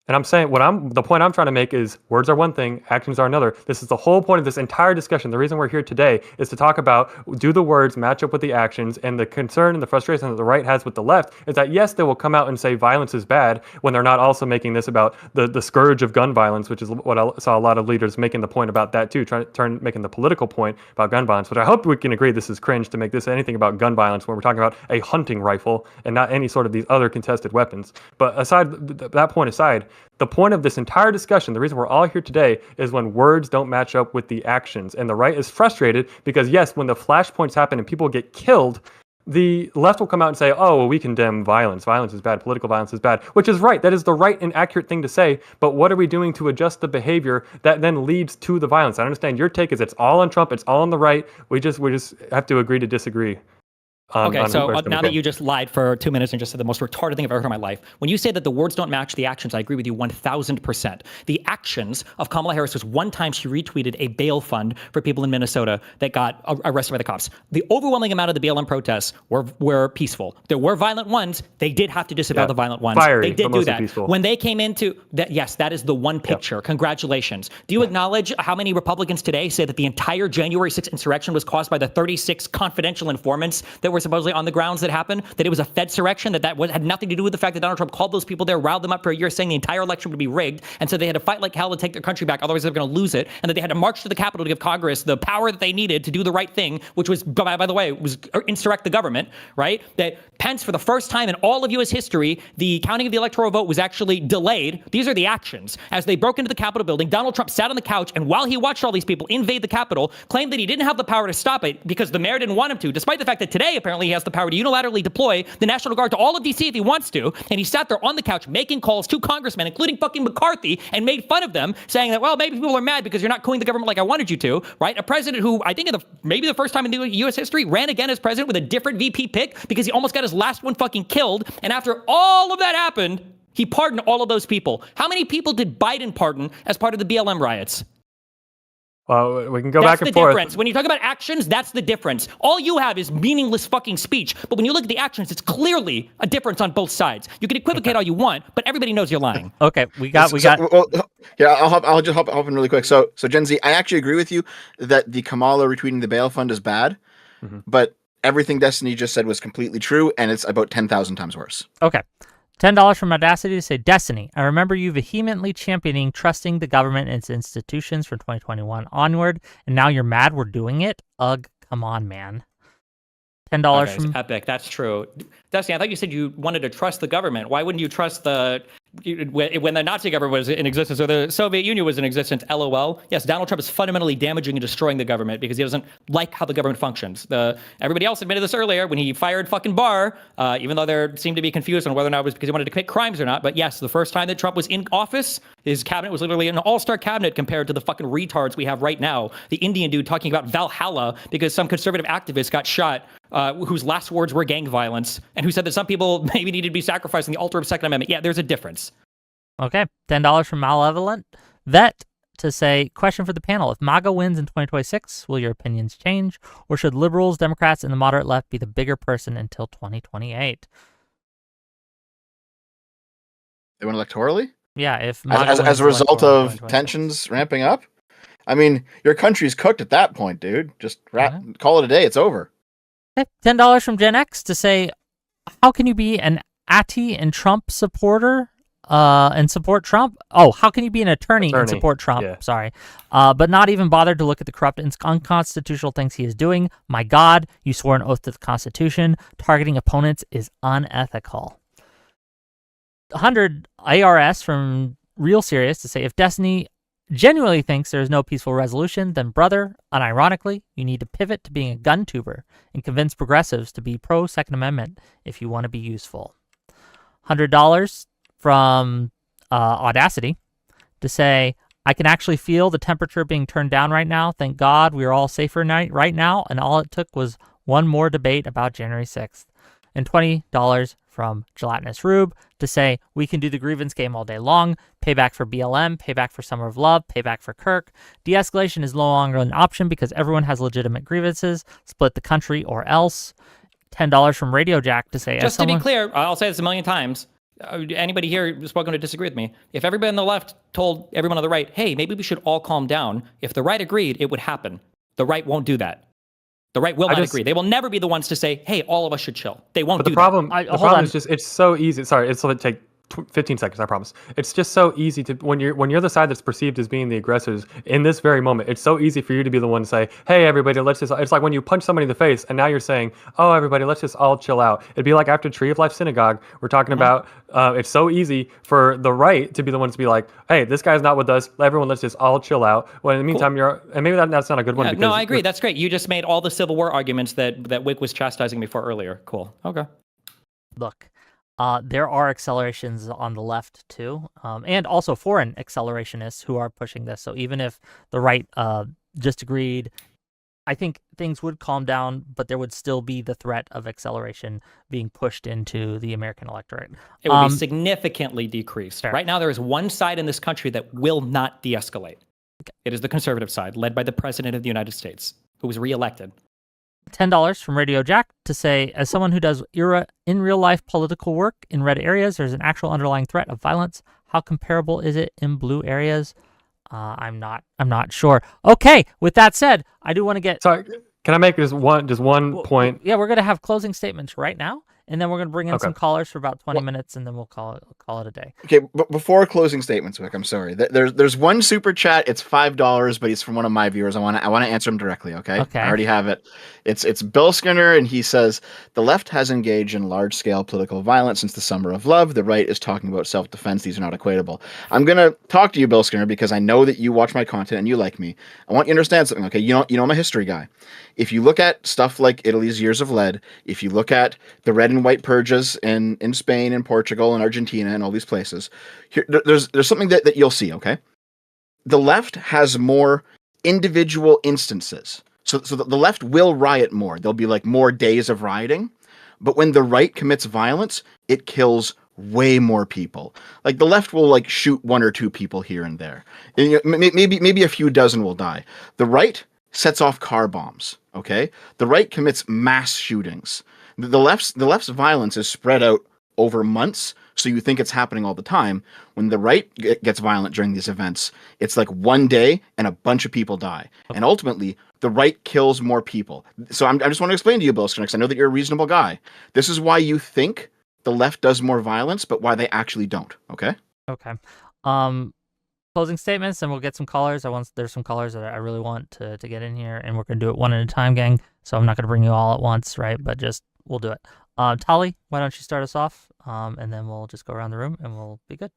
And I'm saying the point I'm trying to make is words are one thing, actions are another. This is the whole point of this entire discussion. The reason we're here today is to talk about, do the words match up with the actions? And the concern and the frustration that the right has with the left is that, yes, they will come out and say violence is bad when they're not also making this about the scourge of gun violence, which is what I saw a lot of leaders making the point about that too, making the political point about gun violence, which I hope we can agree this is cringe to make this anything about gun violence when we're talking about a hunting rifle and not any sort of these other contested weapons. But that point aside, the point of this entire discussion, the reason we're all here today, is when words don't match up with the actions. And the right is frustrated because, yes, when the flashpoints happen and people get killed, the left will come out and say, oh, well, we condemn violence. Violence is bad. Political violence is bad, which is right. That is the right and accurate thing to say. But what are we doing to adjust the behavior that then leads to the violence? I understand your take is it's all on Trump. It's all on the right. We just have to agree to disagree. Okay, so now that you just lied for 2 minutes and just said the most retarded thing I've ever heard in my life, when you say that the words don't match the actions, I agree with you 1,000%. The actions of Kamala Harris was one time she retweeted a bail fund for people in Minnesota that got arrested by the cops. The overwhelming amount of the BLM protests were peaceful. There were violent ones. They did have to disavow the violent ones. Fiery, they did but do that. Peaceful. When they came into that, yes, that is the one picture. Yep. Congratulations. Do you acknowledge how many Republicans today say that the entire January 6th insurrection was caused by the 36 confidential informants that were supposedly on the grounds that happened, that it was a Fedsurrection, that had nothing to do with the fact that Donald Trump called those people there, riled them up for a year, saying the entire election would be rigged, and so they had to fight like hell to take their country back, otherwise they were going to lose it, and that they had to march to the Capitol to give Congress the power that they needed to do the right thing, which was, by the way, was insurrect the government, right? That Pence, for the first time in all of U.S. history, the counting of the electoral vote was actually delayed. These are the actions. As they broke into the Capitol building, Donald Trump sat on the couch, and while he watched all these people invade the Capitol, claimed that he didn't have the power to stop it because the mayor didn't want him to, despite the fact that today, apparently, he has the power to unilaterally deploy the National Guard to all of D.C. if he wants to, and he sat there on the couch making calls to congressmen, including fucking McCarthy, and made fun of them, saying that, well, maybe people are mad because you're not cooing the government like I wanted you to, right? A president who, I think maybe the first time in U.S. history, ran again as president with a different VP pick because he almost got his last one fucking killed, and after all of that happened, he pardoned all of those people. How many people did Biden pardon as part of the BLM riots? Well, we can go that's back and the forth. Difference. When you talk about actions, that's the difference. All you have is meaningless fucking speech. But when you look at the actions, it's clearly a difference on both sides. You can equivocate all you want, but everybody knows you're lying. Okay, we got. Yeah, I'll just hop in really quick. So Gen Z, I actually agree with you that the Kamala retweeting the bail fund is bad, but everything Destiny just said was completely true, and it's about 10,000 times worse. Okay. $10 from Audacity to say, Destiny, I remember you vehemently championing trusting the government and its institutions from 2021 onward, and now you're mad we're doing it? Ugh, come on, man. $10 from... Epic, that's true. Destiny, I thought you said you wanted to trust the government. Why wouldn't you trust when the Nazi government was in existence or the Soviet Union was in existence, LOL? Yes, Donald Trump is fundamentally damaging and destroying the government because he doesn't like how the government functions. Everybody else admitted this earlier when he fired fucking Barr, even though there seemed to be confusion on whether or not it was because he wanted to commit crimes or not. But yes, the first time that Trump was in office, his cabinet was literally an all-star cabinet compared to the fucking retards we have right now. The Indian dude talking about Valhalla because some conservative activist got shot, whose last words were gang violence, and who said that some people maybe needed to be sacrificed on the altar of Second Amendment. Yeah, there's a difference. Okay, $10 from Malevolent Vet to say, question for the panel. If MAGA wins in 2026, will your opinions change? Or should liberals, Democrats, and the moderate left be the bigger person until 2028? They win electorally? Yeah, if as a result of tensions ramping up? I mean, your country's cooked at that point, dude. Just call it a day. It's over. Okay, $10 from Gen X to say, how can you be an Ati and Trump supporter and support Trump. Oh, how can you be an attorney and support Trump? Yeah. Sorry. But not even bothered to look at the corrupt and unconstitutional things he is doing. My God, you swore an oath to the Constitution. Targeting opponents is unethical. 100 ARS from Real Serious to say, if Destiny genuinely thinks there is no peaceful resolution, then brother, unironically, you need to pivot to being a gun tuber and convince progressives to be pro Second Amendment if you want to be useful. $100 from Audacity to say, I can actually feel the temperature being turned down right now. Thank God we are all safer right now, and all it took was one more debate about January 6th. And $20 from Gelatinous Rube to say, we can do the grievance game all day long. Payback for BLM, payback for Summer of Love, payback for Kirk. De-escalation is no longer an option because everyone has legitimate grievances. Split the country or else. $10 from Radio Jack to say, just to be clear, I'll say this a million times. Anybody here who's welcome to disagree with me. If everybody on the left told everyone on the right, hey, maybe we should all calm down, if the right agreed, it would happen. The right won't do that. The right will not agree. They will never be the ones to say, hey, all of us should chill. They won't do that. But the problem is just, it's so easy. Sorry, it's going to take 15 seconds, I promise. It's just so easy to, when you're the side that's perceived as being the aggressors in this very moment, it's so easy for you to be the one to say, hey, everybody, let's just, it's like when you punch somebody in the face and now you're saying, oh, everybody, let's just all chill out. It'd be like after Tree of Life Synagogue, we're talking about, it's so easy for the right to be the ones to be like, hey, this guy's not with us. Everyone, let's just all chill out. Well, in the meantime, and maybe that's not a good one. Because no, I agree. That's great. You just made all the Civil War arguments that Whick was chastising me for earlier. Cool. Okay. Look. There are accelerations on the left too, and also foreign accelerationists who are pushing this. So even if the right just agreed, I think things would calm down, but there would still be the threat of acceleration being pushed into the American electorate. It would be significantly decreased. Fair. Right now, there is one side in this country that will not de-escalate. Okay. It is the conservative side, led by the President of the United States, who was reelected. $10 from Radio Jack to say, as someone who does in real life political work in red areas, there's an actual underlying threat of violence. How comparable is it in blue areas? I'm not sure. Okay, with that said, I do want to get. Sorry, can I make just one point? Yeah, we're gonna have closing statements right now, and then we're gonna bring in some callers for about 20 minutes, and then we'll call it a day. Okay, but before closing statements, Whick, I'm sorry. There's one super chat. It's $5, but he's from one of my viewers. I want to answer him directly. Okay. I already have it. It's Bill Skinner, and he says the left has engaged in large scale political violence since the Summer of Love. The right is talking about self defense. These are not equatable. I'm gonna talk to you, Bill Skinner, because I know that you watch my content and you like me. I want you to understand something. Okay, you know I'm a history guy. If you look at stuff like Italy's Years of Lead, if you look at the red and white purges in Spain and Portugal and Argentina and all these places, there's something that you'll see, okay? The left has more individual instances. So the left will riot more. There'll be like more days of rioting. But when the right commits violence, it kills way more people. Like the left will like shoot one or two people here and there. And, maybe a few dozen will die. The right sets off car bombs, okay? The right commits mass shootings. The left's violence is spread out over months, so you think it's happening all the time. When the right gets violent during these events, it's like one day and a bunch of people die. And ultimately, the right kills more people. So I just want to explain to you, Bill Skinner, because I know that you're a reasonable guy. This is why you think the left does more violence, but why they actually don't, okay? Okay. Closing statements, and we'll get some callers. There's some callers that I really want to get in here, and we're going to do it one at a time, gang. So I'm not going to bring you all at once, right? But we'll do it. Tali, why don't you start us off, and then we'll just go around the room, and we'll be good.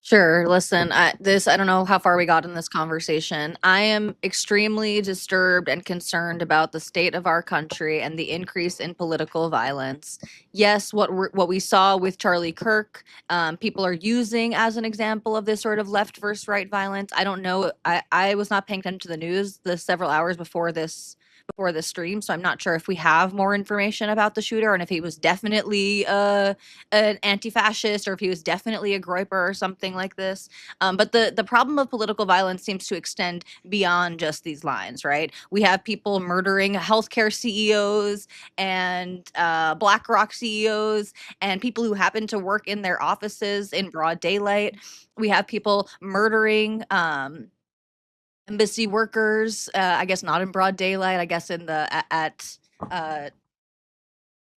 Sure. Listen, I don't know how far we got in this conversation. I am extremely disturbed and concerned about the state of our country and the increase in political violence. Yes, what we saw with Charlie Kirk, people are using as an example of this sort of left versus right violence. I don't know. I was not paying attention to the news the several hours before this stream, so I'm not sure if we have more information about the shooter and if he was definitely an anti-fascist or if he was definitely a groyper or something like this. But the problem of political violence seems to extend beyond just these lines, right? We have people murdering healthcare CEOs and BlackRock CEOs and people who happen to work in their offices in broad daylight. We have people murdering embassy workers, I guess not in broad daylight, I guess in the at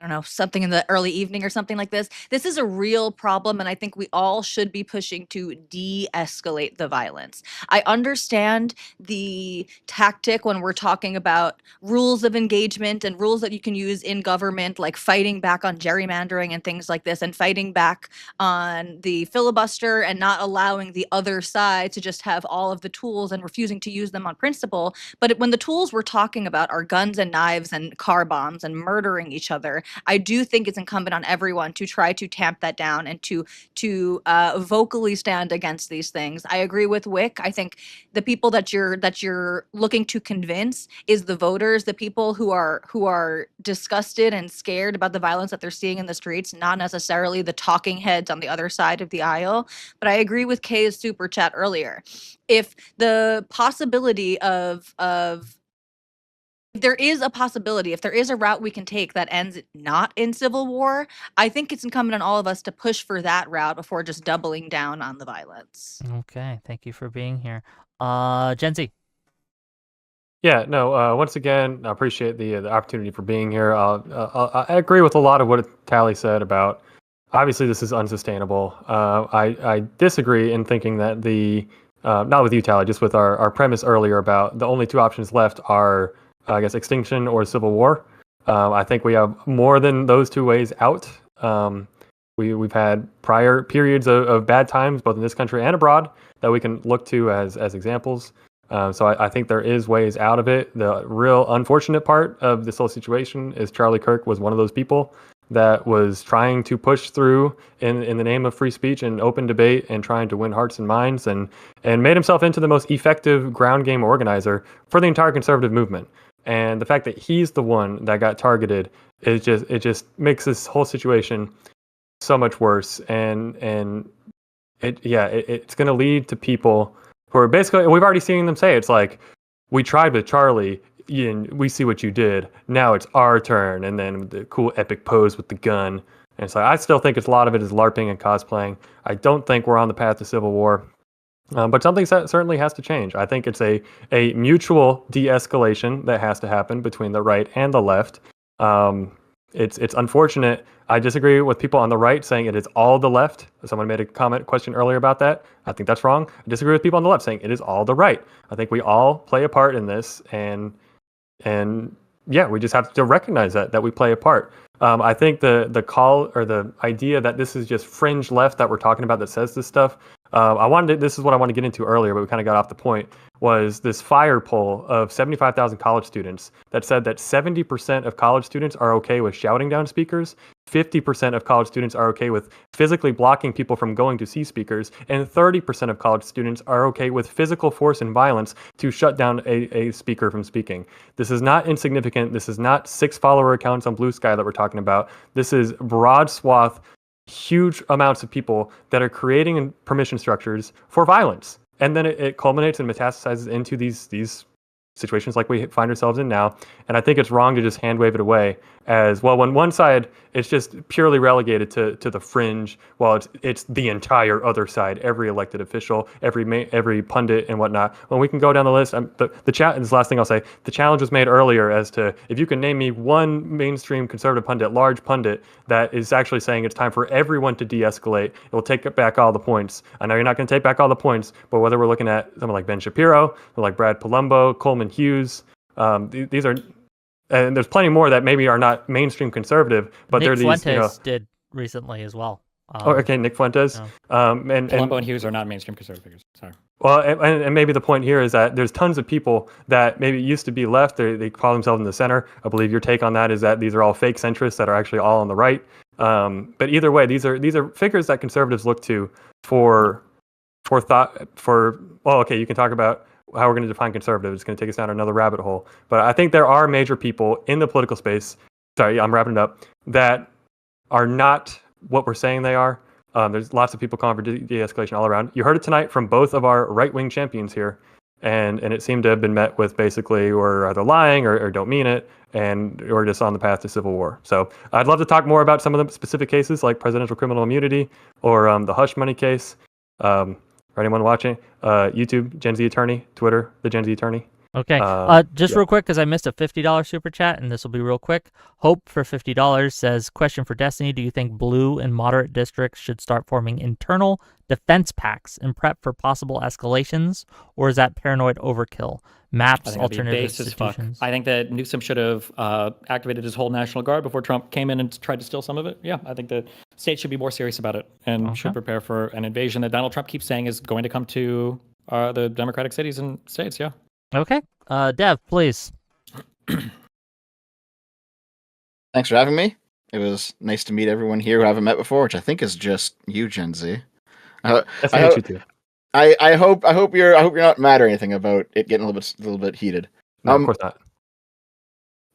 I don't know, something in the early evening or something like this. This is a real problem, and I think we all should be pushing to de-escalate the violence. I understand the tactic when we're talking about rules of engagement and rules that you can use in government, like fighting back on gerrymandering and things like this, and fighting back on the filibuster and not allowing the other side to just have all of the tools and refusing to use them on principle. But when the tools we're talking about are guns and knives and car bombs and murdering each other, I do think it's incumbent on everyone to try to tamp that down and to vocally stand against these things. I agree with Wick. I think the people that you're looking to convince is the voters, the people who are disgusted and scared about the violence that they're seeing in the streets, not necessarily the talking heads on the other side of the aisle. But I agree with Kay's super chat earlier. If the possibility of if there is a possibility, if there is a route we can take that ends not in civil war, I think it's incumbent on all of us to push for that route before just doubling down on the violence. Okay, thank you for being here. Gen Z. Yeah, no. Once again, I appreciate the opportunity for being here. I agree with a lot of what Tali said about. Obviously, this is unsustainable. I disagree in thinking that not with you, Tali, just with our premise earlier about the only two options left are, I guess, extinction or civil war. I think we have more than those two ways out. We've had prior periods of bad times, both in this country and abroad, that we can look to as examples. So I think there is ways out of it. The real unfortunate part of this whole situation is Charlie Kirk was one of those people that was trying to push through in the name of free speech and open debate and trying to win hearts and minds and made himself into the most effective ground game organizer for the entire conservative movement. And the fact that he's the one that got targeted is just makes this whole situation so much worse. And it's going to lead to people who are basically, we've already seen them say, it's like, we tried with Charlie, and we see what you did. Now it's our turn. And then the cool epic pose with the gun. And so I still think a lot of it is LARPing and cosplaying. I don't think we're on the path to civil war. But something certainly has to change. I think it's a mutual de-escalation that has to happen between the right and the left. It's unfortunate. I disagree with people on the right saying it is all the left. Someone made a question earlier about that. I think that's wrong. I disagree with people on the left saying it is all the right. I think we all play a part in this, and yeah, we just have to recognize that we play a part. I think the call or the idea that this is just fringe left that we're talking about that says this stuff. This is what I want to get into earlier, but we kind of got off the point, was this fire poll of 75,000 college students that said that 70% of college students are okay with shouting down speakers, 50% of college students are okay with physically blocking people from going to see speakers, and 30% of college students are okay with physical force and violence to shut down a speaker from speaking. This is not insignificant. This is not 6 follower accounts on Blue Sky that we're talking about. This is broad swath, huge amounts of people that are creating permission structures for violence. And then it culminates and metastasizes into these situations like we find ourselves in now. And I think it's wrong to just hand wave it away as, well, when one side, it's just purely relegated to the fringe, while it's the entire other side, every elected official, every pundit and whatnot. When we can go down the list, this last thing I'll say, the challenge was made earlier as to, if you can name me one mainstream conservative pundit, large pundit, that is actually saying it's time for everyone to de-escalate, it will take back all the points. I know you're not going to take back all the points, but whether we're looking at someone like Ben Shapiro, like Brad Palumbo, Coleman Hughes, these are, and there's plenty more that maybe are not mainstream conservative, but Nick they're these. Fuentes did recently as well. Okay, Nick Fuentes. And Palumbo and Hughes are not mainstream conservative figures. Sorry. Well, and maybe the point here is that there's tons of people that maybe used to be left. They call themselves in the center. I believe your take on that is that these are all fake centrists that are actually all on the right. But either way, these are figures that conservatives look to for thought for. Well, okay, you can talk about how we're going to define conservative. It's going to take us down another rabbit hole. But I think there are major people in the political space, sorry, I'm wrapping it up, that are not what we're saying they are. There's lots of people calling for de-escalation all around. You heard it tonight from both of our right-wing champions here, and it seemed to have been met with basically we're either lying or don't mean it, and we're just on the path to civil war. So I'd love to talk more about some of the specific cases like presidential criminal immunity or the hush money case. For anyone watching, YouTube, Gen Z Attorney, Twitter, the Gen Z Attorney. Okay. Just yeah. real quick, because I missed a $50 super chat, and this will be real quick. Hope for $50 says, question for Destiny. Do you think blue and moderate districts should start forming internal defense pacts and prep for possible escalations, or is that paranoid overkill? I Maps, think that'd be alternative base as fuck. institutions. I think that Newsom should have activated his whole National Guard before Trump came in and tried to steal some of it. Yeah, I think the states should be more serious about it and should prepare for an invasion that Donald Trump keeps saying is going to come to the Democratic cities and states. Yeah. Okay. Dev, please. Thanks for having me. It was nice to meet everyone here who I haven't met before, which I think is just you, Gen Z. Nice to meet you too. I hope you're not mad or anything about it getting a little bit heated. No, of course not.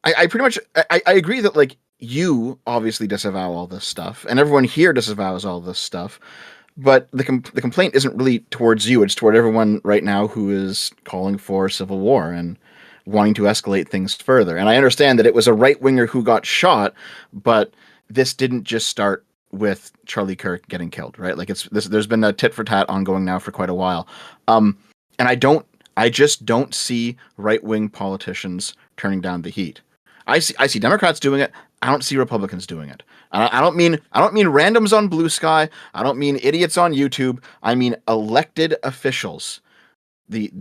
I pretty much I agree that like you obviously disavow all this stuff, and everyone here disavows all this stuff. But the complaint isn't really towards you; it's toward everyone right now who is calling for civil war and wanting to escalate things further. And I understand that it was a right winger who got shot, but this didn't just start with Charlie Kirk getting killed, right? Like there's been a tit for tat ongoing now for quite a while. And I just don't see right wing politicians turning down the heat. I see Democrats doing it. I don't see Republicans doing it. I don't mean randoms on Blue Sky. I don't mean idiots on YouTube. I mean elected officials. The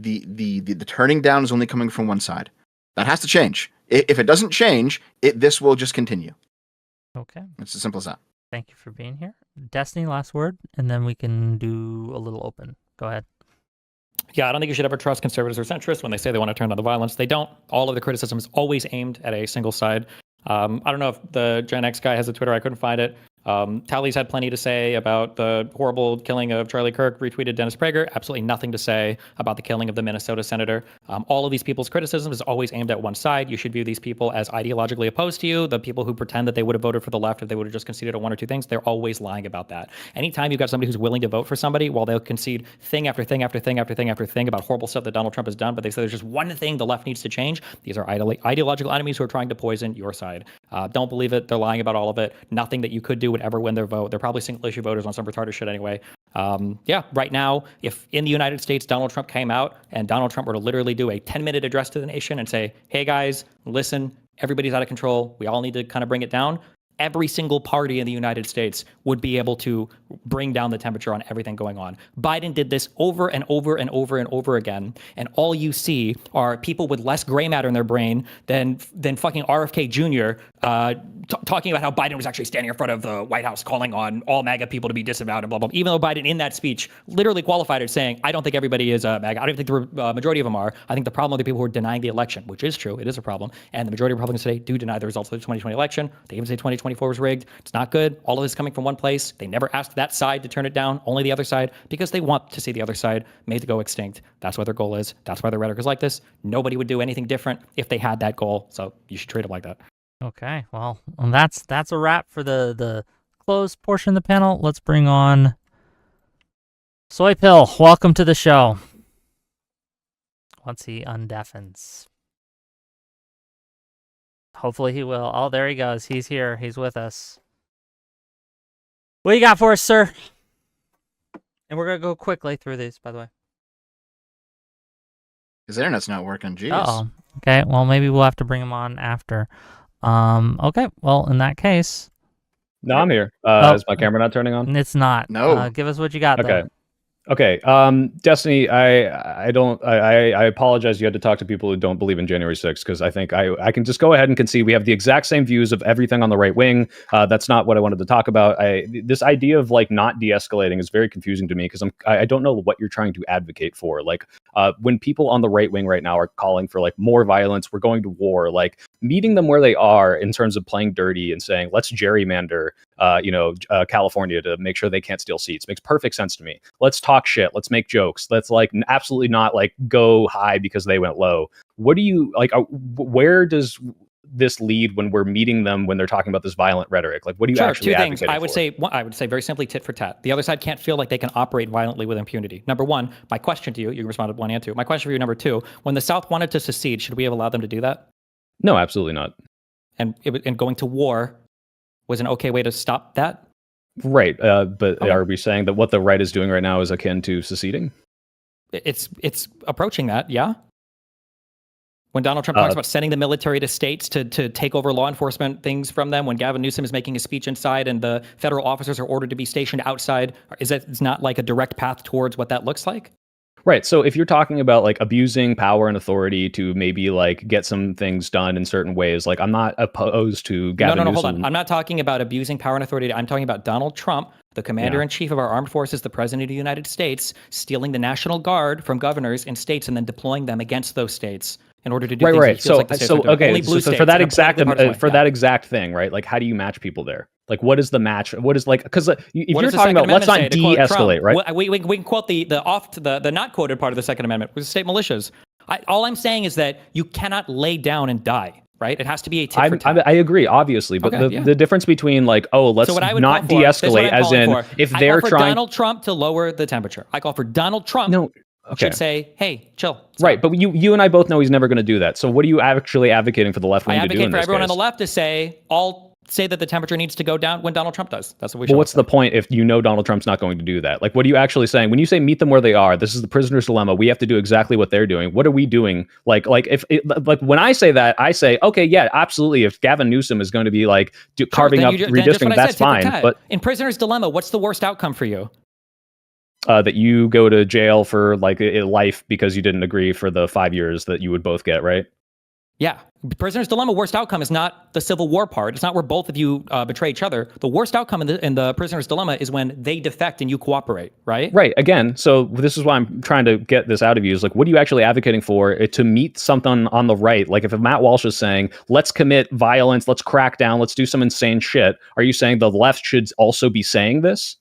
turning down is only coming from one side. That has to change. If it doesn't change, this will just continue. Okay. It's as simple as that. Thank you for being here. Destiny, last word, and then we can do a little open. Go ahead. Yeah, I don't think you should ever trust conservatives or centrists when they say they want to turn down the violence. They don't. All of the criticism is always aimed at a single side. I don't know if the Gen X guy has a Twitter. I couldn't find it. Tali's had plenty to say about the horrible killing of Charlie Kirk, retweeted Dennis Prager. Absolutely nothing to say about the killing of the Minnesota senator. All of these people's criticism is always aimed at one side. You should view these people as ideologically opposed to you. The people who pretend that they would have voted for the left if they would have just conceded on one or two things, they're always lying about that. Anytime you've got somebody who's willing to vote for somebody while they'll concede thing after thing after thing after thing after thing about horrible stuff that Donald Trump has done, but they say there's just one thing the left needs to change, these are ideological enemies who are trying to poison your side. Don't believe it. They're lying about all of it. Nothing that you could do would ever win their vote. They're probably single issue voters on some retarded shit anyway. Yeah, right now, if in the United States Donald Trump came out and Donald Trump were to literally do a 10-minute address to the nation and say, hey guys, listen, everybody's out of control. We all need to kind of bring it down. Every single party in the United States would be able to bring down the temperature on everything going on. Biden did this over and over and over and over again, and all you see are people with less gray matter in their brain than fucking RFK Jr. Talking about how Biden was actually standing in front of the White House calling on all MAGA people to be disavowed and blah, blah, blah. Even though Biden in that speech literally qualified it saying, I don't think everybody is MAGA. I don't think the majority of them are. I think the problem are the people who are denying the election, which is true. It is a problem. And the majority of Republicans today do deny the results of the 2020 election. They even say 2024 was rigged. It's not good. All of this is coming from one place. They never asked that side to turn it down, only the other side, because they want to see the other side made to go extinct. That's what their goal is. That's why their rhetoric is like this. Nobody would do anything different if they had that goal. So you should treat them like that. Okay, well, that's a wrap for the closed portion of the panel. Let's bring on Soy Pill. Welcome to the show. Once he undeafens. Hopefully he will. Oh, there he goes. He's here. He's with us. What you got for us, sir? And we're going to go quickly through these, by the way. His internet's not working. Jeez. Uh-oh. Okay, well, maybe we'll have to bring him on after. Okay, well, in that case... No, I'm here. Is my camera not turning on? It's not. No. Give us what you got, Okay. though. Okay. Destiny, I apologize you had to talk to people who don't believe in January 6th, because I think I can just go ahead and concede we have the exact same views of everything on the right wing. That's not what I wanted to talk about. This idea of like not de-escalating is very confusing to me, because I don't know what you're trying to advocate for. Like when people on the right wing right now are calling for like more violence, we're going to war, like meeting them where they are in terms of playing dirty and saying, let's gerrymander California to make sure they can't steal seats makes perfect sense to me. Let's talk shit. Let's make jokes. Let's like absolutely not like go high because they went low. What do you like? Where does this lead when we're meeting them when they're talking about this violent rhetoric? Like, what do you actually advocate for? I would say very simply tit for tat. The other side can't feel like they can operate violently with impunity. Number one, my question to you, you responded one and two. My question for you, number two, when the South wanted to secede, should we have allowed them to do that? No, absolutely not. And going to war was an okay way to stop that? Right. But Okay. Are we saying that what the right is doing right now is akin to seceding? It's approaching that, yeah? When Donald Trump talks about sending the military to states to take over law enforcement things from them, when Gavin Newsom is making a speech inside and the federal officers are ordered to be stationed outside, it's not like a direct path towards what that looks like? Right. So if you're talking about like abusing power and authority to maybe like get some things done in certain ways, like I'm not opposed to Gavin Newsom. Hold on. I'm not talking about abusing power and authority. I'm talking about Donald Trump, the commander-in-chief of our armed forces, the president of the United States, stealing the National Guard from governors in states and then deploying them against those states in order to do things. Right. So, like okay. So for that exact thing, right? Like, how do you match people there? Like, what is the match? What is like? Because if you're talking about, let's not de-escalate, right? We can quote the not quoted part of the Second Amendment, which is state militias. All I'm saying is that you cannot lay down and die. Right? It has to be a tit for tat. I agree, obviously, but the difference between like, let's not de-escalate, as in if they're trying Donald Trump to lower the temperature. I call for Donald Trump. Should say, hey, chill. Right, but you and I both know he's never going to do that. So what are you actually advocating for the left wing to do in this case? I advocate for everyone on the left to say, say that the temperature needs to go down when Donald Trump does. That's what we should. Well, what's the point if you know Donald Trump's not going to do that? Like, what are you actually saying? When you say meet them where they are, this is the prisoner's dilemma. We have to do exactly what they're doing. What are we doing? Like when I say that, I say, okay, yeah, absolutely. If Gavin Newsom is going to be like carving up redistricting, that's fine. But in prisoner's dilemma, what's the worst outcome for you? That you go to jail for like a life because you didn't agree for the 5 years that you would both get, right? Yeah. Prisoner's dilemma, worst outcome is not the Civil War part. It's not where both of you betray each other. The worst outcome in the prisoner's dilemma is when they defect and you cooperate, right? Right. Again, so this is why I'm trying to get this out of you is like, what are you actually advocating for to meet something on the right? Like if Matt Walsh is saying, let's commit violence, let's crack down, let's do some insane shit. Are you saying the left should also be saying this?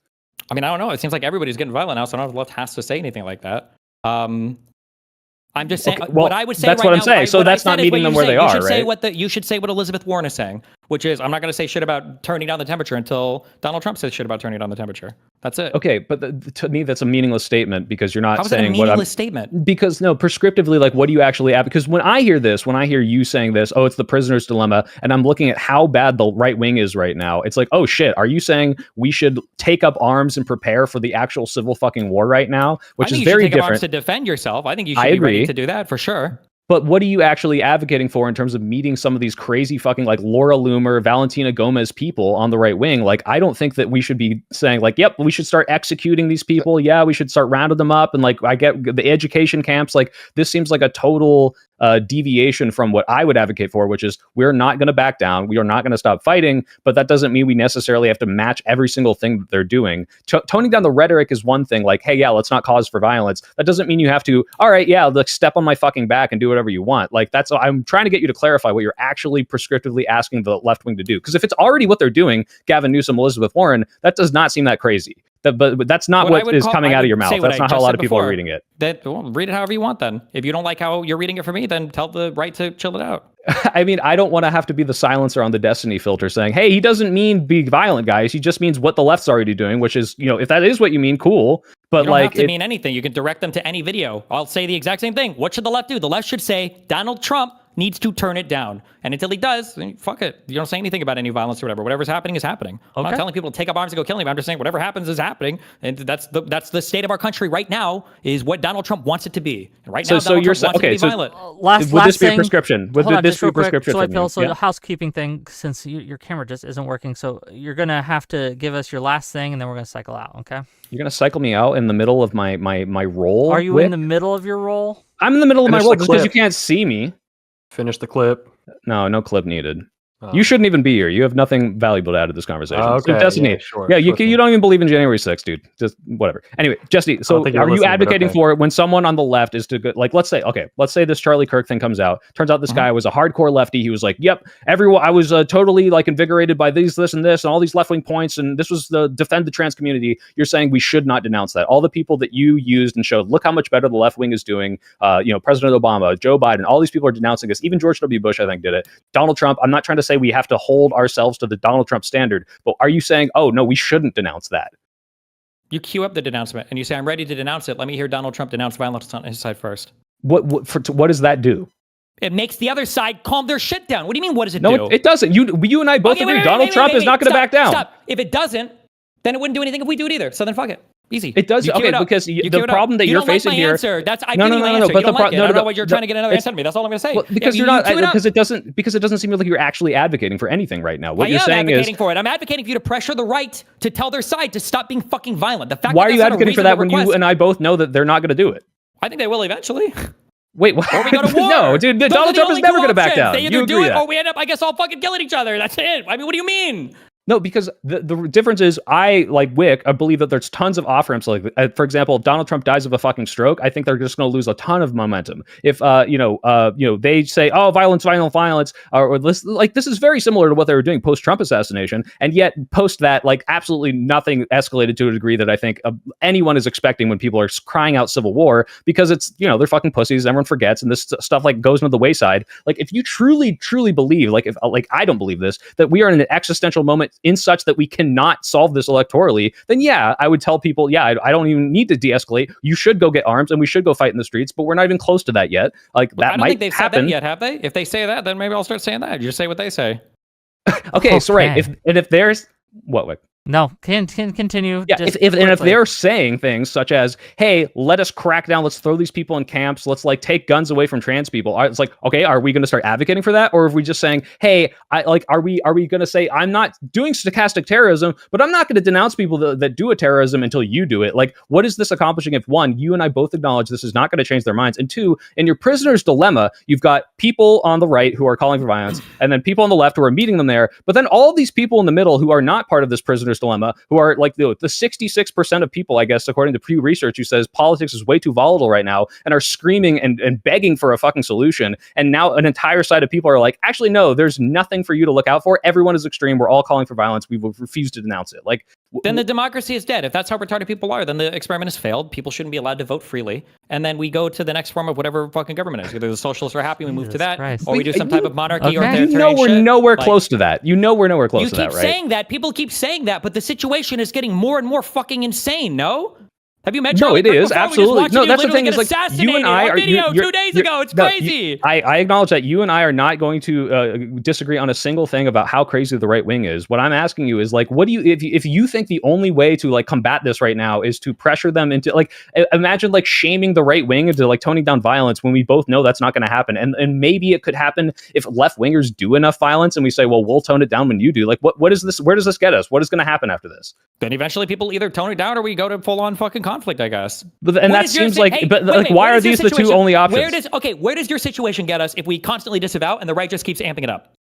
I mean, I don't know. It seems like everybody's getting violent now, so I don't know if the left has to say anything like that. I'm just saying what I would say. That's right what I'm now, saying. So that's not meeting them where they are, right? You should say what Elizabeth Warren is saying, which is I'm not going to say shit about turning down the temperature until Donald Trump says shit about turning down the temperature. That's it. Okay, but to me that's a meaningless statement because you're not saying what I'm. How is it a meaningless statement? Because no, prescriptively, like what do you actually have? Because when I hear this, when I hear you saying this, it's the prisoner's dilemma, and I'm looking at how bad the right wing is right now. It's like, oh shit, are you saying we should take up arms and prepare for the actual civil fucking war right now? Which is very different. Take up arms to defend yourself. I think you should be ready to do that for sure. But what are you actually advocating for in terms of meeting some of these crazy fucking like Laura Loomer, Valentina Gomez people on the right wing? Like, I don't think that we should be saying like, yep, we should start executing these people. Yeah, we should start rounding them up. And like, I get the education camps. Like, this seems like a total deviation from what I would advocate for, which is we're not going to back down. We are not going to stop fighting. But that doesn't mean we necessarily have to match every single thing that they're doing. Toning down the rhetoric is one thing. Like, hey, yeah, let's not cause for violence. That doesn't mean you have to, all right, yeah, like step on my fucking back and do whatever you want. Like I'm trying to get you to clarify what you're actually prescriptively asking the left wing to do. Because if it's already what they're doing, Gavin Newsom, Elizabeth Warren, that does not seem that crazy. But that's not what is coming out of your mouth. That's not how a lot of people are reading it. Read it however you want then. If you don't like how you're reading it for me, then tell the right to chill it out. I mean, I don't want to have to be the silencer on the Destiny filter saying, hey, he doesn't mean be violent, guys. He just means what the left's already doing, which is, if that is what you mean, cool. But you don't have to mean anything. You can direct them to any video. I'll say the exact same thing. What should the left do? The left should say Donald Trump needs to turn it down. And until he does, then fuck it. You don't say anything about any violence or whatever. Whatever's happening is happening. I'm not telling people to take up arms and go kill him. I'm just saying whatever happens is happening. And that's the state of our country right now is what Donald Trump wants it to be. And right now, Donald Trump wants it to be violent. Would this be a prescription? Would this be a prescription? So the housekeeping thing, since your camera just isn't working, so you're going to have to give us your last thing, and then we're going to cycle out, okay? You're going to cycle me out in the middle of my role? Are you in the middle of your role? I'm in the middle of my role just because you can't see me. Finish the clip. No clip needed. You shouldn't even be here. You have nothing valuable to add to this conversation. Okay. So Destiny, you don't even believe in January 6th, dude. Just whatever. Anyway, Jesse, so are you advocating for it when someone on the left is to go, like, let's say this Charlie Kirk thing comes out. Turns out this guy was a hardcore lefty. He was like, yep, everyone, I was totally like invigorated by this and this and all these left-wing points. And this was the defend the trans community. You're saying we should not denounce that. All the people that you used and showed, look how much better the left wing is doing. President Obama, Joe Biden, all these people are denouncing this. Even George W. Bush, I think, did it. Donald Trump, I'm not trying to say we have to hold ourselves to the Donald Trump standard, but are you saying, oh no, we shouldn't denounce that? You queue up the denouncement and you say, I'm ready to denounce it. Let me hear Donald Trump denounce violence on his side first. What does that do? It makes the other side calm their shit down. What do you mean, what does it do? No, it doesn't. You and I both agree Donald Trump is not going to back down. Stop. If it doesn't, then it wouldn't do anything if we do it either. So then fuck it. Easy. It does. You queue Okay, it up. because You the queue it up. problem that You you're don't like facing my here. answer. That's I No, give no, you no, my no, answer. but You don't like it. I don't know what you're trying to get another it's- answer to me. That's all I'm going to say. Well, because Yeah, you're not, queue it up. because it doesn't seem like you're actually advocating for anything right now. What I you're am saying advocating is, for it. I'm advocating for you to pressure the right to tell their side to stop being fucking violent. The fact why that are you that's not a advocating for that reasonable when you request- and I both know that they're not going to do it? I think they will eventually. Wait, what? Or we go to war. No, dude, Those are Donald the Trump is only never two going to back options. down. They You either do agree it that? or we end up, I guess, all fucking killing each other. That's it. I mean, what do you mean? No, because the difference is I, like Whick, I believe that there's tons of off-ramps. Like, for example, if Donald Trump dies of a fucking stroke, I think they're just going to lose a ton of momentum. If, they say, oh, violence, or this, like, this is very similar to what they were doing post-Trump assassination. And yet, post that, like, absolutely nothing escalated to a degree that I think anyone is expecting when people are crying out civil war, because it's, they're fucking pussies. Everyone forgets. And this stuff, like, goes into the wayside. Like, if you truly, truly believe, like, if, like, I don't believe this, that we are in an existential moment in such that we cannot solve this electorally, then yeah, I would tell people, yeah, I don't even need to de-escalate. You should go get arms and we should go fight in the streets, but we're not even close to that yet. Like, that I don't might think they've happen. said that yet, have they? If they say that, then maybe I'll start saying that. You just say what they say. Okay, so right, if there's what? No, can continue. Yeah, just if quickly. they're saying things such as, "Hey, let us crack down. Let's throw these people in camps. Let's like take guns away from trans people." It's like, okay, are we going to start advocating for that, or are we just saying, "Hey, are we going to say I'm not doing stochastic terrorism, but I'm not going to denounce people that do a terrorism until you do it"? Like, what is this accomplishing if one, you and I both acknowledge this is not going to change their minds, and two, in your prisoner's dilemma, you've got people on the right who are calling for violence, and then people on the left who are meeting them there, but then all of these people in the middle who are not part of this prisoner's dilemma, who are like the 66% of people, I guess, according to Pew Research, who says politics is way too volatile right now and are screaming and begging for a fucking solution. And now an entire side of people are like, actually, no, there's nothing for you to look out for. Everyone is extreme. We're all calling for violence. We will refuse to denounce it. Like, then the democracy is dead. If that's how retarded people are, then the experiment has failed. People shouldn't be allowed to vote freely. And then we go to the next form of whatever fucking government is. Either the socialists are happy, we move to that, Christ. or we do some type of monarchy or Okay. authoritarian we're shit. nowhere close to that. We're nowhere close to that, right? You keep saying that. People keep saying that, but the situation is getting more and more fucking insane, no? Have you met No, Charlie it Kirk is before? absolutely. We just watched No, you that's the literally thing. get Is like you and assassinated I on are video you're- 2 days you're- ago. It's no, crazy. I acknowledge that you and I are not going to disagree on a single thing about how crazy the right wing is. What I'm asking you is like, what do you if you think the only way to like combat this right now is to pressure them into like imagine like shaming the right wing into like toning down violence when we both know that's not going to happen, and maybe it could happen if left wingers do enough violence and we say, well, we'll tone it down when you do. Like, what is this? Where does this get us? What is going to happen after this? Then eventually people either tone it down or we go to full on fucking conflict, I guess. And that seems like, why are these the two only options? Where does your situation get us if we constantly disavow and the right just keeps amping it up?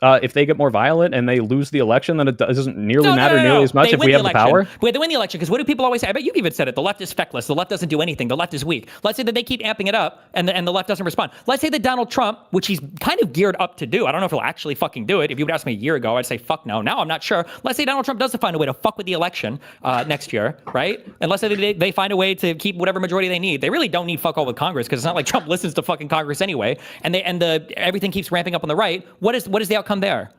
If they get more violent and they lose the election, then it doesn't nearly matter nearly as much if we have the power. But they win the election, because what do people always say? I bet you've even said it. The left is feckless. The left doesn't do anything. The left is weak. Let's say that they keep amping it up and the left doesn't respond. Let's say that Donald Trump, which he's kind of geared up to do, I don't know if he'll actually fucking do it. If you would ask me a year ago, I'd say fuck no. Now I'm not sure. Let's say Donald Trump doesn't find a way to fuck with the election next year, right? And let's say they find a way to keep whatever majority they need. They really don't need fuck all with Congress, because it's not like Trump listens to fucking Congress anyway. And everything keeps ramping up on the right. What is the outcome there?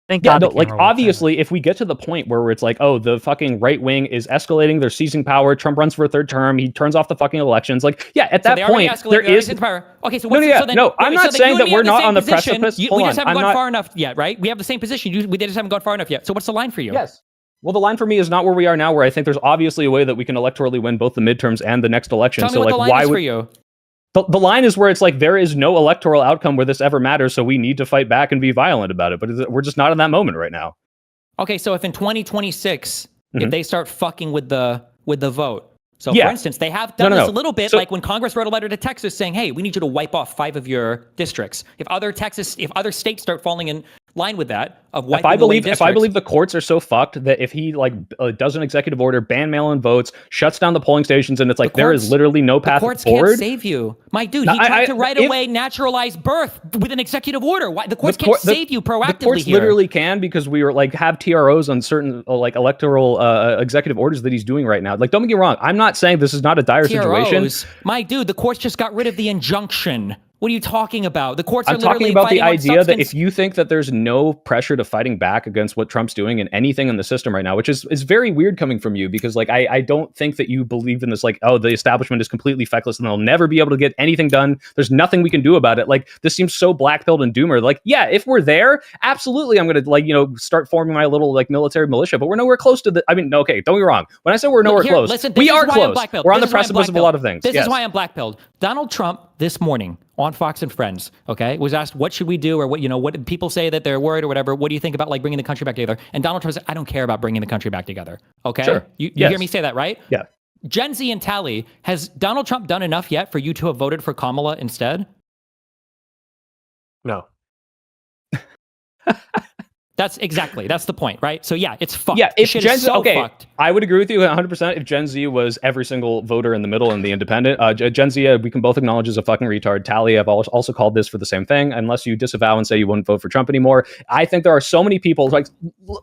Thank God. Like obviously, if we get to the point where it's like, oh, the fucking right wing is escalating, they're seizing power, Trump runs for a third term, he turns off the fucking elections. Like, yeah, at that point, there is power. Okay, so I'm not saying that we're not on the precipice. We just haven't gone far enough yet, right? We have the same position. We just haven't gone far enough yet. So what's the line for you? Yes. Well, the line for me is not where we are now, where I think there's obviously a way that we can electorally win both the midterms and the next election. Tell me what the line is for you. The line is where it's like there is no electoral outcome where this ever matters, so we need to fight back and be violent about it. But we're just not in that moment right now. Okay, so if in 2026, if they start fucking with the vote, so Yeah. for instance, they have done this No. a little bit, So- like when Congress wrote a letter to Texas saying, "Hey, we need you to wipe off 5 of your districts." If other states start falling in line with that of wiping If I away believe the courts are so fucked that if he like does an executive order, ban mail-in votes, shuts down the polling stations, and it's like there is literally no path courts forward. can't save you, my dude. He tried to right away naturalize birth with an executive order. Why the courts can't save you proactively? The courts here. literally can, because we were like have TROs on certain like electoral executive orders that he's doing right now. Like, don't get me wrong, I'm not saying this is not a dire situation. My dude, the courts just got rid of the injunction. What are you talking about? The courts are I'm literally talking about the fighting on idea that substance. if you think that there's no pressure to fighting back against what Trump's doing in anything in the system right now, which is very weird coming from you, because like I don't think that you believe in this, like, oh, the establishment is completely feckless and they'll never be able to get anything done. There's nothing we can do about it. Like, this seems so black-pilled and doomer. Like, yeah, if we're there, absolutely I'm gonna, like, you know, start forming my little like military militia, but we're nowhere close to the, I mean, okay, don't get me wrong. When I say we're nowhere close, listen, we are this is why I'm close. black-pilled. We're on the This is why I'm precipice of a lot of things. This Yes. is why I'm black-pilled. Donald Trump this morning on Fox and Friends, okay, was asked, what should we do? Or what, you know, what did people say that they're worried or whatever? What do you think about like bringing the country back together? And Donald Trump said, I don't care about bringing the country back together. Okay. Sure. You Yes. hear me say that, right? Yeah. Gen Z and Tali, has Donald Trump done enough yet for you to have voted for Kamala instead? No. That's the point, right? So yeah, it's fucked. Yeah, if Shit Gen is Z, so okay, fucked. I would agree with you 100%. If Gen Z was every single voter in the middle and the independent, Gen Z, we can both acknowledge is a fucking retard. Tali, I've also called this for the same thing. Unless you disavow and say you wouldn't vote for Trump anymore, I think there are so many people. Like,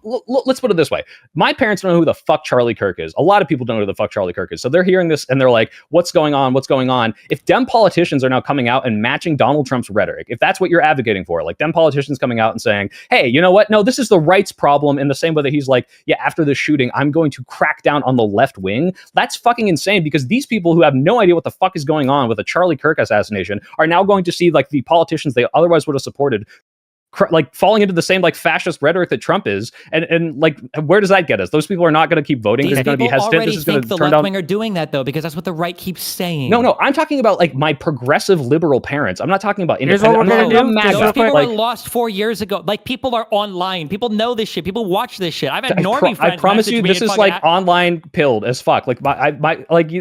let's put it this way: my parents don't know who the fuck Charlie Kirk is. A lot of people don't know who the fuck Charlie Kirk is. So they're hearing this and they're like, "What's going on? What's going on?" If Dem politicians are now coming out and matching Donald Trump's rhetoric, if that's what you're advocating for, like Dem politicians coming out and saying, "Hey, you know what? No, this is the rights problem," in the same way that he's like, yeah, after the shooting, I'm going to crack down on the left wing. That's fucking insane, because these people who have no idea what the fuck is going on with a Charlie Kirk assassination are now going to see like the politicians they otherwise would have supported like falling into the same like fascist rhetoric that Trump is, and like, where does that get us? Those people are not going to keep voting. They're going to be hesitant. This is going to the turn left down. wing are doing that though, because that's what the right keeps saying. No, I'm talking about like my progressive liberal parents. I'm not talking about Here's what independent. we're I'm gonna not do. Those people like, were lost 4 years ago. Like, people are online. People know this shit. People watch this shit. I've had normie friends. I promise you, message this me is and like fucking online pilled as fuck. Like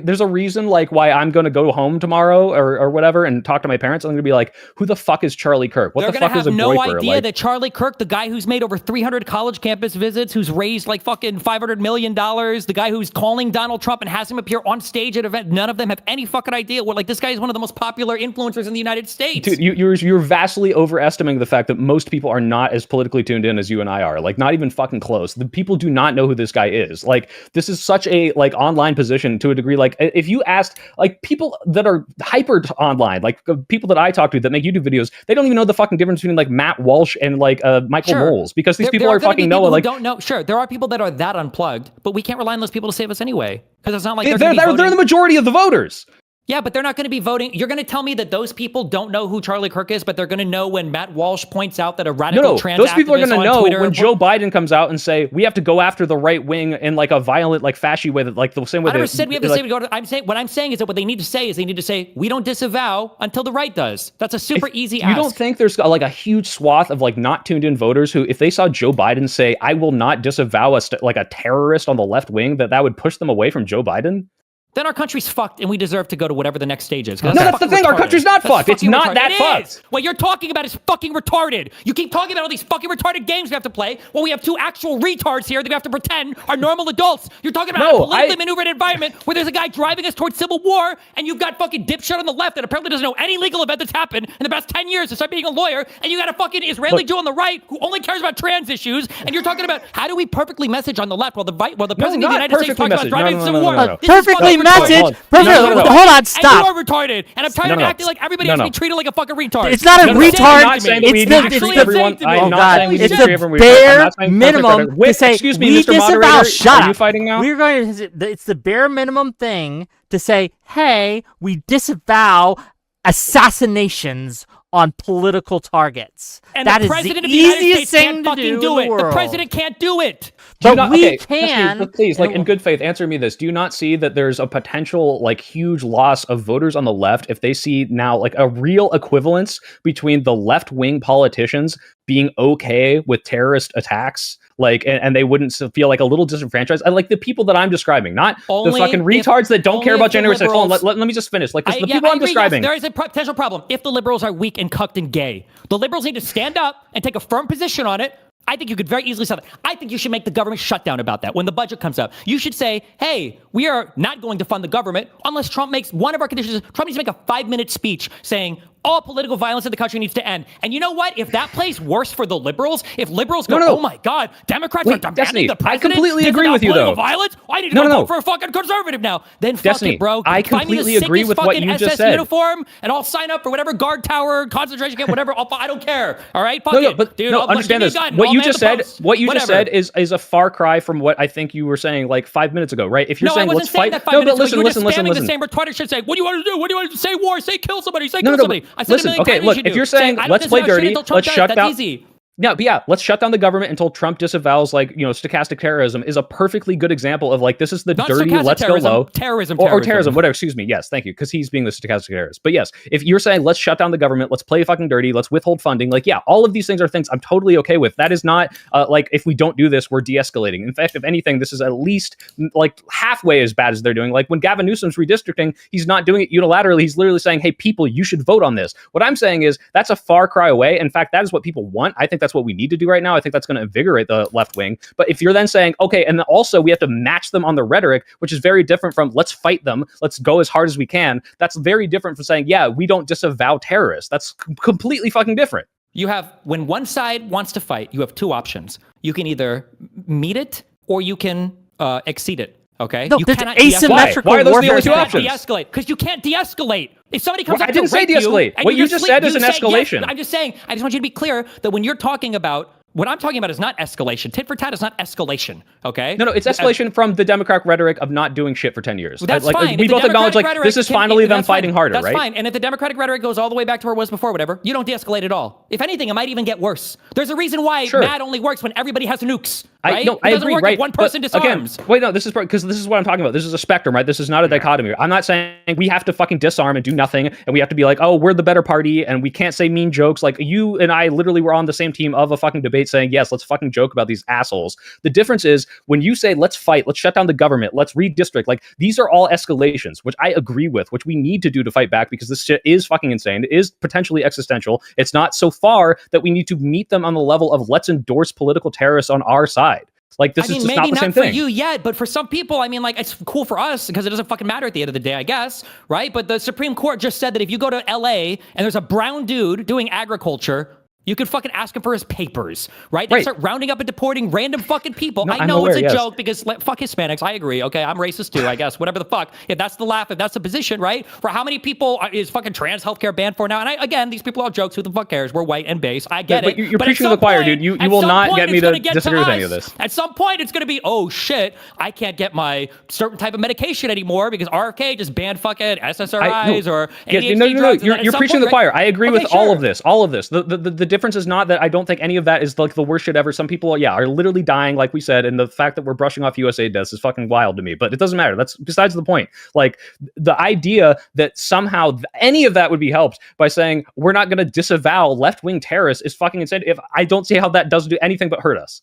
there's a reason like why I'm going to go home tomorrow or whatever and talk to my parents. I'm going to be like, who the fuck is Charlie Kirk? What They're the gonna fuck is a have no Groyper? idea Like, that Charlie Kirk, the guy who's made over 300 college campus visits, who's raised like fucking $500 million, the guy who's calling Donald Trump and has him appear on stage at an event, none of them have any fucking idea what, like, this guy is one of the most popular influencers in the United States. dude, you're vastly overestimating the fact that most people are not as politically tuned in as you and I are. Like, not even fucking close. The people do not know who this guy is. Like, this is such a like online position to a degree. Like, if you asked like people that are hyper online, like people that I talk to that make YouTube videos, they don't even know the fucking difference between like Matt Walsh and like Michael Knowles, because these people are fucking Noah. Like, don't know. Sure, there are people that are that unplugged, but we can't rely on those people to save us anyway, because it's not like they're the majority of the voters. Yeah, but they're not going to be voting. You're going to tell me that those people don't know who Charlie Kirk is, but they're going to know when Matt Walsh points out that a radical trans those people are going to know Twitter when Joe Biden comes out and say we have to go after the right wing in like a violent, like fascist way, that like the same way. I never said we have to say we go to. I'm saying what I'm saying is that what they need to say is they need to say we don't disavow until the right does. That's a super easy ask. You don't think there's like a huge swath of like not tuned in voters who, if they saw Joe Biden say I will not disavow like a terrorist on the left wing, that would push them away from Joe Biden? Then our country's fucked and we deserve to go to whatever the next stage is. No, that's the thing. Retarded. Our country's not fucked. It's not that fucked. What you're talking about is fucking retarded. You keep talking about all these fucking retarded games we have to play. Well, we have two actual retards here that we have to pretend are normal adults. You're talking about a politically maneuvered environment where there's a guy driving us towards civil war, and you've got fucking dipshit on the left that apparently doesn't know any legal event that's happened in the past 10 years to start being a lawyer, and you got a fucking Israeli Jew on the right who only cares about trans issues, and you're talking about how do we perfectly message on the left while the president of the United States talks about driving civil war. Perfectly message. No. Hold on, stop. And you are retarded. And I'm tired of acting like everybody has to be treated like a fucking retard. It's not a retard. I'm not saying we it's treat everyone. the bare minimum to say, excuse me, we Mr. disavow. Moderator, Shut are up. you fighting now? We're going to. It's the bare minimum thing to say, hey, we disavow assassinations on political targets. And that the is president the of the United easiest States thing can't to fucking do it. The president can't do it. But we can. Please, like, in good faith, answer me this. Do you not see that there's a potential, like, huge loss of voters on the left if they see now, like, a real equivalence between the left-wing politicians being okay with terrorist attacks, like, and they wouldn't feel like a little disenfranchised? I like the people that I'm describing, not the fucking retards that don't care about January 6th. Hold on, let me just finish. Like, the people I'm describing. Yes, there is a potential problem. If the liberals are weak and cucked and gay, the liberals need to stand up and take a firm position on it. I think you could very easily say that. I think you should make the government shut down about that when the budget comes up. You should say, hey, we are not going to fund the government unless Trump makes one of our conditions. Trump needs to make a 5-minute speech saying all political violence in the country needs to end. And you know what? If that plays worse for the liberals, if liberals go, oh my God, Democrats are demanding the president. I completely agree with you, though. Violence? I need to go vote for a fucking conservative now. Then fuck it, bro. I completely agree with what you just said. Uniform, and I'll sign up for whatever guard tower, concentration camp, whatever. I don't care. All right, fuck it. But dude, understand this. What you just said, is a far cry from what I think you were saying like 5 minutes ago, right? If you're saying let's fight, no, but listen. The same Twitter shit saying, what do you want to do? What do you want to say? War? Say kill somebody. Say kill somebody. I said listen, okay, look. If you're saying let's play dirty, let's shut down. Easy. Yeah, but yeah, let's shut down the government until Trump disavows, like, stochastic terrorism is a perfectly good example of, like, this is the Not dirty, let's go low. Terrorism. Or terrorism, whatever, excuse me. Yes, thank you, because he's being the stochastic terrorist. But yes, if you're saying, let's shut down the government, let's play fucking dirty, let's withhold funding, like, yeah, all of these things are things I'm totally okay with. That is not, like, if we don't do this, we're de-escalating. In fact, if anything, this is at least, like, halfway as bad as they're doing. Like, when Gavin Newsom's redistricting, he's not doing it unilaterally. He's literally saying, hey, people, you should vote on this. What I'm saying is, that's a far cry away. In fact, that is what people want. I think that's what we need to do right now. I think that's going to invigorate the left wing. But if you're then saying, okay, and also we have to match them on the rhetoric, which is very different from let's fight them, let's go as hard as we can. That's very different from saying, yeah, we don't disavow terrorists. That's completely fucking different. You have, when one side wants to fight, you have two options. You can either meet it or you can exceed it. Okay? No, you that's cannot asymmetrical Why are those warfare. the only two options? De-escalate, because you can't de-escalate. If somebody comes up I didn't to rape say de-escalate. You, what you just said is an escalation. Yes, I'm just saying, I just want you to be clear that when you're talking about, what I'm talking about is not escalation. Tit for tat is not escalation, okay? No, it's escalation from the Democratic rhetoric of not doing shit for 10 years. Well, that's fine. We both acknowledge, like, this is finally them fighting harder, right? That's fine. And if the Democratic rhetoric goes all the way back to where it was before, whatever, you don't de-escalate at all. If anything, it might even get worse. There's a reason why MAD only works when everybody has nukes, right? I agree, work right? if one person disarms. Again, wait, no, this is because this is what I'm talking about. This is a spectrum, right? This is not a dichotomy. I'm not saying we have to fucking disarm and do nothing, and we have to be like, oh, we're the better party, and we can't say mean jokes. Like, you and I literally were on the same team of a fucking debate saying, yes, let's fucking joke about these assholes. The difference is when you say, let's fight, let's shut down the government, let's redistrict, like, these are all escalations, which I agree with, which we need to do to fight back because this shit is fucking insane. It is potentially existential. It's not so far that we need to meet them on the level of let's endorse political terrorists on our side. Like, this is just not the same thing. Maybe not for you yet, but for some people, I mean, like, it's cool for us because it doesn't fucking matter at the end of the day, I guess, right? But the Supreme Court just said that if you go to LA and there's a brown dude doing agriculture, you could fucking ask him for his papers, right? They start rounding up and deporting random fucking people. No, I know it's a joke because fuck Hispanics. I agree. Okay, I'm racist too, I guess. Whatever the fuck. If that's the laugh, if that's the position, right? For how many people is fucking trans healthcare banned for now? And again, these people are jokes. Who the fuck cares? We're white and base. I get it. But you're preaching to the choir, dude. You will not get me to disagree with any of this. At some point, it's going to be, oh shit, I can't get my certain type of medication anymore because RFK just banned fucking SSRIs or ADHD drugs. You're preaching to the choir. I agree with all of this. All of this. The difference is not that I don't think any of that is like the worst shit ever. Some people, are literally dying, like we said, and the fact that we're brushing off USA deaths is fucking wild to me. But it doesn't matter. That's besides the point. Like, the idea that somehow any of that would be helped by saying we're not going to disavow left-wing terrorists is fucking insane. If I don't see how that does do anything but hurt us.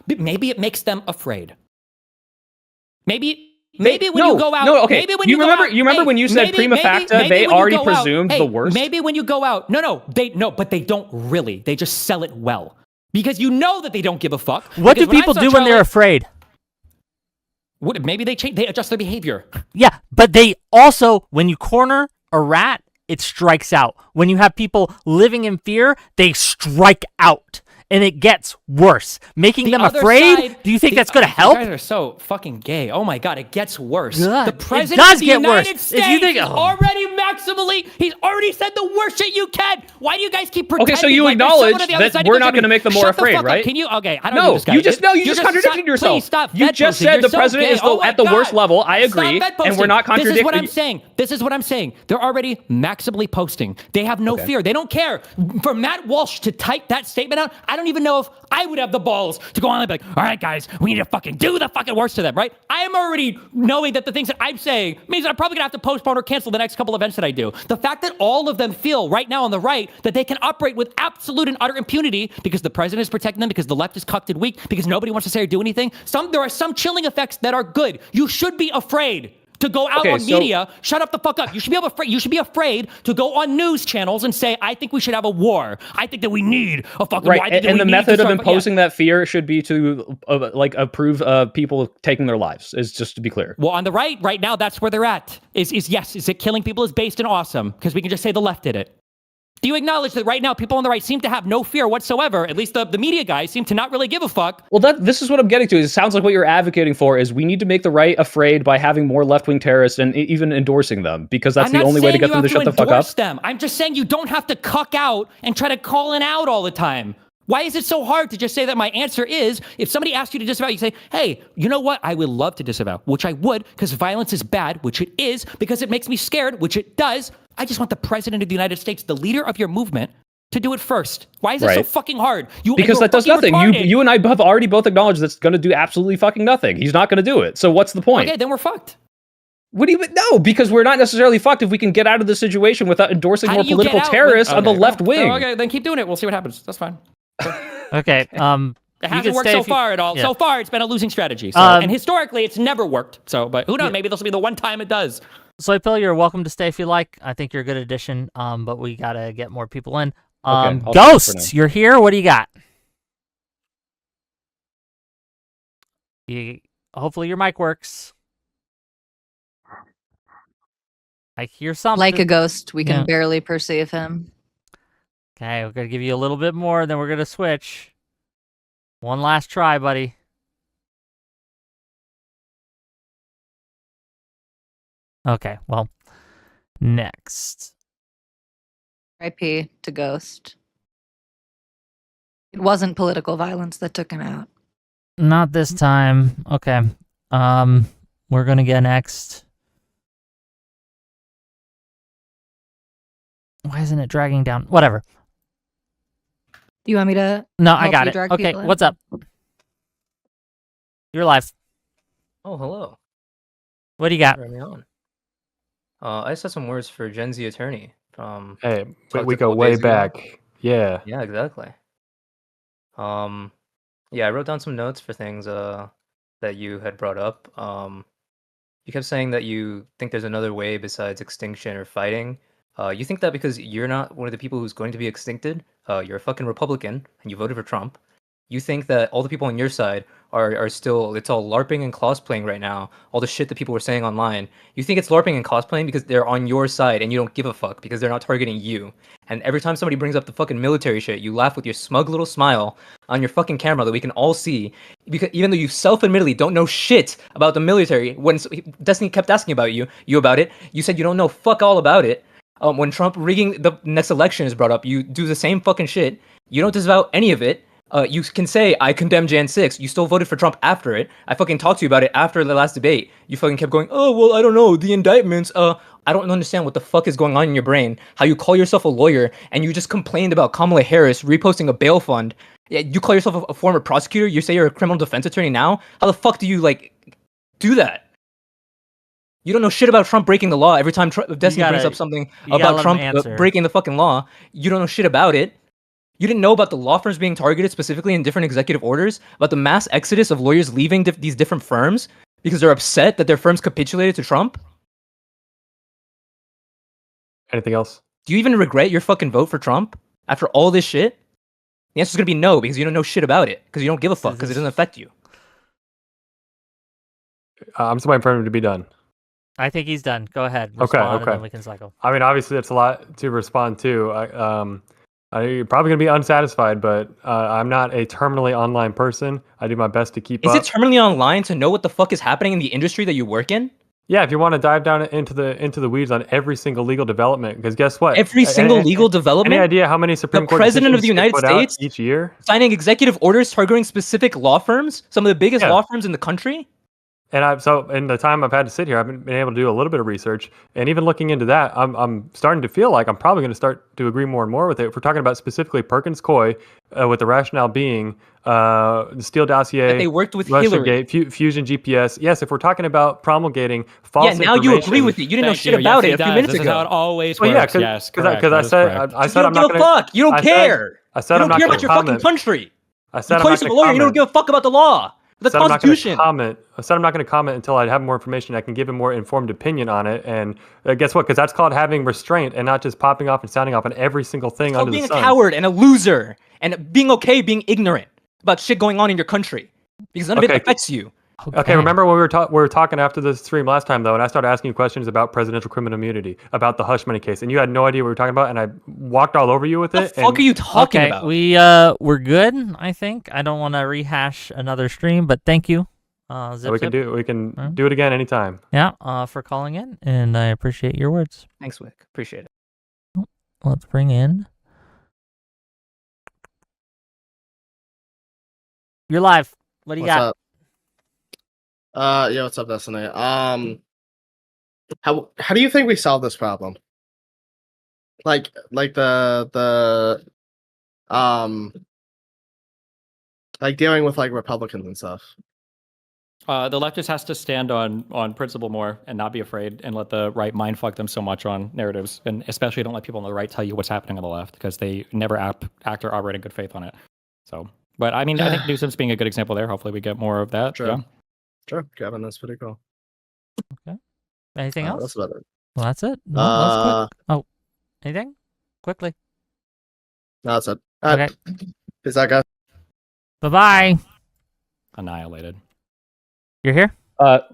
Maybe it makes them afraid. Maybe when you go out. No, okay. Maybe when you remember when you said prima facta, they already presumed the worst. Maybe when you go out. But they don't really. They just sell it well. Because you know that they don't give a fuck. What do people do when they're afraid? Maybe they adjust their behavior. Yeah, but they also, when you corner a rat, it strikes out. When you have people living in fear, they strike out. And it gets worse. Making them afraid? Do you think that's going to help? You guys are so fucking gay. Oh my God, it gets worse. God, the president of the United States he's already said the worst shit you can. Why do you guys keep pretending? Okay, so you acknowledge that we're not going to make them more afraid, right? Can you? Okay, I don't know this guy. You just contradicted yourself. Please stop. You just said the president is at the worst level. I agree, and we're not contradicting. This is what I'm saying. They're already maximally posting. They have no fear. They don't care. For Matt Walsh to type that statement out, I don't even know if I would have the balls to go on and be like, all right, guys, we need to fucking do the fucking worst to them, right? I am already knowing that the things that I'm saying means I'm probably gonna have to postpone or cancel the next couple events that I do. The fact that all of them feel right now on the right that they can operate with absolute and utter impunity because the president is protecting them, because the left is cucked and weak, because nobody wants to say or do anything. There are some chilling effects that are good. You should be afraid to go out on media. Shut up the fuck up. You should be afraid to go on news channels and say, I think we should have a war. I think that we need a fucking war. And the method of imposing that fear should be to approve people taking their lives, is just to be clear. Well, on the right now, that's where they're at. Is it killing people is based and awesome? Because we can just say the left did it. Do you acknowledge that right now people on the right seem to have no fear whatsoever? At least the media guys seem to not really give a fuck. Well, this is what I'm getting to. It sounds like what you're advocating for is we need to make the right afraid by having more left-wing terrorists and even endorsing them, because that's the only way to get them to shut the fuck up. I'm just saying you don't have to cuck out and try to call in out all the time. Why is it so hard to just say that my answer is, if somebody asks you to disavow, you say, hey, you know what? I would love to disavow, which I would, because violence is bad, which it is, because it makes me scared, which it does. I just want the president of the United States, the leader of your movement, to do it first. Why is it so fucking hard? Because that does nothing. You and I have already both acknowledged that's going to do absolutely fucking nothing. He's not going to do it. So what's the point? Okay, then we're fucked. What do you no? Because we're not necessarily fucked if we can get out of this situation without endorsing more political terrorists on the left wing. Okay, then keep doing it. We'll see what happens. That's fine. Okay. It hasn't worked so far at all. Yeah. So far, it's been a losing strategy. So, and historically, it's never worked. So, but who knows? Maybe this will be the one time it does. Soypill, you're welcome to stay if you like. I think you're a good addition. But we gotta get more people in. Ghosts, you're here. What do you got? Hopefully your mic works. I hear something. Like a ghost, we can barely perceive him. Okay, we're gonna give you a little bit more, then we're gonna switch. One last try, buddy. Okay, well, next. RIP to Ghost. It wasn't political violence that took him out. Not this time. Okay. We're gonna get next. Why isn't it dragging down? Whatever. Do you want me to? No, I got it. Okay, what's up? You're live. Oh, hello. What do you got? Bring me on. I just had some words for Gen Z attorney. Hey, we go way back. Yeah. Yeah, exactly. Yeah, I wrote down some notes for things that you had brought up. You kept saying that you think there's another way besides extinction or fighting. You think that because you're not one of the people who's going to be extincted, you're a fucking Republican and you voted for Trump. You think that all the people on your side are still, it's all LARPing and cosplaying right now. All the shit that people were saying online. You think it's LARPing and cosplaying because they're on your side and you don't give a fuck because they're not targeting you. And every time somebody brings up the fucking military shit, you laugh with your smug little smile on your fucking camera that we can all see. Because even though you self-admittedly don't know shit about the military, when Destiny kept asking about you about it, you said you don't know fuck all about it. When Trump rigging the next election is brought up, you do the same fucking shit. You don't disavow any of it. You can say, I condemn Jan 6. You still voted for Trump after it. I fucking talked to you about it after the last debate. You fucking kept going, oh, well, I don't know. The indictments, I don't understand what the fuck is going on in your brain. How you call yourself a lawyer and you just complained about Kamala Harris reposting a bail fund. Yeah, you call yourself a former prosecutor. You say you're a criminal defense attorney now. How the fuck do you, do that? You don't know shit about Trump breaking the law. Every time Destiny brings up something about Trump breaking the fucking law, you don't know shit about it. You didn't know about the law firms being targeted specifically in different executive orders, about the mass exodus of lawyers leaving these different firms because they're upset that their firms capitulated to Trump? Anything else? Do you even regret your fucking vote for Trump after all this shit? The answer's gonna be no, because you don't know shit about it, because you don't give a fuck, because it doesn't affect you. I'm just waiting for him to be done. I think he's done. Go ahead. Respond, and then we can cycle. I mean, obviously, it's a lot to respond to. I'm probably going to be unsatisfied, but I'm not a terminally online person. I do my best to keep up. Is it terminally online to know what the fuck is happening in the industry that you work in? Yeah, if you want to dive down into the weeds on every single legal development, because guess what? Every single legal development? Any idea how many Supreme Court President of the United States each year? Signing executive orders targeting specific law firms? Some of the biggest law firms in the country? And so in the time I've had to sit here, I've been able to do a little bit of research, and even looking into that, I'm starting to feel like I'm probably going to start to agree more and more with it. If we're talking about specifically Perkins Coie, with the rationale being the Steele dossier, that they worked with Hillary, Fusion GPS. Yes, if we're talking about promulgating false information. Yeah, now you agree with it. You didn't know shit about it a few minutes ago. This is how it always works. Yes, because I said I'm not going to fuck. You don't care. I said I'm not going to comment. You don't care about your fucking country. I said I'm not going to comment. You don't give a fuck about the law. The Constitution. I said I'm not going to comment until I have more information. I can give a more informed opinion on it. And guess what? Because that's called having restraint and not just popping off and sounding off on every single thing under the sun. It's being a coward and a loser and being ignorant about shit going on in your country because none of it affects you. Okay, remember when we were talking after the stream last time, though, and I started asking you questions about presidential criminal immunity, about the hush money case, and you had no idea what we were talking about, and I walked all over you with it. What the fuck are you talking about? We're good, I think. I don't want to rehash another stream, but thank you. So we can do it again anytime. Yeah, for calling in, and I appreciate your words. Thanks, Wick. Appreciate it. Let's bring in. You're live. What do you got? Yeah, what's up, Destiny? How do you think we solve this problem? Like like dealing with like Republicans and stuff. The leftist has to stand on principle more and not be afraid and let the right mind fuck them so much on narratives, and especially don't let people on the right tell you what's happening on the left because they never act or operate in good faith on it. So, but I mean, I think Newsom's being a good example there. Hopefully, we get more of that. Sure. Yeah. Sure, Kevin, that's pretty cool. Okay. Anything else? That's about it. Well, that's it. No, that's quick. Oh, anything? Quickly. No, that's it. Okay. Peace out, guys. Bye-bye. Annihilated. You're here?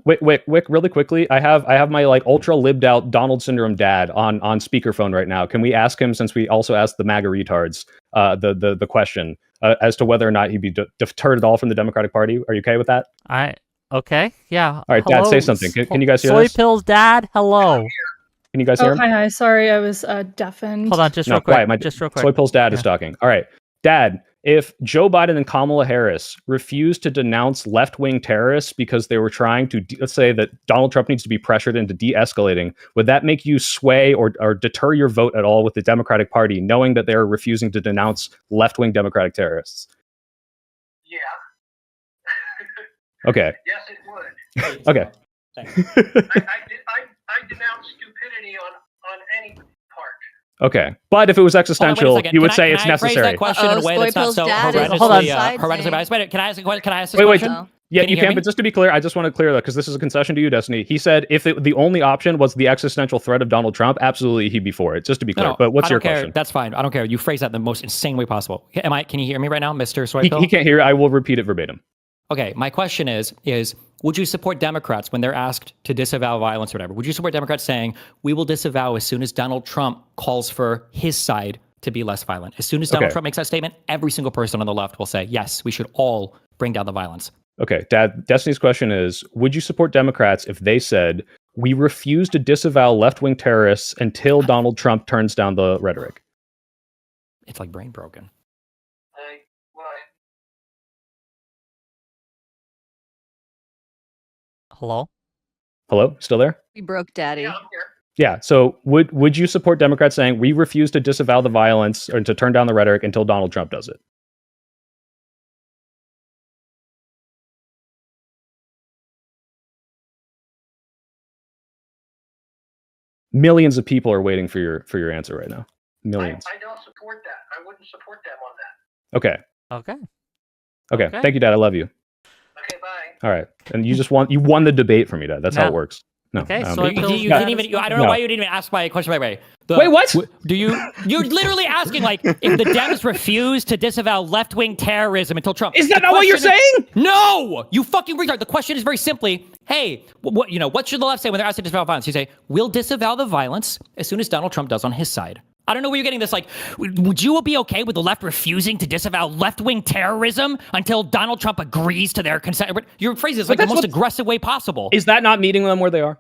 Wick, really quickly. I have my like ultra libbed out Donald syndrome dad on speakerphone right now. Can we ask him, since we also asked the MAGA retards the question as to whether or not he'd be deterred at all from the Democratic Party? Are you okay with that? Okay, yeah. All right, hello. Dad, say something. Can you guys hear Soy this? Pills Dad, hello. Can you guys hear him? Hi. Sorry, I was deafened. Hold on, just No, real quick. quiet. Just real quick. Soy Pills Dad is talking. All right, Dad, if Joe Biden and Kamala Harris refused to denounce left-wing terrorists because they were trying to let's say that Donald Trump needs to be pressured into de-escalating, would that make you sway or deter your vote at all with the Democratic Party, knowing that they're refusing to denounce left-wing Democratic terrorists? Yeah. Okay. Yes, it would. Okay. Thanks. I denounce stupidity on any part. Okay, but if it was existential, you would say it's necessary. Phrase that question in a way that's not so horrendously biased. Wait, can I ask a question? Wait. Yeah, you can, but just to be clear, I just want to clear that because this is a concession to you, Destiny. He said if the only option was the existential threat of Donald Trump, absolutely he'd be for it. Just to be clear. No, but what's I don't your care. question? That's fine. I don't care. You phrase that in the most insane way possible. Can you hear me right now, Mr. Soypill? He can't hear. I will repeat it verbatim. Okay, my question is would you support Democrats when they're asked to disavow violence or whatever? Would you support Democrats saying, we will disavow as soon as Donald Trump calls for his side to be less violent? As soon as Donald Trump makes that statement, every single person on the left will say, yes, we should all bring down the violence. Okay, Dad, Destiny's question is, would you support Democrats if they said, we refuse to disavow left-wing terrorists until Donald Trump turns down the rhetoric? It's like brain broken. Hello? Still there? We broke Daddy. Yeah, I'm here. Yeah, so would you support Democrats saying, we refuse to disavow the violence or to turn down the rhetoric until Donald Trump does it? Millions of people are waiting for your answer right now. Millions. I don't support that. I wouldn't support them on that. Okay. Okay. Thank you, Dad. I love you. Okay, bye. All right. And you won the debate for me, Dad. That's how it works. No. Okay, I don't so think- You didn't even. I don't know why you didn't even ask my question right away. Wait, what? Do you? You're literally asking like if the Dems refuse to disavow left-wing terrorism until Trump. Is that not what you're saying? No, you fucking retard. The question is very simply, hey, what should the left say when they're asked to disavow violence? You say, we'll disavow the violence as soon as Donald Trump does on his side. I don't know where you're getting this. Like, would you be okay with the left refusing to disavow left-wing terrorism until Donald Trump agrees to their consent? Your phrase is like the most aggressive way possible. Is that not meeting them where they are?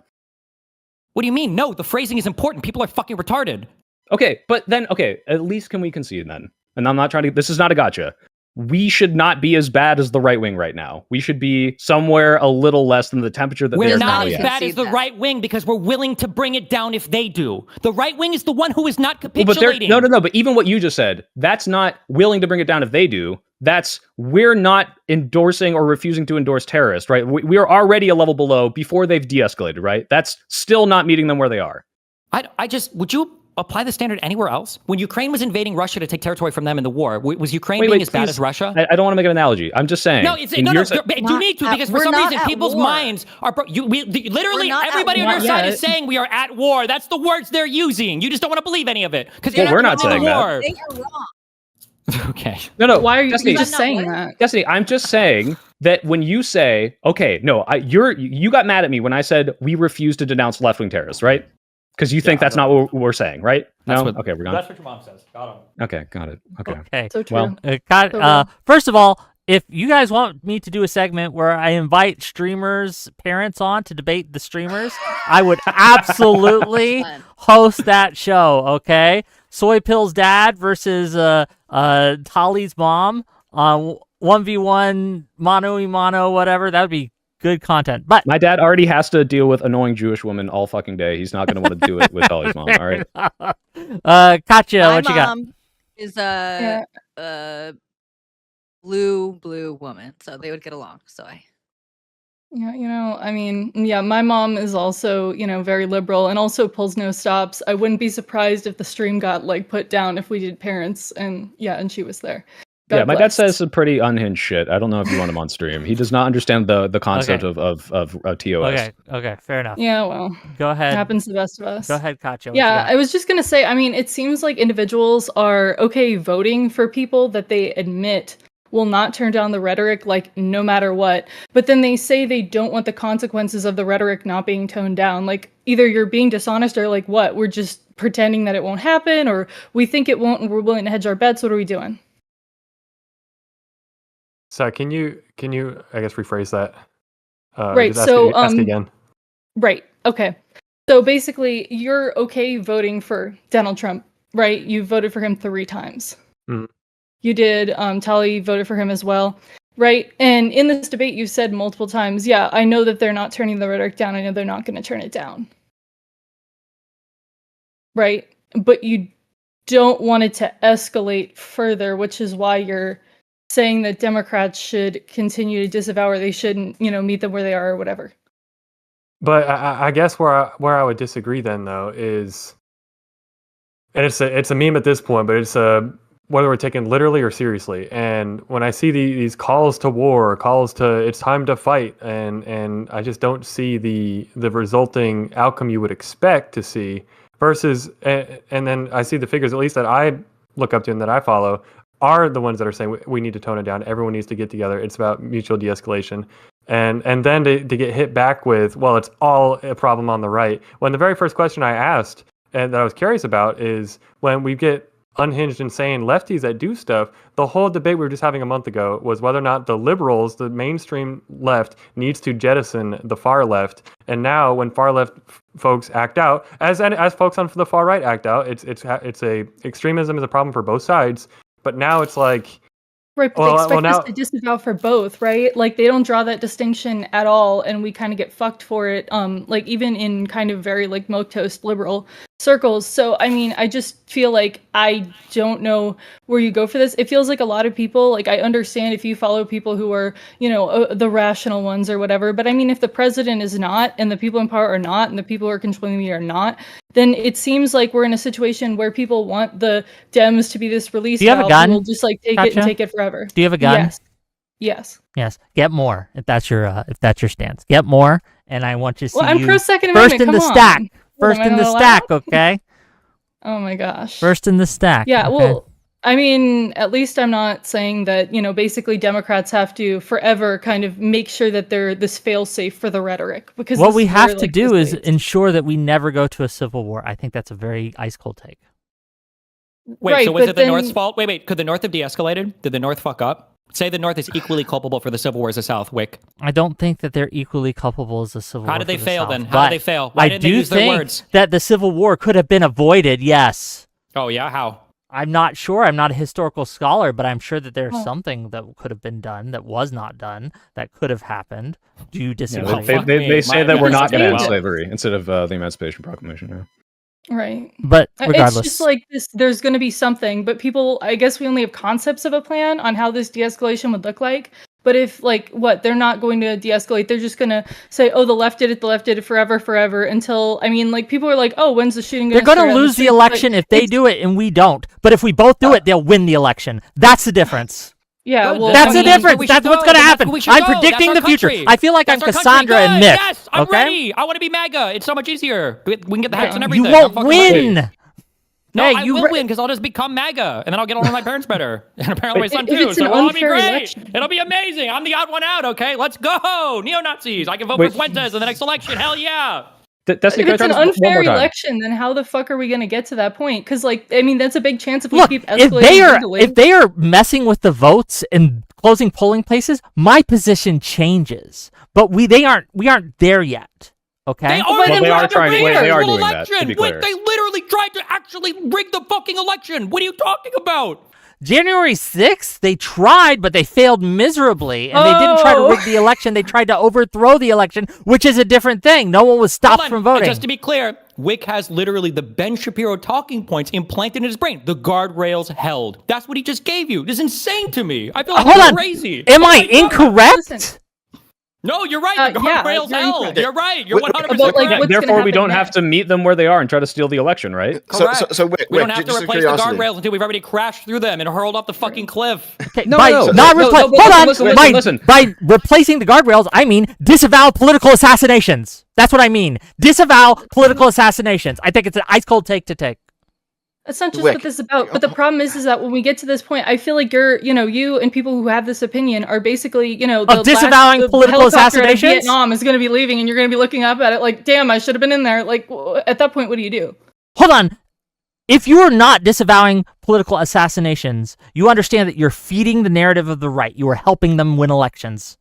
What do you mean? No, the phrasing is important. People are fucking retarded. Okay, but then, at least can we concede then? And I'm not trying to, this is not a gotcha. We should not be as bad as the right wing right now. We should be somewhere a little less than the temperature that we're they're not currently as at. bad as the right wing because we're willing to bring it down if they do. The right wing is the one who is not capitulating. No. But even what you just said, that's not willing to bring it down if they do. That's we're not endorsing or refusing to endorse terrorists, right? We are already a level below before they've de-escalated, right? That's still not meeting them where they are. Would you apply the standard anywhere else? When Ukraine was invading Russia to take territory from them in the war, was Ukraine being as bad as Russia? I don't want to make an analogy. I'm just saying. No, you need to because for some reason people's minds are literally everybody on your side is saying we are at war. That's the words they're using. You just don't want to believe any of it because we're not saying that. They are wrong. Okay. No. Why are you Destiny, just saying that? Destiny, I'm just saying that when you say, okay, no, you got mad at me when I said we refuse to denounce left-wing terrorists, right? Because you think that's not what we're saying, right? No? Okay, we're gone. That's what your mom says. Got him. Okay, got it. Okay. Okay. So true. Well, First of all, if you guys want me to do a segment where I invite streamers' parents on to debate the streamers, I would absolutely host that show, okay? Soy Pill's dad versus Tali's mom on 1v1 mano y mano, whatever. That would be good content. But my dad already has to deal with annoying Jewish women all fucking day. He's not going to want to do it with Tali's mom, all right? Katya, My what you got? mom is a blue woman, so they would get along. So Yeah, I mean, yeah, my mom is also, very liberal and also pulls no stops. I wouldn't be surprised if the stream got like put down if we did parents, and she was there. God my dad bless. says some pretty unhinged shit. I don't know if you want him on stream. He does not understand the concept of TOS. Okay, fair enough. Yeah, well, go ahead. Happens to the best of us. Go ahead, Katya. Yeah, I was just gonna say, I mean, it seems like individuals are okay voting for people that they admit will not turn down the rhetoric, like, no matter what. But then they say they don't want the consequences of the rhetoric not being toned down. Like, either you're being dishonest or, like, what? We're just pretending that it won't happen, or we think it won't and we're willing to hedge our bets. What are we doing? So can you I guess rephrase that? Right. Just So ask again. Right. Okay. So basically, you're okay voting for Donald Trump, right? You voted for him 3 times. Mhm. You did. Tali voted for him as well, right? And in this debate, you said multiple times, yeah, I know that they're not turning the rhetoric down. I know they're not going to turn it down. Right? But you don't want it to escalate further, which is why you're saying that Democrats should continue to disavow, or they shouldn't, meet them where they are or whatever. But I guess where I would disagree then though is, and it's a meme at this point, but it's whether we're taken literally or seriously. And when I see these calls to war, calls to it's time to fight, and I just don't see the resulting outcome you would expect to see. Versus, and then I see the figures, at least that I look up to and that I follow, are the ones that are saying we need to tone it down. Everyone needs to get together. It's about mutual de-escalation. And then to get hit back with, well, it's all a problem on the right. When the very first question I asked and that I was curious about is when we get unhinged, insane lefties that do stuff, the whole debate we were just having a month ago was whether or not the liberals, the mainstream left, needs to jettison the far left. And now when far left folks act out, as folks on the far right act out, it's a extremism is a problem for both sides. But now it's like, right, but they expect us to disavow for both, right? Like, they don't draw that distinction at all, and we kind of get fucked for it, like, even in kind of very, like, milquetoast liberal circles. So, I mean, I just feel like I don't know where you go for this. It feels like a lot of people, like, I understand if you follow people who are, the rational ones or whatever, but I mean, if the president is not, and the people in power are not, and the people who are controlling the media are not, then it seems like we're in a situation where people want the Dems to be this release Do you have a gun? We'll just, like, take it and take it forever. Do you have a gun? Yes. Yes. Get more if that's your stance. Get more, and I want to see I'm you pro Second first Amendment. in the Come stack. on. First Am I in the not stack, allowed? okay? Oh my gosh. First in the stack. Yeah, okay? well, I mean, at least I'm not saying that, basically Democrats have to forever kind of make sure that they're this fail-safe for the rhetoric. Because what this we is have where, to like, do this is leads. ensure that we never go to a civil war. I think that's a very ice cold take. Wait, Right, so was but it the then- North's fault? Wait, could the North have de-escalated? Did the North fuck up? Say the North is equally culpable for the Civil War as the South, Wick. I don't think that they're equally culpable as the Civil War. How did they for the fail South, then? How but did they fail? Why I didn't they do use their think words? that the Civil War could have been avoided, yes. Oh yeah, how? I'm not sure. I'm not a historical scholar, but I'm sure that there's Oh. something that could have been done that was not done that could have happened. Do you Yeah, disagree? fuck they me. say My that we're not going to end Well- slavery instead of the Emancipation Proclamation. Yeah. Right. But regardless, It's just like this, there's going to be something, but people, I guess we only have concepts of a plan on how this de-escalation would look like. But if, like, they're not going to de-escalate, they're just going to say, oh, the left did it forever, until, I mean, like, people are like, oh, when's the shooting they're going to going to lose the election if they do it and we don't. But if we both do it, they'll win the election. That's the difference. Yeah, Good. well, That's I the mean, difference. That's what's going to happen. I'm predicting the future. I feel like I'm That's our Cassandra country. and Good. Myth. Yes, I'm okay? ready. I want to be MAGA. It's so much easier. We can get the hats and You everything. I'm won't fucking ready. win. No, Hey, I will win because I'll just become MAGA, and then I'll get along with my parents better, and apparently my son too. So it'll be great. Election. It'll be amazing. I'm the odd one out. Okay, let's go, neo-Nazis. I can vote for Fuentes in the next election. Hell yeah. If it's an unfair election, then how the fuck are we going to get to that point? Because, like, I mean, that's a big chance if we keep escalating. If they are messing with the votes and closing polling places, my position changes. But we aren't there yet. Okay. They are trying. They are doing that. To be clear. They literally tried to actually rig the fucking election. What are you talking about? January 6th, they tried, but they failed miserably. And they didn't try to rig the election. They tried to overthrow the election, which is a different thing. No one was stopped from voting. Just to be clear, Whick has literally the Ben Shapiro talking points implanted in his brain. The guardrails held. That's what he just gave you. This is insane to me. I feel like crazy. Am I incorrect? Listen. No, you're right. The guardrails held. You're right. You're 100% correct. Therefore, we don't have to meet them where they are and try to steal the election, right? Correct. So we don't have to replace the guardrails until we've already crashed through them and hurled off the fucking cliff. Okay, listen. By replacing the guardrails, I mean disavow political assassinations. That's what I mean. Disavow political assassinations. I think it's an ice cold take to take. That's not just what this is about. But the problem is that when we get to this point, I feel like you and people who have this opinion are basically, the disavowing political assassinations. Vietnam is going to be leaving, and you're going to be looking up at it like, damn, I should have been in there. Like, at that point, what do you do? Hold on. If you are not disavowing political assassinations, you understand that you're feeding the narrative of the right. You are helping them win elections.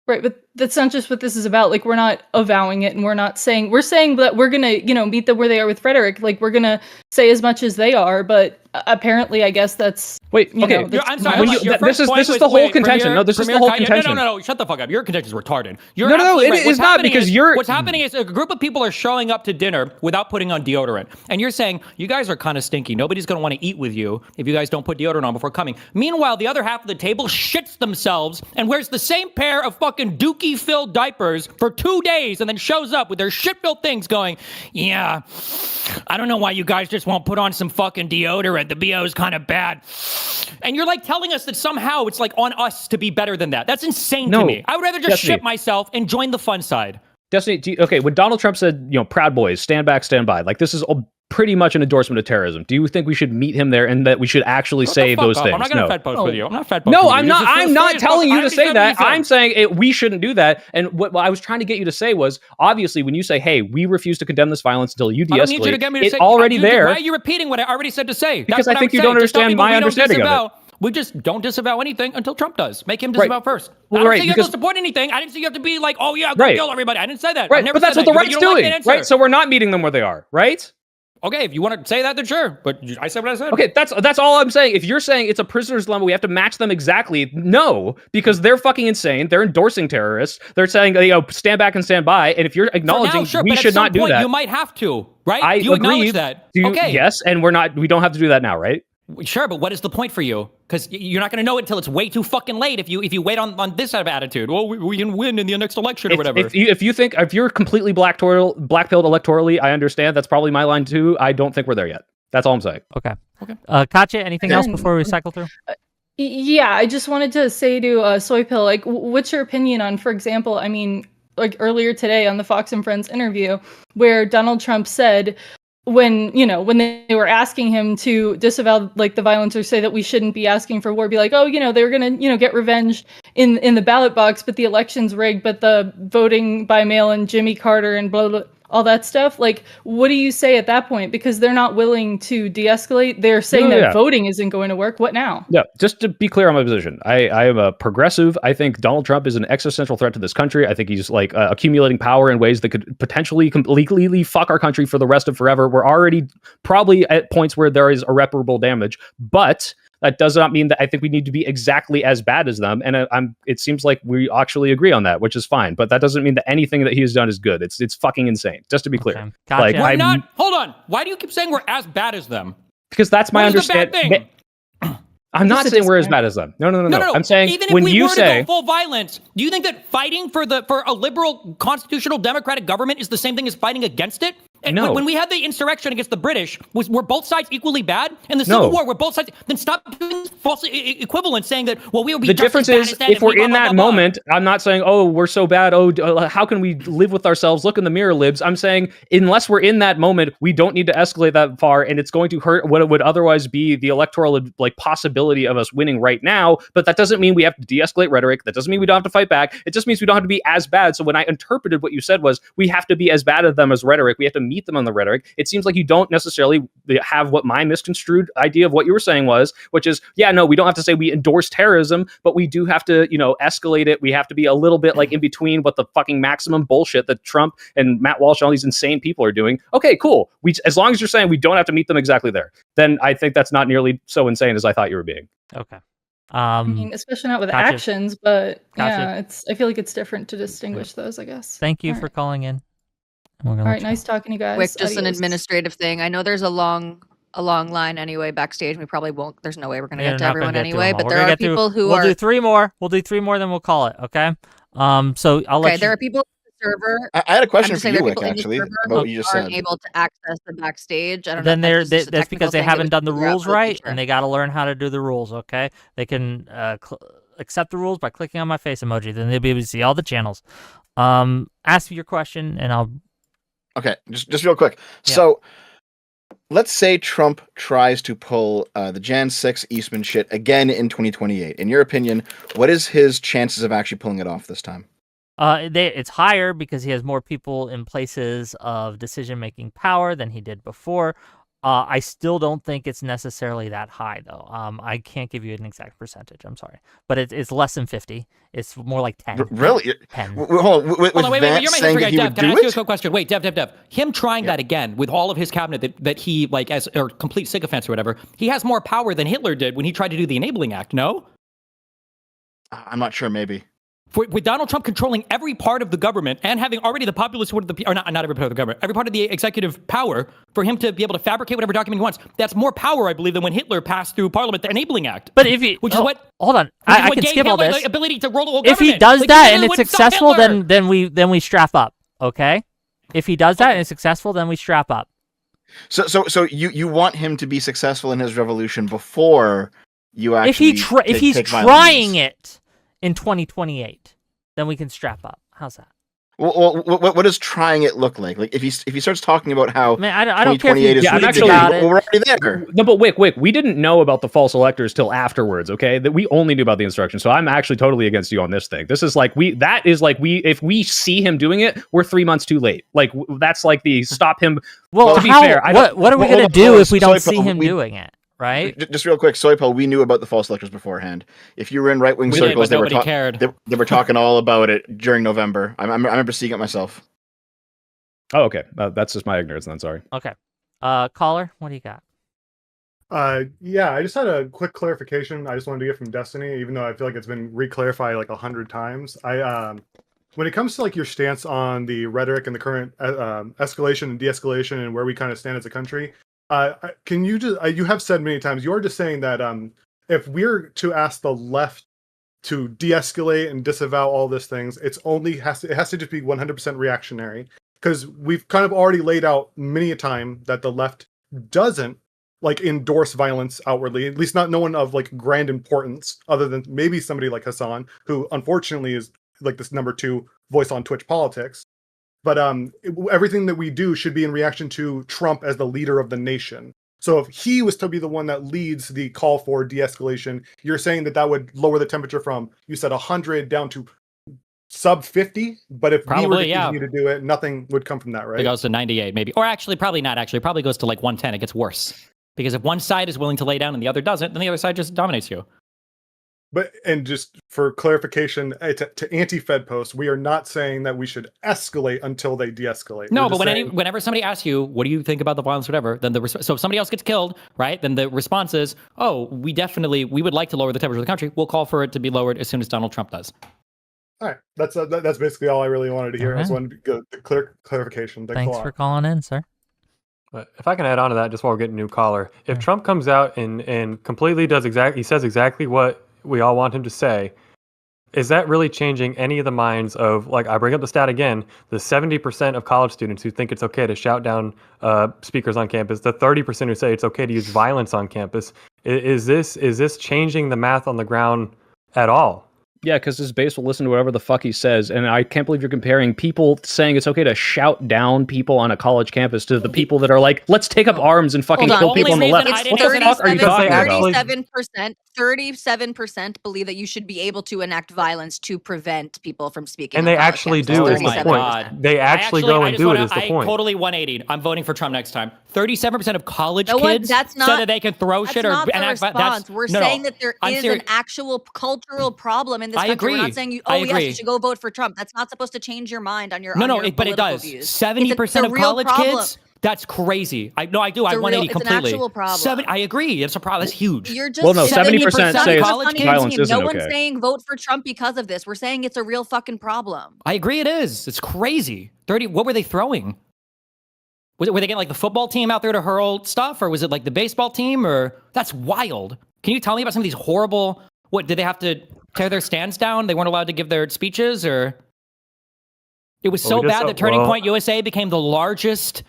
Right, but that's not just what this is about. Like, we're not avowing it, and we're saying that we're gonna, meet them where they are with rhetoric. Like, we're gonna say as much as they are, but apparently, I guess that's I'm sorry. This is the whole contention. No, this is the whole contention. No, shut the fuck up. Your contention is retarded. No, it is not because you're. What's happening is a group of people are showing up to dinner without putting on deodorant, and you're saying you guys are kind of stinky. Nobody's gonna want to eat with you if you guys don't put deodorant on before coming. Meanwhile, the other half of the table shits themselves and wears the same pair of fucking dookie-filled diapers for 2 days, and then shows up with their shit-filled things going, yeah, I don't know why you guys just won't put on some fucking deodorant. The BO is kind of bad. And you're like telling us that somehow it's like on us to be better than that. That's insane to me. I would rather just shit myself and join the fun side. Destiny, when Donald Trump said, Proud Boys, stand back, stand by, like this is pretty much an endorsement of terrorism. Do you think we should meet him there and that we should actually say those things? I'm not going to Fed post with you. I'm not Fed post with you. I'm not telling you to say that. I'm saying we shouldn't do that. And what I was trying to get you to say was, obviously, when you say, hey, we refuse to condemn this violence until you de-escalate, I don't need you to get me to say, already there. Why are you repeating what I already said to say? Because I think you don't understand my understanding of it. We just don't disavow anything until Trump does. Make him disavow first. I didn't say you have to support anything. I didn't say you have to be like, oh yeah, go kill everybody. I didn't say that. Right, but that's what the right's doing, right? So we're not meeting them where they are, right? Okay, if you want to say that, then sure. But I said what I said. Okay, that's all I'm saying. If you're saying it's a prisoner's dilemma, we have to match them exactly. No, because they're fucking insane. They're endorsing terrorists. They're saying, stand back and stand by. And if you're acknowledging we should not do that, you might have to, right? I you agree. Acknowledge that. Okay. Yes, and we don't have to do that now, right? Sure, but what is the point for you? Because you're not going to know it until it's way too fucking late if you wait on this type of attitude. Well, we can win in the next election or whatever. If you're completely black-pilled electorally, I understand. That's probably my line too. I don't think we're there yet. That's all I'm saying. Okay. Katya, anything else before we cycle through? Yeah, I just wanted to say to Soy Pill, like, what's your opinion on, for example, I mean, like earlier today on the Fox and Friends interview where Donald Trump said, when they were asking him to disavow like the violence or say that we shouldn't be asking for war, be like, they were gonna get revenge in the ballot box, but the election's rigged, but the voting by mail and Jimmy Carter and blah blah, all that stuff. Like, what do you say at that point? Because they're not willing to de-escalate. They're saying that voting isn't going to work. What now? Yeah, just to be clear on my position, I am a progressive. I think Donald Trump is an existential threat to this country. I think he's like accumulating power in ways that could potentially completely fuck our country for the rest of forever. We're already probably at points where there is irreparable damage, but that does not mean that I think we need to be exactly as bad as them. And it seems like we actually agree on that, which is fine. But that doesn't mean that anything that he has done is good. It's fucking insane, just to be clear. Okay. Gotcha. We're not. Hold on. Why do you keep saying we're as bad as them? Because that's my understanding. I'm not saying we're as bad as them. No. I'm saying even if when we you were say to go full violence, do you think that fighting for a liberal constitutional democratic government is the same thing as fighting against it? No. When we had the insurrection against the British, were both sides equally bad? In the Civil War, were both sides? Then stop doing false equivalent, saying that, well, we will be the just difference as bad is, as them if we're in that moment, I'm not saying, oh, we're so bad. Oh, how can we live with ourselves? Look in the mirror, libs. I'm saying, unless we're in that moment, we don't need to escalate that far, and it's going to hurt what would otherwise be the electoral possibility of us winning right now. But that doesn't mean we have to de-escalate rhetoric. That doesn't mean we don't have to fight back. It just means we don't have to be as bad. So when I interpreted what you said was, we have to be as bad at them as rhetoric. We have to meet them on the rhetoric. It seems like you don't necessarily have what my misconstrued idea of what you were saying was, which is, yeah, no, we don't have to say we endorse terrorism, but we do have to, escalate it. We have to be a little bit in between what the fucking maximum bullshit that Trump and Matt Walsh and all these insane people are doing. Okay, cool. As long as you're saying we don't have to meet them exactly there, then I think that's not nearly so insane as I thought you were being. Okay. I mean, especially not with gotcha. actions, but Gotcha. I feel like it's different to distinguish those, I guess. Thank you for calling in. All right, nice talking to you guys. Quick, just an Adios. administrative thing. I know there's a long line anyway backstage. We probably won't. There's no way we're gonna Yeah, get to not gonna everyone get to anyway. them all. But We're there gonna are get through- people who we'll are. do three more. We'll do three more, then we'll call it. Okay. So I'll let Okay, you. there are people in the server. I had a question I'm just for saying you, there are Wick, people in the actually, server about what you just aren't said. able to access the backstage. I don't Then know. If that's just a technical because they thing that haven't we done the figure out rules for the right, future. and they got to learn how to do the rules. Okay, they can accept the rules by clicking on my face emoji. Then they'll be able to see all the channels. Ask me your question, and I'll. Okay, just real quick. Yeah. So, let's say Trump tries to pull the Jan 6 Eastman shit again in 2028. In your opinion, what is his chances of actually pulling it off this time? It's higher because he has more people in places of decision-making power than he did before. I still don't think it's necessarily that high, though. I can't give you an exact percentage. I'm sorry, but it's less than 50. It's more like 10. Really? 10. Hold on. With Hold on, wait, Vance you're saying making that he Dev, would can I do ask you a it? quick question? Wait, Dev. Him trying that again with all of his cabinet that he or complete sycophants or whatever, he has more power than Hitler did when he tried to do the Enabling Act, no? I'm not sure, maybe. With Donald Trump controlling every part of the government and having already the populace or not every part of the government, every part of the executive power, for him to be able to fabricate whatever document he wants, that's more power, I believe, than when Hitler passed through Parliament the Enabling Act. But if he, which is what, hold on, I can skip all this. The ability to roll the whole If government. he does that and it's wouldn't stop successful, Hitler. then we strap up. Okay. If he does that and it's successful, then we strap up. So you want him to be successful in his revolution before you actually if he's take violent trying means. it in 2028, then we can strap up. How's that? Well, what does trying it look like? Like if he starts talking about how Man, I don't care if 2028 he is Yeah, I'm really actually- about well, it. we're already there. No, but Wick, we didn't know about the false electors till afterwards, okay? That we only knew about the instruction. So I'm actually totally against you on this thing. This is if we see him doing it, we're 3 months too late. Like that's like the stop him. Well, to be fair, what are we Well, going to hold do on, if we don't sorry, see Paul, him doing it, right? Just real quick, Soypal, we knew about the false electors beforehand. If you were in right-wing We did, circles, but nobody cared. They were talking all about it during November. I remember seeing it myself. Oh, okay. That's just my ignorance then, sorry. Okay. Caller, what do you got? Yeah, I just had a quick clarification I just wanted to get from Destiny, even though I feel like it's been re-clarified like 100 times. When it comes to like your stance on the rhetoric and the current escalation and de-escalation and where we kind of stand as a country, can you just you have said many times, you're just saying that if we're to ask the left to de-escalate and disavow all these things, it has to just be 100% reactionary, because we've kind of already laid out many a time that the left doesn't like endorse violence outwardly, at least not no one of like grand importance, other than maybe somebody like Hassan, who unfortunately is like this number 2 voice on Twitch politics. But everything that we do should be in reaction to Trump as the leader of the nation. So if he was to be the one that leads the call for de-escalation, you're saying that would lower the temperature from, you said 100 down to sub 50, but if we were to continue to do it, nothing would come from that, right? It goes to 98 maybe, or actually probably not. Actually, it probably goes to like 110. It gets worse because if one side is willing to lay down and the other doesn't, then the other side just dominates you. But and just for clarification, to anti-Fed posts, we are not saying that we should escalate until they de-escalate. No, but whenever somebody asks you, what do you think about the violence, whatever, then so if somebody else gets killed, right? Then the response is, oh, we would like to lower the temperature of the country. We'll call for it to be lowered as soon as Donald Trump does. All right, that's basically all I really wanted to hear. Okay. I just wanted to get clear clarification. Thanks for calling in, sir. If I can add on to that, just while we're getting a new caller, if Trump comes out and completely he says exactly what we all want him to say, is that really changing any of the minds of, like, I bring up the stat again, the 70% of college students who think it's okay to shout down speakers on campus, the 30% who say it's okay to use violence on campus. Is this changing the math on the ground at all? Yeah, because his base will listen to whatever the fuck he says, and I can't believe you're comparing people saying it's okay to shout down people on a college campus to the people that are like, let's take up arms and fucking kill people on the left. What the fuck are you talking about? 37% believe that you should be able to enact violence to prevent people from speaking. And they actually do, is the point. They actually go and do it, is the point. Totally 180. I'm voting for Trump next time. 37% of college kids said that they can throw shit or enact violence. We're saying that there is an actual cultural problem in this country. Agree. We're not saying, yes, you should go vote for Trump. That's not supposed to change your mind on your but it does. 70% of college kids. That's crazy. I do. I 180 completely. It's an actual problem. I agree. It's a problem. That's huge. You're just 70% say violence isn't okay. No one's saying vote for Trump because of this. We're saying it's a real fucking problem. I agree. It is. It's crazy. What were they throwing? Were they getting like the football team out there to hurl stuff, or was it like the baseball team? Or that's wild. Can you tell me about some of these horrible? What did they have to tear their stands down? They weren't allowed to give their speeches, or it was so bad that Turning Point USA became the largest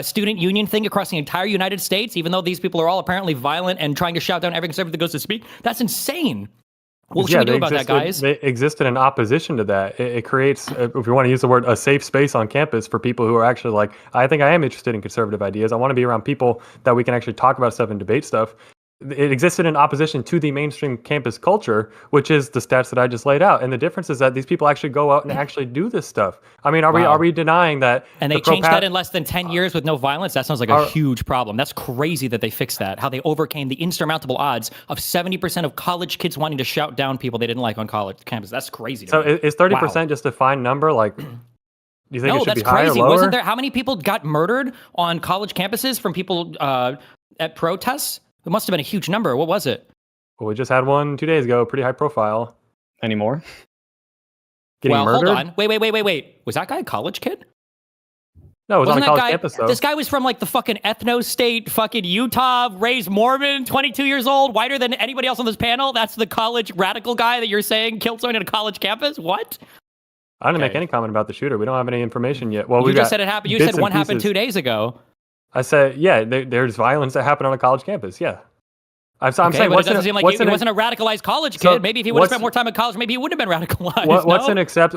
student union thing across the entire United States, even though these people are all apparently violent and trying to shout down every conservative that goes to speak. That's insane. What should we do about that, guys? They existed in opposition to that. It creates, if you want to use the word, a safe space on campus for people who are actually like, I think I am interested in conservative ideas. I want to be around people that we can actually talk about stuff and debate stuff. It existed in opposition to the mainstream campus culture, which is the stats that I just laid out. And the difference is that these people actually go out and actually do this stuff. I mean, are we denying that? And they changed that in less than 10 years with no violence? That sounds like a huge problem. That's crazy that they fixed that. How they overcame the insurmountable odds of 70% of college kids wanting to shout down people they didn't like on college campus. That's crazy. So is 30% just a fine number? Like, do you think it should be higher or lower? Wasn't there? How many people got murdered on college campuses from people at protests? It must have been a huge number. What was it? Well, we just had one 2 days ago. Pretty high profile. Any more? Getting murdered? Hold on. Wait. Was that guy a college kid? No, it was on a college campus, though. This guy was from like the fucking ethno-state, fucking Utah, raised Mormon, 22 years old, whiter than anybody else on this panel. That's the college radical guy that you're saying killed someone at a college campus? What? I didn't make any comment about the shooter. We don't have any information yet. Well, you just said it happened. You said one happened 2 days ago. I said, yeah, there's violence that happened on a college campus. Yeah. I'm saying, but it doesn't seem like he wasn't a radicalized college kid. So maybe if he would have spent more time at college, maybe he wouldn't have been radicalized.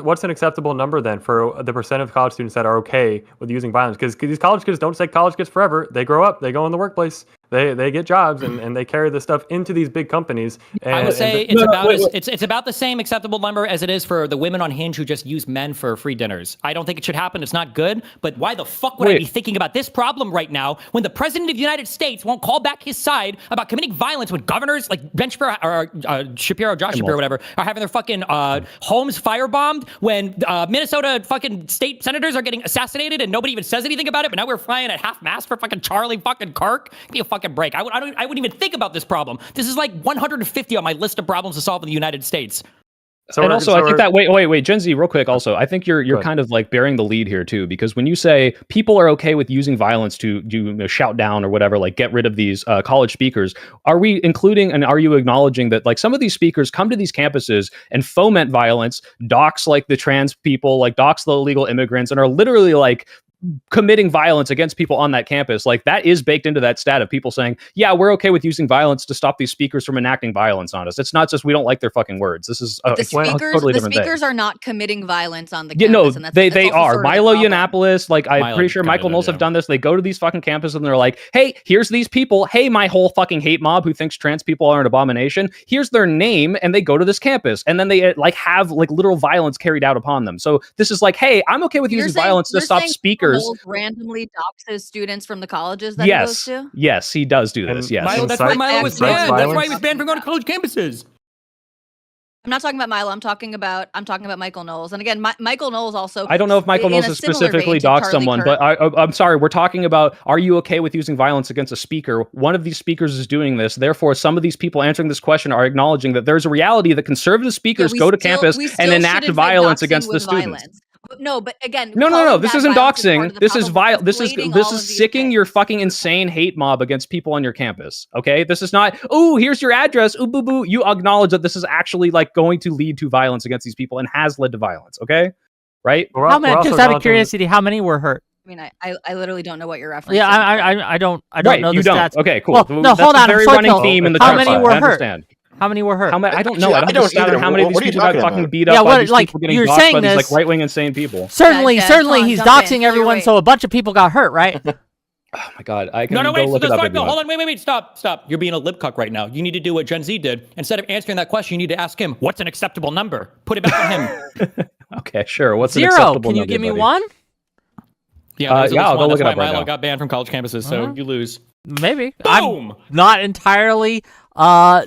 What's an acceptable number then for the percent of college students that are okay with using violence? Because these college kids don't stay college kids forever. They grow up, they go in the workplace, they get jobs, and they carry this stuff into these big companies. And, I would say it's about the same acceptable number as it is for the women on Hinge who just use men for free dinners. I don't think it should happen. It's not good. But why the fuck would I be thinking about this problem right now when the president of the United States won't call back his side about committing violence when governors like Ben Shapiro or Josh Shapiro, whatever, are having their fucking homes firebombed, when Minnesota fucking state senators are getting assassinated and nobody even says anything about it, but now we're flying at half mast for fucking Charlie fucking Kirk? Give me a fucking break. I wouldn't even think about this problem. This is like 150 on my list of problems to solve in the United States. I think that wait, Gen Z, real quick. Also, I think you're kind of like bearing the lead here too, because when you say people are okay with using violence to shout down or whatever, like get rid of these college speakers, are we including and are you acknowledging that like some of these speakers come to these campuses and foment violence, dox like the trans people, like dox the illegal immigrants, and are literally like committing violence against people on that campus? Like that is baked into that stat of people saying, yeah, we're okay with using violence to stop these speakers from enacting violence on us. It's not just we don't like their fucking words. This is the speakers are not committing violence on the campus. Yeah, no, and they are. Milo Yiannopoulos, like I'm pretty sure Michael Knowles have done this. They go to these fucking campuses and they're like, hey, here's these people. Hey, my whole fucking hate mob who thinks trans people are an abomination. Here's their name, and they go to this campus, and then they like have like literal violence carried out upon them. So this is like, hey, I'm okay with using violence to stop speakers. Randomly doxes students from the colleges that he goes to? Yes, he does do this. Yes, that's why Milo was banned. That's why he was banned from going to college campuses. I'm not talking about Milo. I'm talking about Michael Knowles. And again, Michael Knowles also. I don't know if Michael Knowles has specifically doxed someone, but I'm sorry. We're talking about, are you okay with using violence against a speaker? One of these speakers is doing this. Therefore, some of these people answering this question are acknowledging that there's a reality that conservative speakers go to campus and enact violence against the students. No, but again, No. This isn't doxing. This is vile. This is sicking your fucking insane hate mob against people on your campus. Okay, this is not. Oh, here's your address. Ooh, boo, boo. You acknowledge that this is actually like going to lead to violence against these people and has led to violence. Okay, right? How many? Just out of curiosity, how many were hurt? I mean, I literally don't know what you're referencing. Yeah, I don't right, know the you stats. don't. Okay, cool. Well, no, that's hold on. a very running theme in the how many were hurt? How many were hurt? I don't know. I don't know how many of these people got fucking beat up. Yeah, by these like people getting you're doxed saying by these this, like right-wing insane people. Certainly, he's doxing everyone, so a bunch of people got hurt, right? Oh my god, I can No, go wait, look it up. hold on, wait, stop. You're being a libcuck right now. You need to do what Gen Z did. Instead of answering that question, you need to ask him, what's an acceptable number? Put it back on him. Okay, sure. What's an 0? acceptable Can you number, give me buddy? 1? Yeah, I'll go look it up right Milo now. got banned from college campuses, so you lose. Maybe. Boom! I'm not entirely on a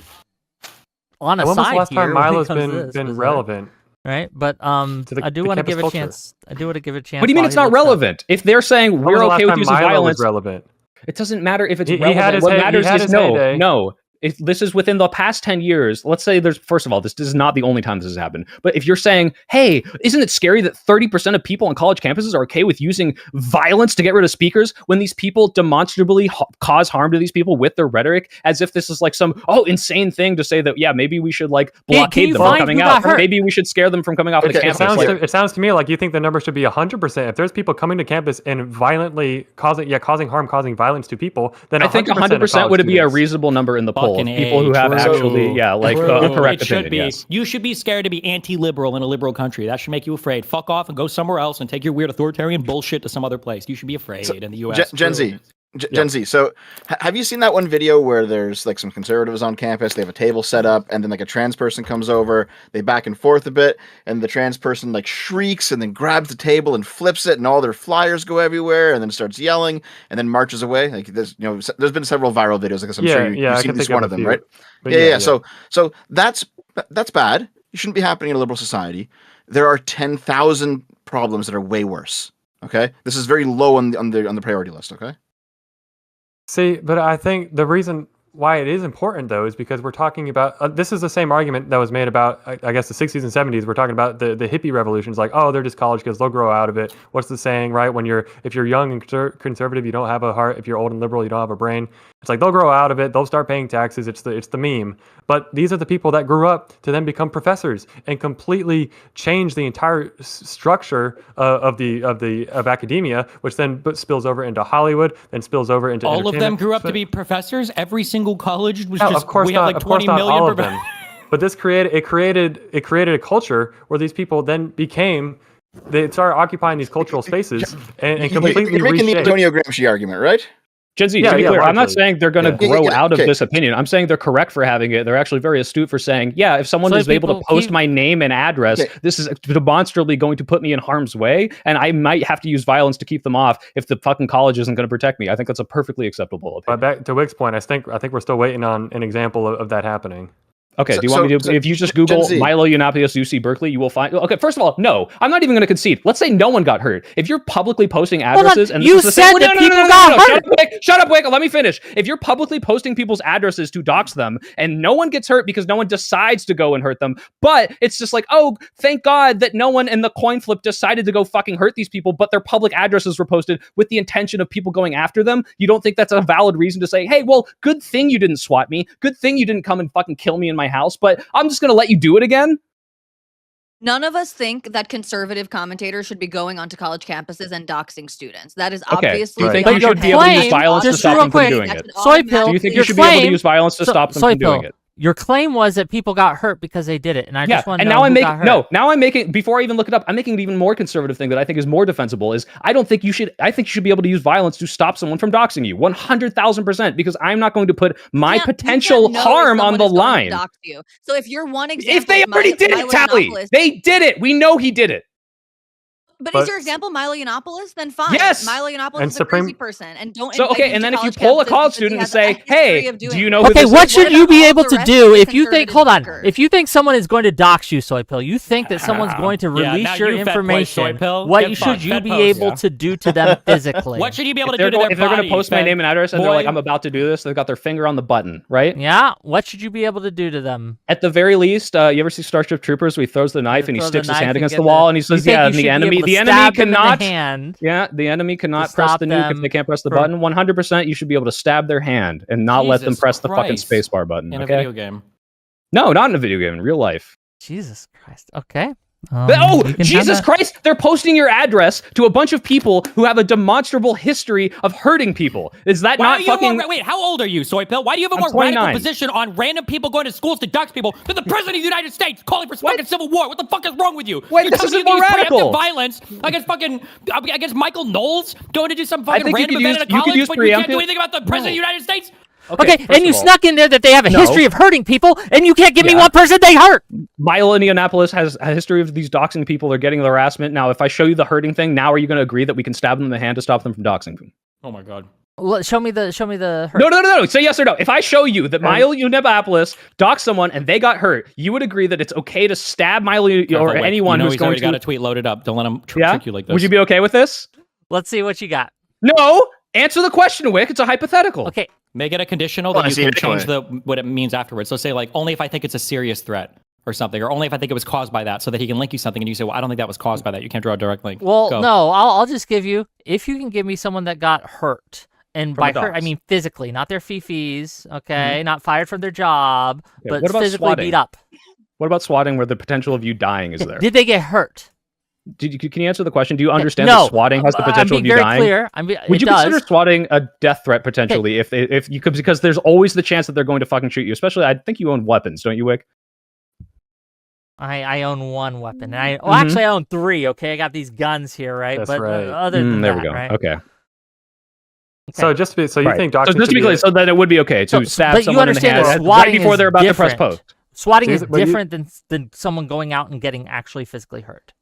When was the side last time here when it Milo's comes to been this, relevant? right? But I do want to give it a chance. I do want to give it a chance. What do you mean it's not relevant? If they're saying we're okay with using violence, relevant. it doesn't matter if it's He relevant. had his What hey- matters he had is his heyday. no. If this is within the past 10 years, let's say there's, first of all, this is not the only time this has happened. But if you're saying, hey, isn't it scary that 30% of people on college campuses are okay with using violence to get rid of speakers when these people demonstrably cause harm to these people with their rhetoric, as if this is like some, insane thing to say that, yeah, maybe we should like blockade them from coming out. Or maybe we should scare them from coming off the campus. It sounds to me like you think the number should be 100%. If there's people coming to campus and violently causing harm, causing violence to people, then I think 100% would be a reasonable number in the poll. People who have actually, a correct it should opinion. be. Yes. You should be scared to be anti-liberal in a liberal country. That should make you afraid. Fuck off and go somewhere else and take your weird authoritarian bullshit to some other place. You should be afraid in the U.S. Gen Z. Gen Z. So, have you seen that one video where there's like some conservatives on campus? They have a table set up, and then like a trans person comes over. They back and forth a bit, and the trans person like shrieks and then grabs the table and flips it, and all their flyers go everywhere, and then starts yelling, and then marches away. Like there's been several viral videos like this. I'm sure you've seen at least one of them, right? Yeah. So that's bad. It shouldn't be happening in a liberal society. There are 10,000 problems that are way worse. Okay, this is very low on the priority list. Okay. See, but I think the reason why it is important, though, is because we're talking about this is the same argument that was made about, I guess, the 60s and 70s. We're talking about the hippie revolutions, like, oh, they're just college kids, they'll grow out of it. What's the saying, right? If you're young and conservative, you don't have a heart. If you're old and liberal, you don't have a brain. It's like they'll grow out of it. They'll start paying taxes. It's the meme. But these are the people that grew up to then become professors and completely change the entire structure of academia, which then spills over into Hollywood, then spills over into all of them grew up to be professors. Every single college was just. Of course we not. have like 20 not million all of them. But this created a culture where these people then became. They started occupying these cultural spaces and completely You're making the reshaped. Antonio Gramsci argument, right? Gen Z, to be clear, I'm not saying they're going to grow out of this opinion. I'm saying they're correct for having it. They're actually very astute for saying, yeah, if someone is able to post my name and address, this is demonstrably going to put me in harm's way, and I might have to use violence to keep them off if the fucking college isn't going to protect me. I think that's a perfectly acceptable opinion. But back to Wick's point, I think we're still waiting on an example of that happening. Okay, do you want me to? If you just Google Milo Yiannopoulos UC Berkeley, you will find. Okay, first of all, no, I'm not even going to concede. Let's say no one got hurt. If you're publicly posting addresses, and you said that people got hurt. Shut up, Wick. Let me finish. If you're publicly posting people's addresses to dox them, and no one gets hurt because no one decides to go and hurt them, but it's just like, oh, thank God that no one in the coin flip decided to go fucking hurt these people, but their public addresses were posted with the intention of people going after them. You don't think that's a valid reason to say, hey, well, good thing you didn't swat me. Good thing you didn't come and fucking kill me in my house, but I'm just going to let you do it again? None of us think that conservative commentators should be going onto college campuses and doxing students. That is obviously. Do you think you should be able to use violence to stop them from doing it? Soypill, do you think you should be able to use violence to stop them from doing it? Your claim was that people got hurt because they did it, and I just want to know who got hurt. Now I'm making, before I even look it up, I'm making an even more conservative thing that I think is more defensible. Is I think you should be able to use violence to stop someone from doxing you, 100,000%, because I'm not going to put my potential harm on the line. So if you're one example, if they already did it, Tali, they did it. We know he did it. But is your example Milo Yiannopoulos? Then fine. Yes. Milo Yiannopoulos is a crazy person, and don't. So okay, and then if you pull a college student and say, "Hey, do you know?" Okay, what should you be able to do if you think? Hold on. If you think someone is going to dox you, Soypill, you think that someone's going to release your information. What should you be able to do to them physically? What should you be able to do to their body? If they're going to post my name and address and they're like, "I'm about to do this," they've got their finger on the button, right? Yeah. What should you be able to do to them? At the very least, you ever see Starship Troopers where he throws the knife and he sticks his hand against the wall and he says, "Yeah," and the the enemy stab them in cannot. the hand. Yeah, the enemy cannot to press stop the nuke if them they can't press the from- button. 100%, you should be able to stab their hand and not let them Jesus press the fucking Christ. spacebar button. In a okay? video game. No, not in a video game. In real life. Jesus Christ. Okay. Oh, you can have Jesus that. Christ! They're posting your address to a bunch of people who have a demonstrable history of hurting people. Is that Why not do you have fucking? wait, how old are you, Soy Pill? Why do you have a I'm more 29. radical position on random people going to schools to dox people than the president of the United States calling for fucking civil war? What the fuck is wrong with you? Wait, You're this telling me isn't more you use radical. preemptive violence against Michael Knowles going to do some fucking think you random could event use- at a you could college, use but you can't do preemptive- anything about the president of the United States? Okay, first and you of all, snuck in there that they have a No. history of hurting people, and you can't give me Yeah. one person they hurt. Milo, Indianapolis has a history of these doxing people. They're getting harassment. Now, if I show you the hurting thing, now are you going to agree that we can stab them in the hand to stop them from doxing them? Oh my god. Show me the hurt. No. Say yes or no. If I show you that Milo, Indianapolis doxed someone and they got hurt, you would agree that it's okay to stab Milo or anyone you know who's he's going already to. got a tweet loaded up. Don't let him Yeah? trick you like this. Would you be okay with this? Let's see what you got. No. Answer the question, Wick. It's a hypothetical. Okay. Make it a conditional Well, that I you see can it change anyway. what it means afterwards. So say like only if I think it's a serious threat or something, or only if I think it was caused by that, so that he can link you something and you say, well, I don't think that was caused by that. You can't draw a direct link. Well, Go. no, I'll just give you, if you can give me someone that got hurt, and From by a hurt I dox. mean physically, not their fifis, okay, not fired from their job, Yeah, but what about physically swatting? beat up. What about swatting where the potential of you dying is there? Did they get hurt? Can you answer the question? Do you understand No, that swatting has the I'm potential of being you very dying? clear. Would you it consider does. swatting a death threat potentially if you could, because there's always the chance that they're going to fucking shoot you. Especially, I think you own weapons, don't you, Wick? I own one weapon. And Mm-hmm. actually I own three, okay? I got these guns here, right? That's but right. other than There that, we go. right? Okay. So just to be, so you Right. think So doxing just to be clear, so that it would be okay to stab but you someone in the understand hand that right swatting before is they're about to press different. post. Swatting is Jesus, but you- different than someone going out and getting actually physically hurt.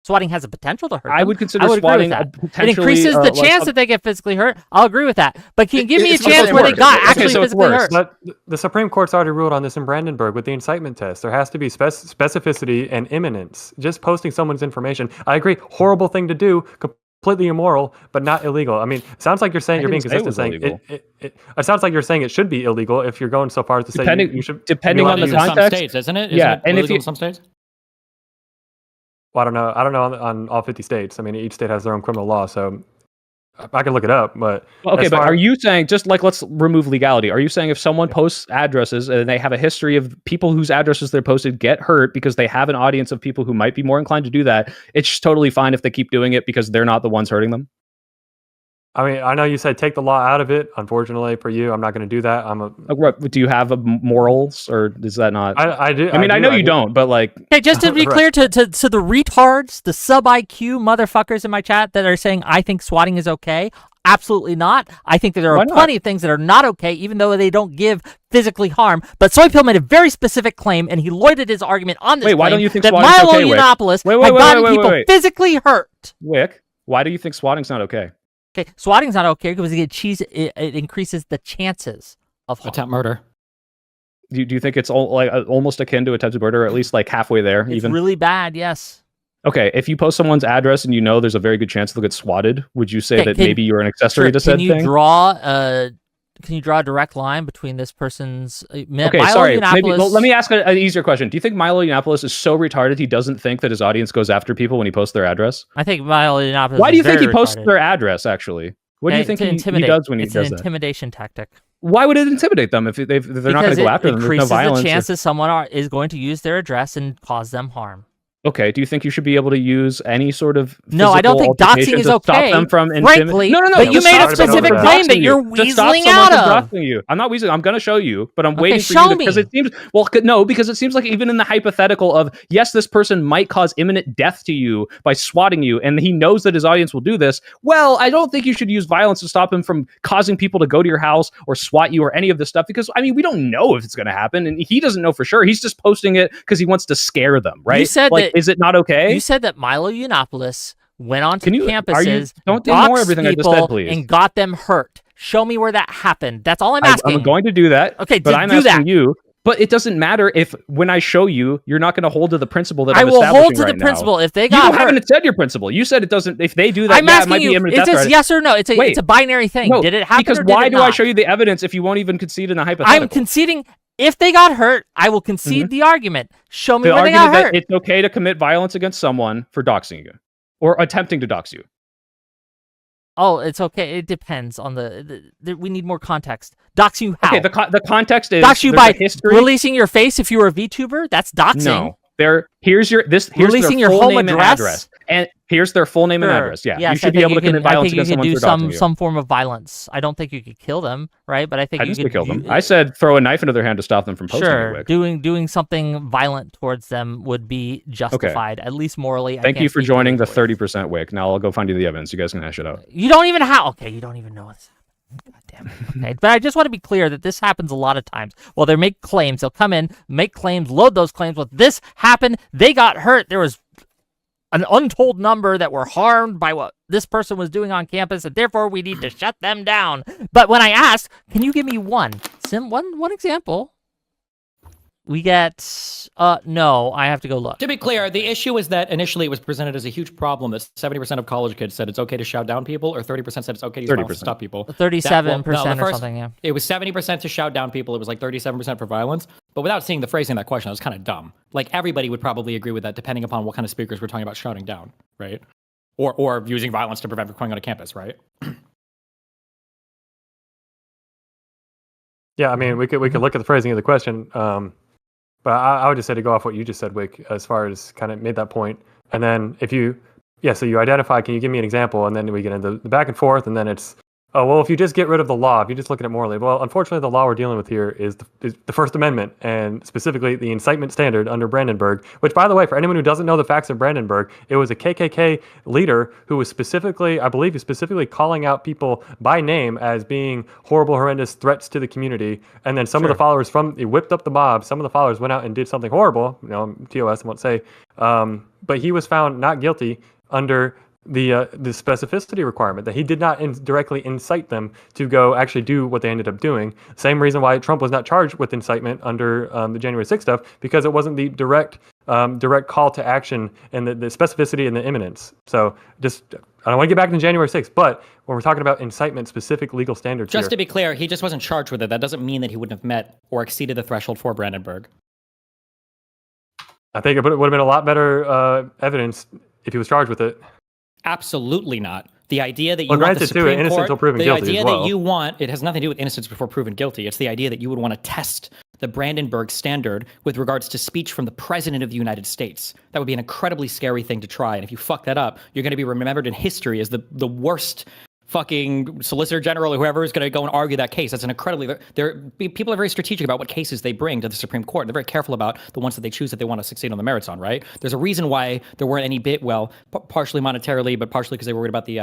Swatting has a potential to hurt I them. would consider agree with swatting that. a It potentially increases the like chance that they get physically hurt. I'll agree with that. But can you give me a It's chance worse. where they Okay, got so actually it's physically worse. hurt? But the Supreme Court's already ruled on this in Brandenburg with the incitement test. There has to be specificity and imminence. Just posting someone's information, I agree, horrible thing to do, completely immoral, but not illegal. I mean, it sounds like you're saying I you're being didn't say it consistent, was saying it sounds like you're saying it should be illegal if you're going so far as to say you should. Depending be on allowed the to use- in some context. states, isn't it? Yeah, Isn't it and if illegal you- in some states? Well, I don't know on all 50 states. I mean, each state has their own criminal law, so I can look it up. But Okay, as but far- are you saying, just like let's remove legality, are you saying if someone posts addresses and they have a history of people whose addresses they're posted get hurt because they have an audience of people who might be more inclined to do that, it's just totally fine if they keep doing it because they're not the ones hurting them? I mean, I know you said take the law out of it. Unfortunately for you, I'm not going to do that. Do you have morals, or is that not? I do. I mean, I know you don't, but like, Okay, just to be Right. clear to the retards, the sub IQ motherfuckers in my chat that are saying I think swatting is okay. Absolutely not. I think that there Why are not? plenty of things that are not okay, even though they don't give physically harm. But Soy Pill made a very specific claim, and he loaded his argument on this Wait, why claim don't you think that swatting's Milo okay, Wick? Yiannopoulos Wait, had wait, gotten wait, people wait. physically hurt. Wick, why do you think swatting's not okay? Okay, swatting's not okay because it increases the chances of harm. Attempt murder. Do you think it's almost akin to attempted murder, or at least like halfway there? It's Even really bad, yes. okay, if you post someone's address and you know there's a very good chance they'll get swatted, would you say Okay, that can- maybe you're an accessory Sure, to said can you thing? can you draw a direct line between this person's Okay, Milo sorry. Maybe, Yiannopoulos- well, let me ask an easier question. Do you think Milo Yiannopoulos is so retarded he doesn't think that his audience goes after people when he posts their address? I think Milo Yiannopoulos Why do you is think he very posts retarded. their address, actually? What do you Okay, think to he intimidate. does when he It's does an that? intimidation tactic. Why would it intimidate them if they're not going Because to go it after them? There's no increases violence. the chances someone is going to use their address and cause them harm. Okay, do you think you should be able to use any sort of No, I don't physical think altercation doxing is to stop okay. them from Frankly, No, but you just made a stop someone specific from claim that doxing you're you. Just stop weaseling someone out from of. doxing you. I'm not weaseling. I'm going to show you, but I'm Okay, waiting for show you because me. it seems because it seems like even in the hypothetical of yes, this person might cause imminent death to you by swatting you, and he knows that his audience will do this. Well, I don't think you should use violence to stop him from causing people to go to your house or swat you or any of this stuff because I mean we don't know if it's going to happen, and he doesn't know for sure. He's just posting it because he wants to scare them, right? You said like, that- is it not okay? You said that Milo Yiannopoulos went onto campuses, don't ignore doxed everything I just people, said, please. and got them hurt. Show me where that happened. That's all I'm asking. I'm going to do that. Okay, but I'm do asking that. you. But it doesn't matter if when I show you, you're not going to hold to the principle that I I'm will establishing hold to right the now. principle. If they You got hurt, haven't said your principle. You said it doesn't. If they do that, I'm yeah, it asking might be you. imminent It's death just threat. yes or no. It's Wait. a binary thing. No, Did it happen because or did why it do not? I show you the evidence if you won't even concede in the hypothetical? I'm conceding. If they got hurt, I will concede the argument. Show me the where they got argument hurt. that it's okay to commit violence against someone for doxing you. or attempting to dox you? Oh, it's okay. It depends on we need more context. Dox you how? Okay, the context is dox you by history. releasing your face if you were a VTuber. That's doxing. No, here's releasing their your full home name address? and address, and here's their full name and address. Yeah, yes, you should be able to commit violence against someone for doxing you. Some form of violence. I don't think you could kill them, right? But I think you could kill them. I said throw a knife into their hand to stop them from posting. Sure, doing something violent towards them would be justified, at least morally. Thank you for joining the 30% Whick. Now I'll go find you the evidence. You guys can hash it out. You don't even have. Okay, you don't even know what's. God damn it. Okay, but I just want to be clear that this happens a lot of times. Well, they make claims. They'll come in, make claims, load those claims. Well, this happened. They got hurt. There was an untold number that were harmed by what this person was doing on campus, and therefore we need to shut them down. But when I asked, can you give me one example? We get, no, I have to go look. To be clear, the issue is that initially it was presented as a huge problem that 70% of college kids said it's okay to shout down people, or 30% said it's okay to use violence to stop people. 37% or something, yeah. It was 70% to shout down people. It was like 37% for violence. But without seeing the phrasing of that question, it was kind of dumb. Like, everybody would probably agree with that, depending upon what kind of speakers we're talking about shouting down, right? Or using violence to prevent from going on a campus, right? Yeah, I mean, we could look at the phrasing of the question. But I would just say to go off what you just said, Whick, as far as kind of made that point. And then so you identify, can you give me an example? And then we get into the back and forth, and then it's, oh, well, if you just get rid of the law, if you just look at it morally, well, unfortunately, the law we're dealing with here is the First Amendment, and specifically the incitement standard under Brandenburg, which, by the way, for anyone who doesn't know the facts of Brandenburg, it was a KKK leader who was specifically calling out people by name as being horrible, horrendous threats to the community. And then some of the followers he whipped up the mob. Some of the followers went out and did something horrible, TOS, I won't say, but he was found not guilty under the specificity requirement, that he did not directly incite them to go actually do what they ended up doing. Same reason why Trump was not charged with incitement under the January 6th stuff, because it wasn't the direct call to action and the specificity and the imminence. So I don't want to get back to January 6th, but when we're talking about incitement, specific legal standards Just to be clear, he just wasn't charged with it. That doesn't mean that he wouldn't have met or exceeded the threshold for Brandenburg. I think it would have been a lot better evidence if he was charged with it. Absolutely not. The idea that you want the Supreme innocence Court, until proven the guilty idea as well. that you want, it has nothing to do with innocence before proven guilty. It's the idea that you would want to test the Brandenburg standard with regards to speech from the President of the United States. That would be an incredibly scary thing to try. And if you fuck that up, you're going to be remembered in history as the worst fucking Solicitor General or whoever is going to go and argue that case. That's an incredibly... People are very strategic about what cases they bring to the Supreme Court. They're very careful about the ones that they choose that they want to succeed on the merits on, right? There's a reason why there weren't any partially monetarily, but partially because they were worried about the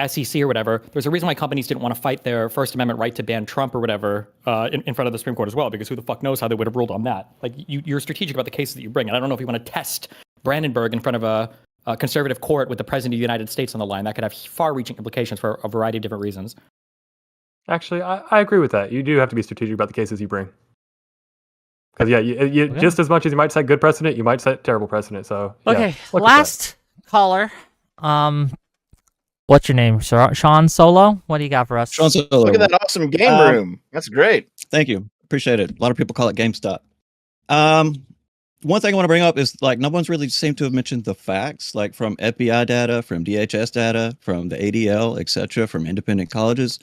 SEC or whatever. There's a reason why companies didn't want to fight their First Amendment right to ban Trump or whatever in front of the Supreme Court as well, because who the fuck knows how they would have ruled on that. Like, you're strategic about the cases that you bring. And I don't know if you want to test Brandenburg in front of a conservative court with the President of the United States on the line. That could have far-reaching implications for a variety of different reasons. Actually, I agree with that. You do have to be strategic about the cases you bring. Because, just as much as you might set good precedent, you might set terrible precedent. So, okay, last caller. What's your name, Sean Solo? What do you got for us? Sean Solo. Look at that awesome game room. That's great. Thank you. Appreciate it. A lot of people call it GameStop. One thing I want to bring up is, like, no one's really seemed to have mentioned the facts, like from FBI data, from DHS data, from the ADL, etc., from independent colleges.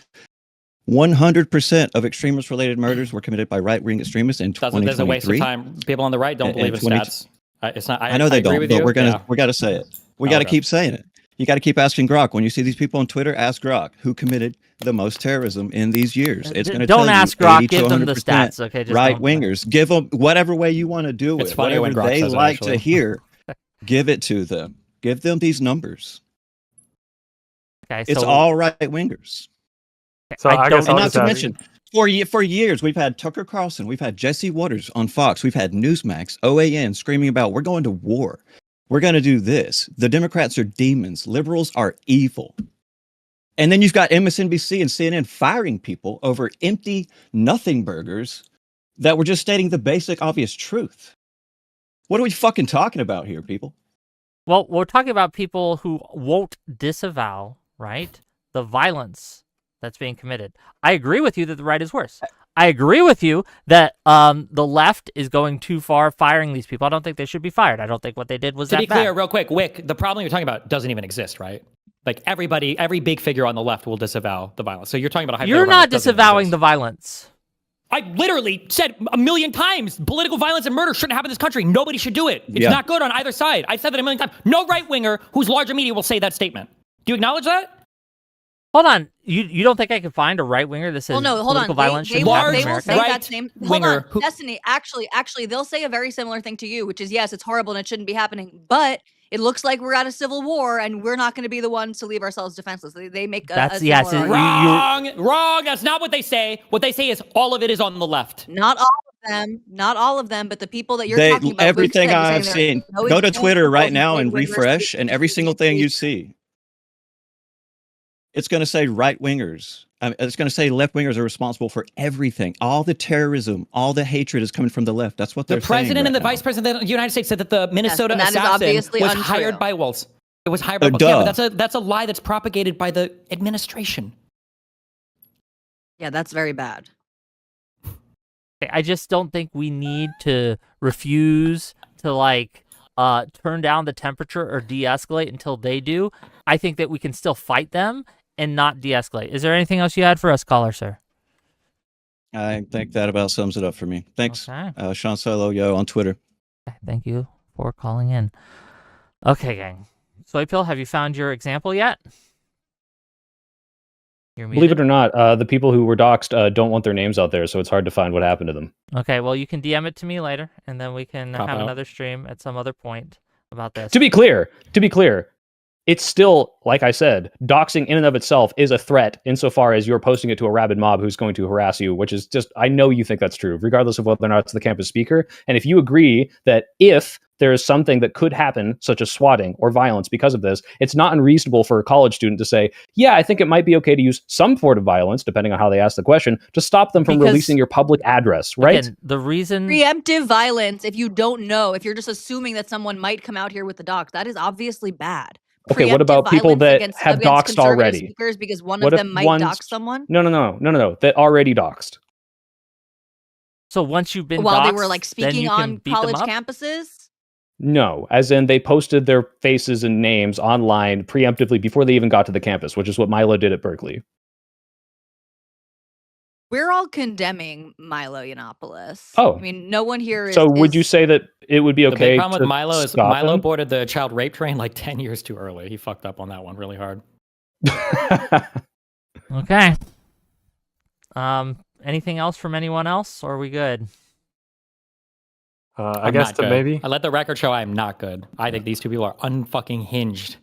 100% of extremist-related murders were committed by right-wing extremists in 2023. There's a waste of time. People on the right don't believe in stats. It's not. I know they don't, but we got to say it. We got to keep saying it. You got to keep asking Grok. When you see these people on Twitter, ask Grok who committed the most terrorism in these years. It's going to don't ask Grok. Give them the stats. Okay, right wingers. Give them whatever way you want to do it. Whatever they like to hear, give it to them. Give them these numbers. Okay, it's all right wingers. So I guess and not to mention, for years we've had Tucker Carlson, we've had Jesse Waters on Fox, we've had Newsmax, OAN screaming about we're going to war. We're going to do this. The Democrats are demons. Liberals are evil. And then you've got MSNBC and CNN firing people over empty nothing burgers that were just stating the basic obvious truth. What are we fucking talking about here, people? Well, we're talking about people who won't disavow, right, the violence that's being committed. I agree with you that the right is worse. I agree with you that the left is going too far firing these people. I don't think they should be fired. I don't think what they did was that bad. To be clear, real quick, Whick, the problem you're talking about doesn't even exist, right? Like every big figure on the left will disavow the violence. So you're talking about a You're not disavowing the violence. I literally said a million times, political violence and murder shouldn't happen in this country. Nobody should do it. It's not good on either side. I've said that a million times. No right-winger who's larger media will say that statement. Do you acknowledge that? Hold on. You don't think I can find a right-winger that says political violence shouldn't happen in America? They will say that same... Hold on. Destiny, actually, they'll say a very similar thing to you, which is, yes, it's horrible and it shouldn't be happening, but it looks like we're at a civil war and we're not going to be the ones to leave ourselves defenseless. They make Wrong. That's not what they say. What they say is all of it is on the left. Not all of them, but the people that you're talking about. Everything I've seen. Go to Twitter right now and refresh, and every single thing you see, it's going to say right wingers. It's going to say left wingers are responsible for everything. All the terrorism, all the hatred is coming from the left. That's what they're saying. The president and the right vice president of the United States said that the Minnesota assassin was hired by wolves. It was hired by wolves. Yeah, but that's a lie that's propagated by the administration. Yeah, that's very bad. I just don't think we need to refuse to turn down the temperature or de-escalate until they do. I think that we can still fight them and not de-escalate. Is there anything else you had for us, caller, sir? I think that about sums it up for me. Thanks, okay. Sean Solo Yo on Twitter. Thank you for calling in. Okay, gang. Soy Pill, have you found your example yet? Believe it or not, the people who were doxxed don't want their names out there, so it's hard to find what happened to them. Okay, well, you can DM it to me later, and then we can have another stream at some other point about this. To be clear, it's still, like I said, doxing in and of itself is a threat insofar as you're posting it to a rabid mob who's going to harass you, which is just, I know you think that's true, regardless of whether or not it's the campus speaker. And if you agree that if there is something that could happen, such as swatting or violence because of this, it's not unreasonable for a college student to say, yeah, I think it might be okay to use some sort of violence, depending on how they ask the question, to stop them from releasing your public address, right? Again, the reason... Preemptive violence, if you don't know, if you're just assuming that someone might come out here with the dox, that is obviously bad. Okay, what about people that have doxed already? Because one of them might dox someone? No, that already doxed. So once you've been while doxed, they were speaking on college campuses? No, as in they posted their faces and names online preemptively before they even got to the campus, which is what Milo did at Berkeley. We're all condemning Milo Yiannopoulos. Oh. I mean, no one here is... So would you say that it would be okay? The big problem with Milo is Milo him? boarded the child rape train 10 years too early. He fucked up on that one really hard. Okay. Anything else from anyone else, or are we good? I guess maybe. I let the record show I am not good. I think these two people are unfucking hinged.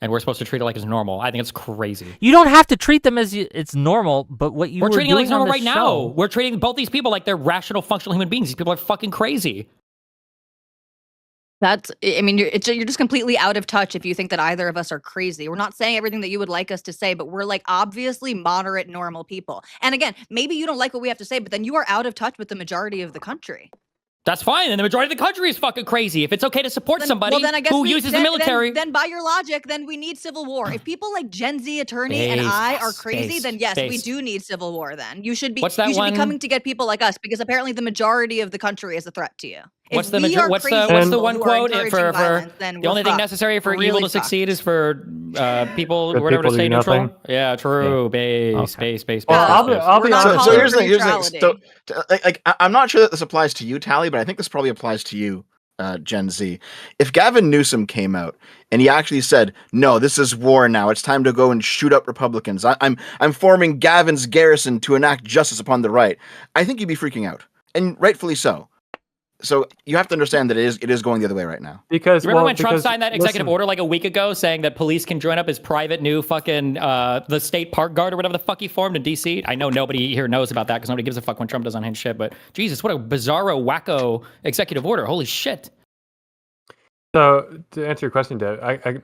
And we're supposed to treat it like it's normal. I think it's crazy. You don't have to treat them as it's normal, but what you we're treating it like it's normal right show. now. We're treating both these people like they're rational, functional human beings. These people are fucking crazy. That's, I mean, you're just completely out of touch if you think that either of us are crazy. We're not saying everything that you would like us to say, but we're obviously moderate, normal people. And again, maybe you don't like what we have to say, but then you are out of touch with the majority of the country. That's fine. And the majority of the country is fucking crazy. If it's okay to support somebody who uses the military. Then by your logic, then we need civil war. If people like Gen Z Attorney and I are crazy, then yes, we do need civil war then. You should be be coming to get people like us because apparently the majority of the country is a threat to you. What's the one quote for the only thing necessary for evil to succeed is for people or whatever to stay neutral? Yeah, true. Space. Well, I'll be honest. So here's the thing. I'm not sure that this applies to you, Tali, but I think this probably applies to you, Gen Z. If Gavin Newsom came out and he actually said, "No, this is war now. It's time to go and shoot up Republicans. I'm forming Gavin's garrison to enact justice upon the right," I think you'd be freaking out, and rightfully so. So you have to understand that it is going the other way right now. Because remember when Trump signed that executive order a week ago saying that police can join up as private new fucking the state park guard or whatever the fuck he formed in DC? I know nobody here knows about that because nobody gives a fuck when Trump does unhinged shit. But Jesus, what a bizarro, wacko executive order! Holy shit. So to answer your question, Dave,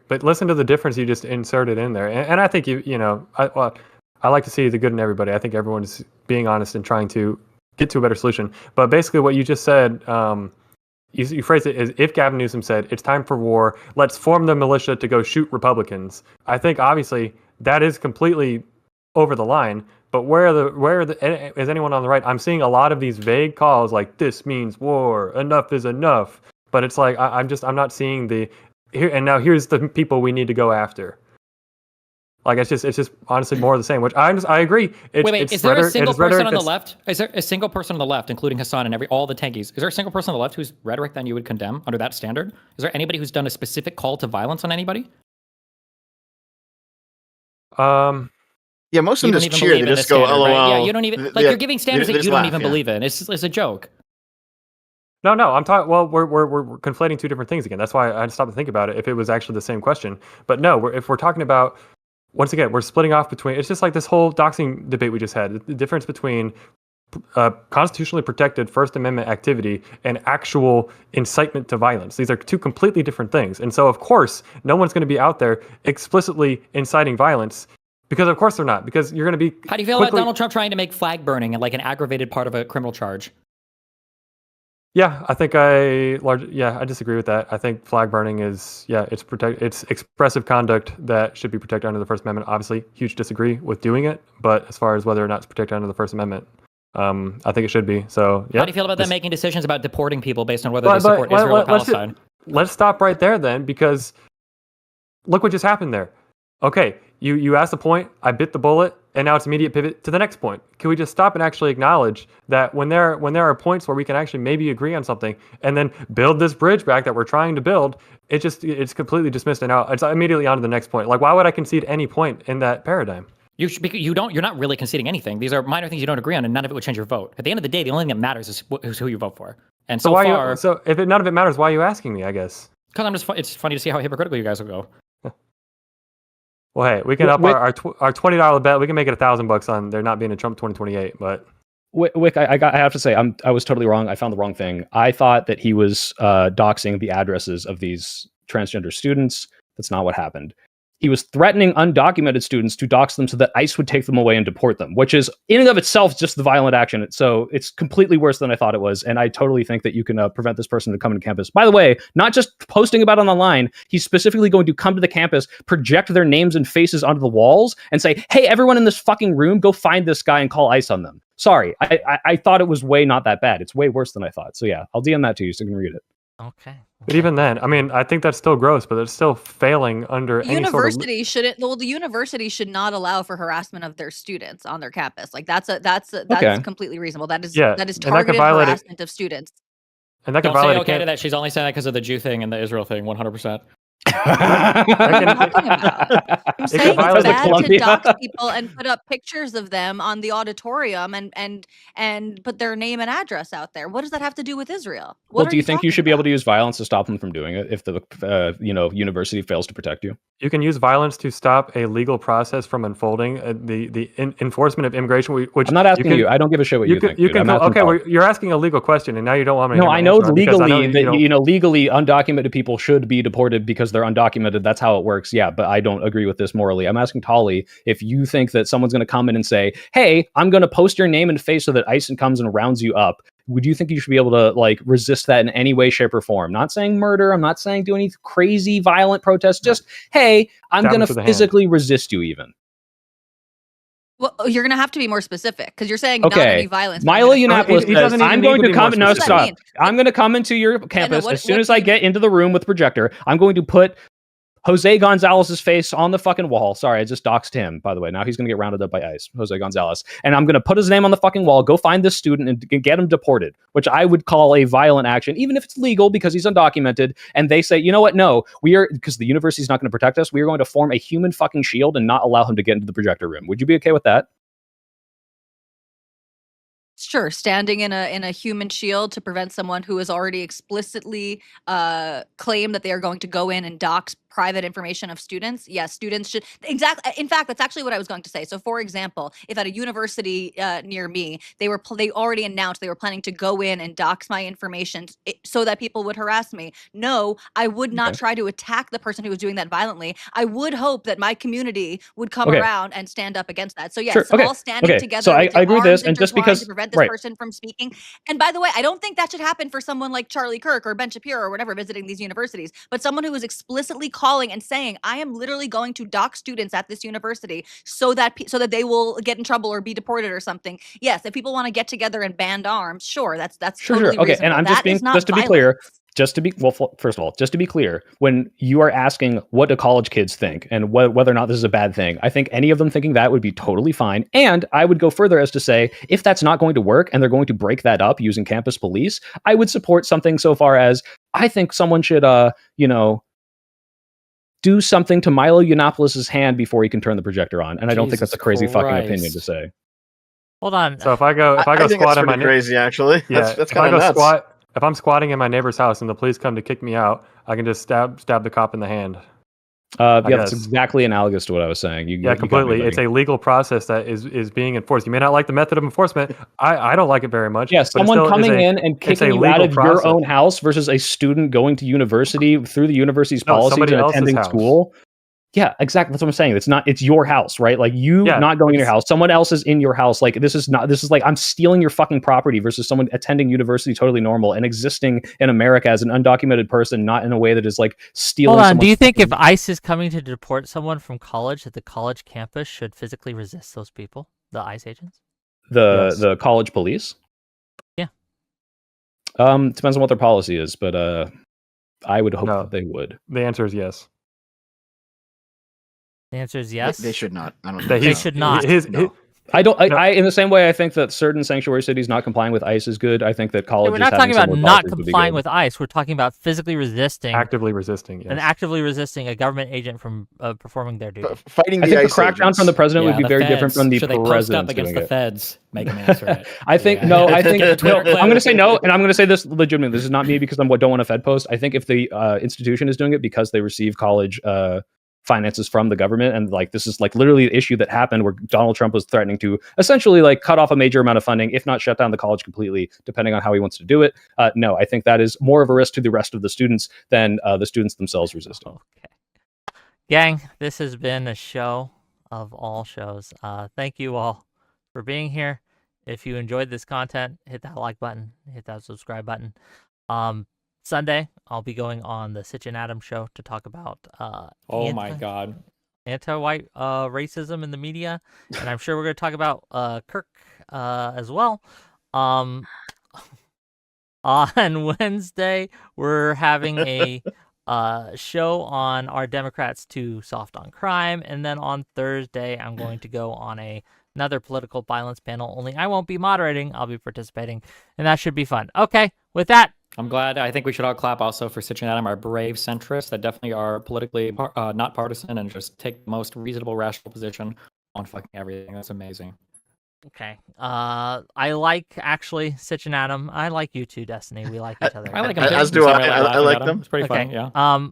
but listen to the difference you just inserted in there, and I think I like to see the good in everybody. I think everyone's being honest and trying to get to a better solution. But basically what you just said, you phrased it as if Gavin Newsom said, it's time for war, let's form the militia to go shoot Republicans. I think obviously that is completely over the line, But is anyone on the right? I'm seeing a lot of these vague calls like this means war, enough is enough. But it's like I'm not seeing the here and now. Here's the people we need to go after. Like it's just honestly more of the same. Which I agree. Wait, is there a single person on the left? Is there a single person on the left, including Hassan and all the tankies? Is there a single person on the left whose rhetoric then you would condemn under that standard? Is there anybody who's done a specific call to violence on anybody? Yeah, most of them just cheer. They just go, "LOL." Right? Yeah, you don't even you're giving standards that you don't even believe in. It's a joke. No, I'm talking. Well, we're conflating two different things again. That's why I stopped to think about it. If it was actually the same question, but no, if we're talking about, once again, we're splitting off between. It's just like this whole doxing debate we just had. The difference between constitutionally protected First Amendment activity and actual incitement to violence. These are two completely different things. And so, of course, no one's going to be out there explicitly inciting violence. Because of course they're not. Because you're going to be. How do you feel about Donald Trump trying to make flag burning like an aggravated part of a criminal charge? Yeah, I think I disagree with that. I think flag burning is it's expressive conduct that should be protected under the First Amendment. Obviously, huge disagree with doing it, but as far as whether or not it's protected under the First Amendment, I think it should be. So yeah. How do you feel about them making decisions about deporting people based on whether they support Israel or Palestine? Let's stop right there then, because look what just happened there. Okay, you asked the point, I bit the bullet, and now it's immediate pivot to the next point. Can we just stop and actually acknowledge that when there are points where we can actually maybe agree on something and then build this bridge back that we're trying to build, it's completely dismissed and out. It's immediately on to the next point. Like, why would I concede any point in that paradigm? You're not really conceding anything. These are minor things you don't agree on, and none of it would change your vote. At the end of the day, the only thing that matters is who you vote for. And so if none of it matters, why are you asking me? I guess because it's funny to see how hypocritical you guys will go. Well, hey, we can up our $20 bet. We can make it $1,000 on there not being a Trump 2028. But Whick, I have to say, I was totally wrong. I found the wrong thing. I thought that he was doxing the addresses of these transgender students. That's not what happened. He was threatening undocumented students to dox them so that ICE would take them away and deport them, which is in and of itself just the violent action. So it's completely worse than I thought it was. And I totally think that you can prevent this person from coming to campus. By the way, not just posting about it online, he's specifically going to come to the campus, project their names and faces onto the walls and say, hey, everyone in this fucking room, go find this guy and call ICE on them. Sorry, I thought it was way not that bad. It's way worse than I thought. So yeah, I'll DM that to you so you can read it. Okay. But even then, I mean, I think that's still gross, but it's still failing under any sort of... The university should not allow for harassment of their students on their campus. Like that's completely reasonable. That is targeted harassment of students. And that Don't say okay to that. She's only saying that because of the Jew thing and the Israel thing, 100%. I'm saying it's bad to dox people and put up pictures of them on the auditorium and put their name and address out there. What does that have to do with Israel? Well, do you think you should be able to use violence to stop them from doing it if the university fails to protect you? You can use violence to stop a legal process from unfolding. The enforcement of immigration, which I'm not asking you. I don't give a shit what you think. You're asking a legal question, and now you don't want me to. No, I know legally that legally undocumented people should be deported because they're undocumented. That's how it works. Yeah, but I don't agree with this morally. I'm asking Tali if you think that someone's going to come in and say, "Hey, I'm going to post your name and face so that ICE comes and rounds you up." Would you think you should be able to resist that in any way, shape, or form? I'm not saying murder. I'm not saying do any crazy violent protests. Just, hey, I'm going to physically resist you even. Well, you're going to have to be more specific because you're saying not any violence. Milo Yiannopoulos says, I'm going to come. No, stop. I'm going to come into your campus as soon as I get into the room with the projector. I'm going to put Jose Gonzalez's face on the fucking wall. Sorry, I just doxed him, by the way. Now he's going to get rounded up by ICE, Jose Gonzalez. And I'm going to put his name on the fucking wall, go find this student and get him deported, which I would call a violent action, even if it's legal because he's undocumented. And they say, you know what? No, because the university's not going to protect us. We are going to form a human fucking shield and not allow him to get into the projector room. Would you be okay with that? Sure, standing in a human shield to prevent someone who has already explicitly claimed that they are going to go in and dox private information of students. Yes, students should exactly. In fact, that's actually what I was going to say. So, for example, if at a university near me, they already announced they were planning to go in and dox my information so that people would harass me. No, I would not try to attack the person who was doing that violently. I would hope that my community would come around and stand up against that. So yes, all standing together. So I agree with this, and just because to prevent this person from speaking. And by the way, I don't think that should happen for someone like Charlie Kirk or Ben Shapiro or whatever visiting these universities, but someone who is explicitly calling and saying, I am literally going to dock students at this university so that they will get in trouble or be deported or something. Yes, if people want to get together and band arms, sure, that's totally Okay, reasonable. and I'm That is not just to be violence. clear, first of all, just to be clear, when you are asking what do college kids think and whether or not this is a bad thing, I think any of them thinking that would be totally fine. And I would go further as to say, if that's not going to work and they're going to break that up using campus police, I would support something so far as I think someone should, do something to Milo Yiannopoulos' hand before he can turn the projector on. And I don't think that's a crazy fucking opinion to say. Hold on. So if I go I think squat that's in my pretty crazy, actually. yeah, That's kind of nuts. if I'm squatting in my neighbor's house and the police come to kick me out, I can just stab the cop in the hand. That's exactly analogous to what I was saying. Completely. It's a legal process that is being enforced. You may not like the method of enforcement. I don't like it very much. Yeah, someone coming in and kicking you out of your own house versus a student going to university through the university's policies and attending school. Yeah, exactly. That's what I'm saying. It's your house, right? Like not going in your house. Someone else is in your house. Like this is like I'm stealing your fucking property versus someone attending university totally normal and existing in America as an undocumented person, not in a way that is like stealing. Hold on. Do you think if ICE is coming to deport someone from college, that the college campus should physically resist those people, the ICE agents? The college police? Yeah. Depends on what their policy is, but I would hope that they would. The answer is yes. The answer is yes. They should not. I don't think they should not. I don't. I in the same way, I think that certain sanctuary cities not complying with ICE is good. I think that colleges. We're not talking about not complying with ICE. We're talking about physically resisting, actively resisting, yes. and actively resisting a government agent from performing their duty. Fighting the I think ICE the crackdown agents from the president would be very feds. different from the Should president. they post up against the feds? Make them answer it. I think no. I think no. I'm going to say no, and I'm going to say this legitimately. This is not me because I don't want a Fed post. I think if the institution is doing it because they receive college finances from the government, and like this is like literally the issue that happened where Donald Trump was threatening to essentially like cut off a major amount of funding, if not shut down the college completely, depending on how he wants to do it. No, I think that is more of a risk to the rest of the students than the students themselves resisting. Okay, gang, this has been a show of all shows. Thank you all for being here. If you enjoyed this content, hit that like button, hit that subscribe button. Sunday, I'll be going on the Sitch and Adam show to talk about my God, anti-white racism in the media, and I'm sure we're going to talk about Kirk as well. On Wednesday, we're having a show on Are Democrats Too Soft on Crime, and then on Thursday, I'm going to go on another political violence panel. Only I won't be moderating; I'll be participating, and that should be fun. Okay, with that. I'm glad. I think we should all clap also for Sitch and Adam, our brave centrists that definitely are politically not partisan and just take the most reasonable, rational position on fucking everything. That's amazing. Okay. I like actually Sitch and Adam. I like you too, Destiny. We like each other. I like them. As do I. I like them. It's pretty okay. fun. Yeah.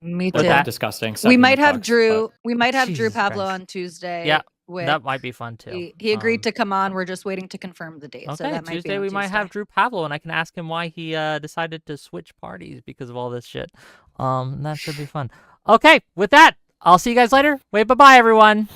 Me too. That's disgusting. We might have Drew. We might have Drew Pablo on Tuesday. Yeah. That might be fun too. He agreed to come on. We're just waiting to confirm the date. Okay, so that Tuesday we might have Drew Pablo, and I can ask him why he decided to switch parties because of all this shit. That should be fun. Okay, with that, I'll see you guys later. Wait, bye-bye, everyone.